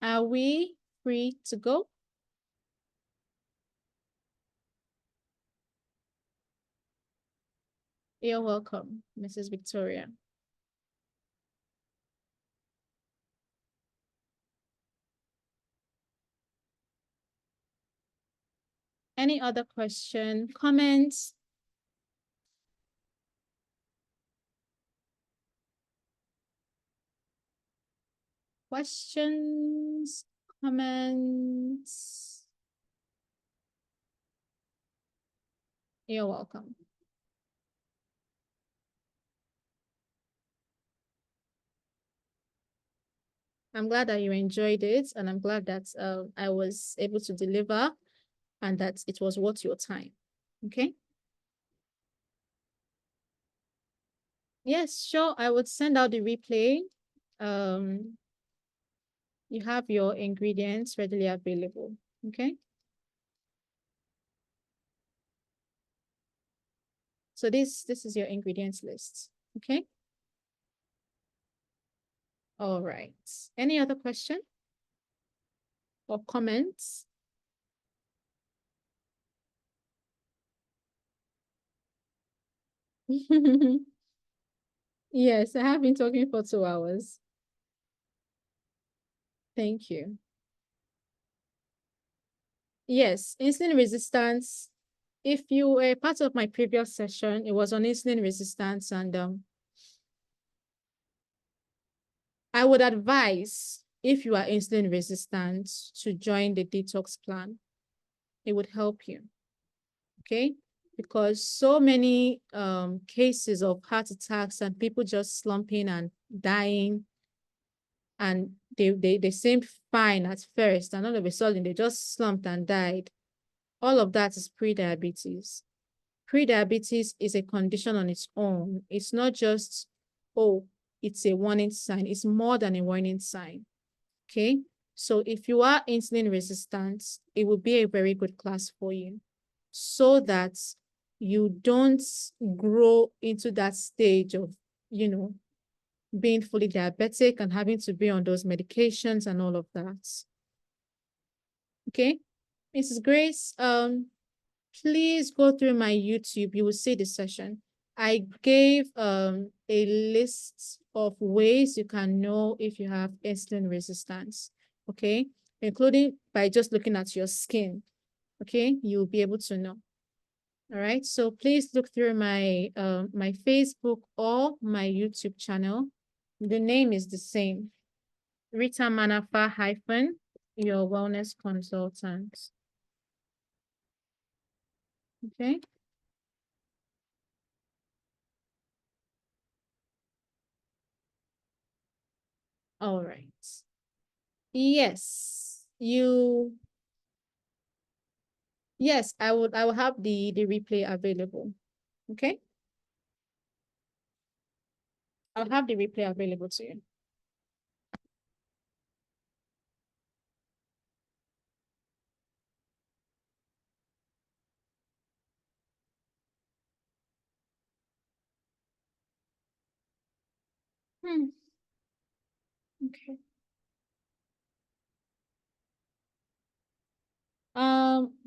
are we free to go? You're welcome, Mrs. Victoria. Any other question, comments? Questions, comments? You're welcome. I'm glad that you enjoyed it, and I'm glad that I was able to deliver and that it was worth your time. Okay? Yes, sure. I would send out the replay. Um, you have your ingredients readily available. Okay? So this is your ingredients list. Okay? All right. Any other question or comments? Yes, I have been talking for 2 hours. Thank you. Yes, insulin resistance. If you were part of my previous session, it was on insulin resistance, and I would advise if you are insulin resistant to join the detox plan. It would help you. Okay? Because so many cases of heart attacks and people just slumping and dying, and they seemed fine at first, and all of a sudden they just slumped and died. All of that is pre-diabetes. Pre-diabetes is a condition on its own. It's not just, oh, it's a warning sign. It's more than a warning sign. Okay. So if you are insulin resistant, it will be a very good class for you so that you don't grow into that stage of, you know, being fully diabetic and having to be on those medications and all of that. Okay. Mrs. Grace, please go through my YouTube. You will see the session. I gave a list of ways you can know if you have insulin resistance, okay? Including by just looking at your skin, okay? You'll be able to know. All right, so please look through my Facebook or my YouTube channel. The name is the same. Rita Manafa hyphen, your wellness consultant. Okay. All right. Yes, yes, I will have the replay available. Okay. I'll have the replay available to you. Hmm. Okay.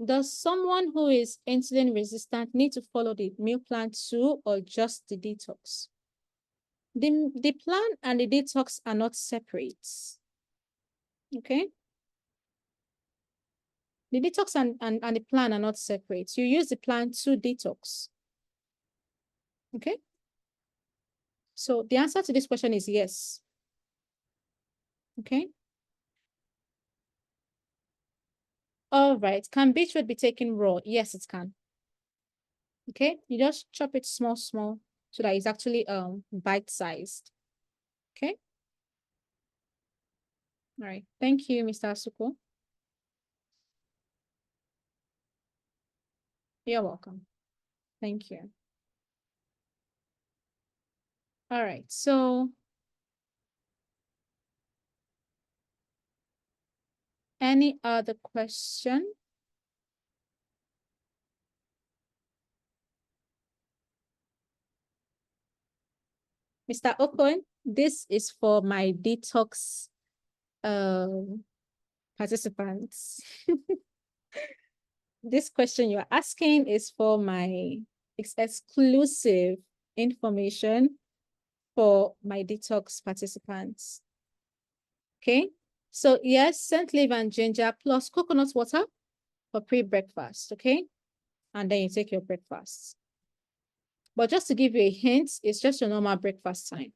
Does someone who is insulin resistant need to follow the meal plan too, or just the detox? The plan and the detox are not separate. Okay. The detox and the plan are not separate. You use the plan to detox. Okay. So the answer to this question is yes. Okay. All right. Can beetroot be taken raw? Yes, it can. Okay. You just chop it small, small so that it's actually bite-sized. Okay. All right. Thank you, Mr. Asuko. You're welcome. Thank you. All right. So any other question? Mr. Okon, this is for my detox um participants. This question you're asking is for my exclusive information for my detox participants. Okay. So yes, scent leaf and ginger plus coconut water for pre-breakfast. Okay. And then you take your breakfast. But just to give you a hint, it's just your normal breakfast time.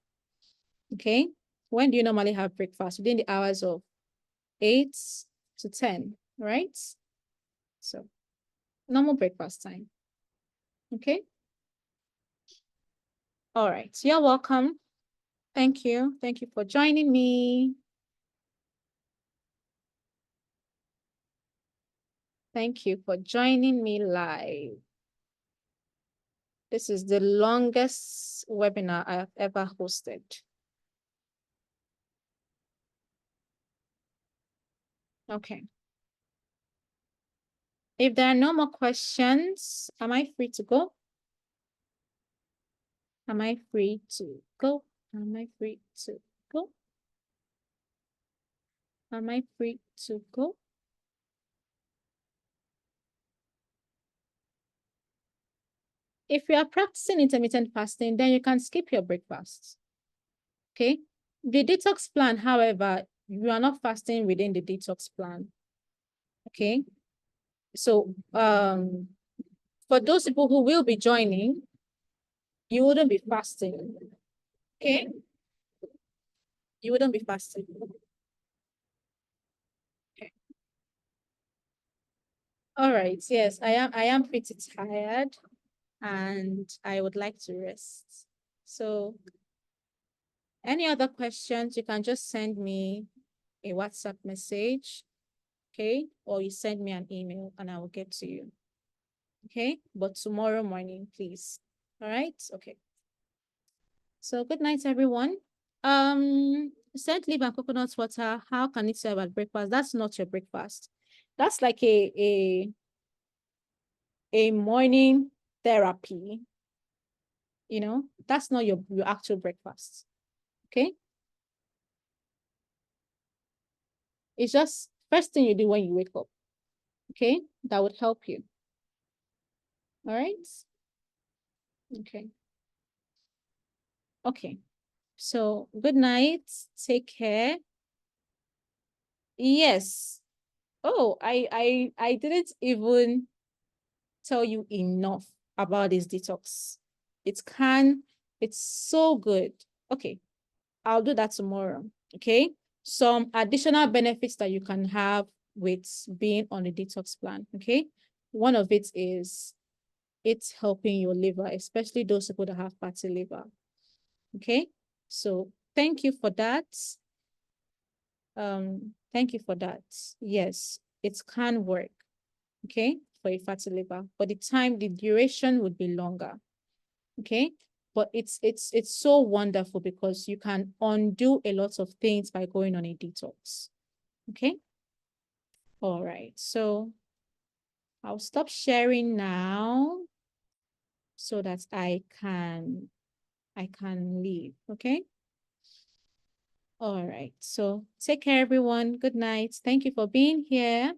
Okay. When do you normally have breakfast? Within the hours of 8 to 10, right? So normal breakfast time. Okay. All right. You're welcome. Thank you. Thank you for joining me. Thank you for joining me live. This is the longest webinar I have ever hosted. Okay. If there are no more questions, am I free to go? Am I free to go? Am I free to go? Am I free to go? If you are practicing intermittent fasting, then you can skip your breakfast. Okay. The detox plan, however, you are not fasting within the detox plan. Okay. So for those people who will be joining, you wouldn't be fasting. Okay. You wouldn't be fasting. Okay. All right. Yes, I am pretty tired and I would like to rest. So any other questions, you can just send me a WhatsApp message, okay? Or you send me an email and I will get to you. Okay? But tomorrow morning, please. All right? Okay. So good night, everyone. Scent leaf and coconut water, how can it serve at breakfast? That's not your breakfast. That's like a morning therapy. You know, that's not your actual breakfast. Okay? It's just first thing you do when you wake up. Okay? That would help you. All right? Okay. Okay. So good night. Take care. Yes. Oh, I didn't even tell you enough about this detox. It's so good. Okay, I'll do that tomorrow. Okay, some additional benefits that you can have with being on the detox plan. Okay, one of it is it's helping your liver, especially those people that have fatty liver. Okay, so thank you for that. Thank you for that. Yes, it can work. Okay, for a fatty liver, but the duration would be longer. Okay, but it's so wonderful because you can undo a lot of things by going on a detox. Okay, all right, so I'll stop sharing now so that I can leave. Okay, All right. So take care, everyone. Good night. Thank you for being here.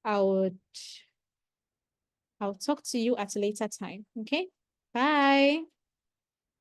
I would I'll talk to you at a later time. Okay. Bye.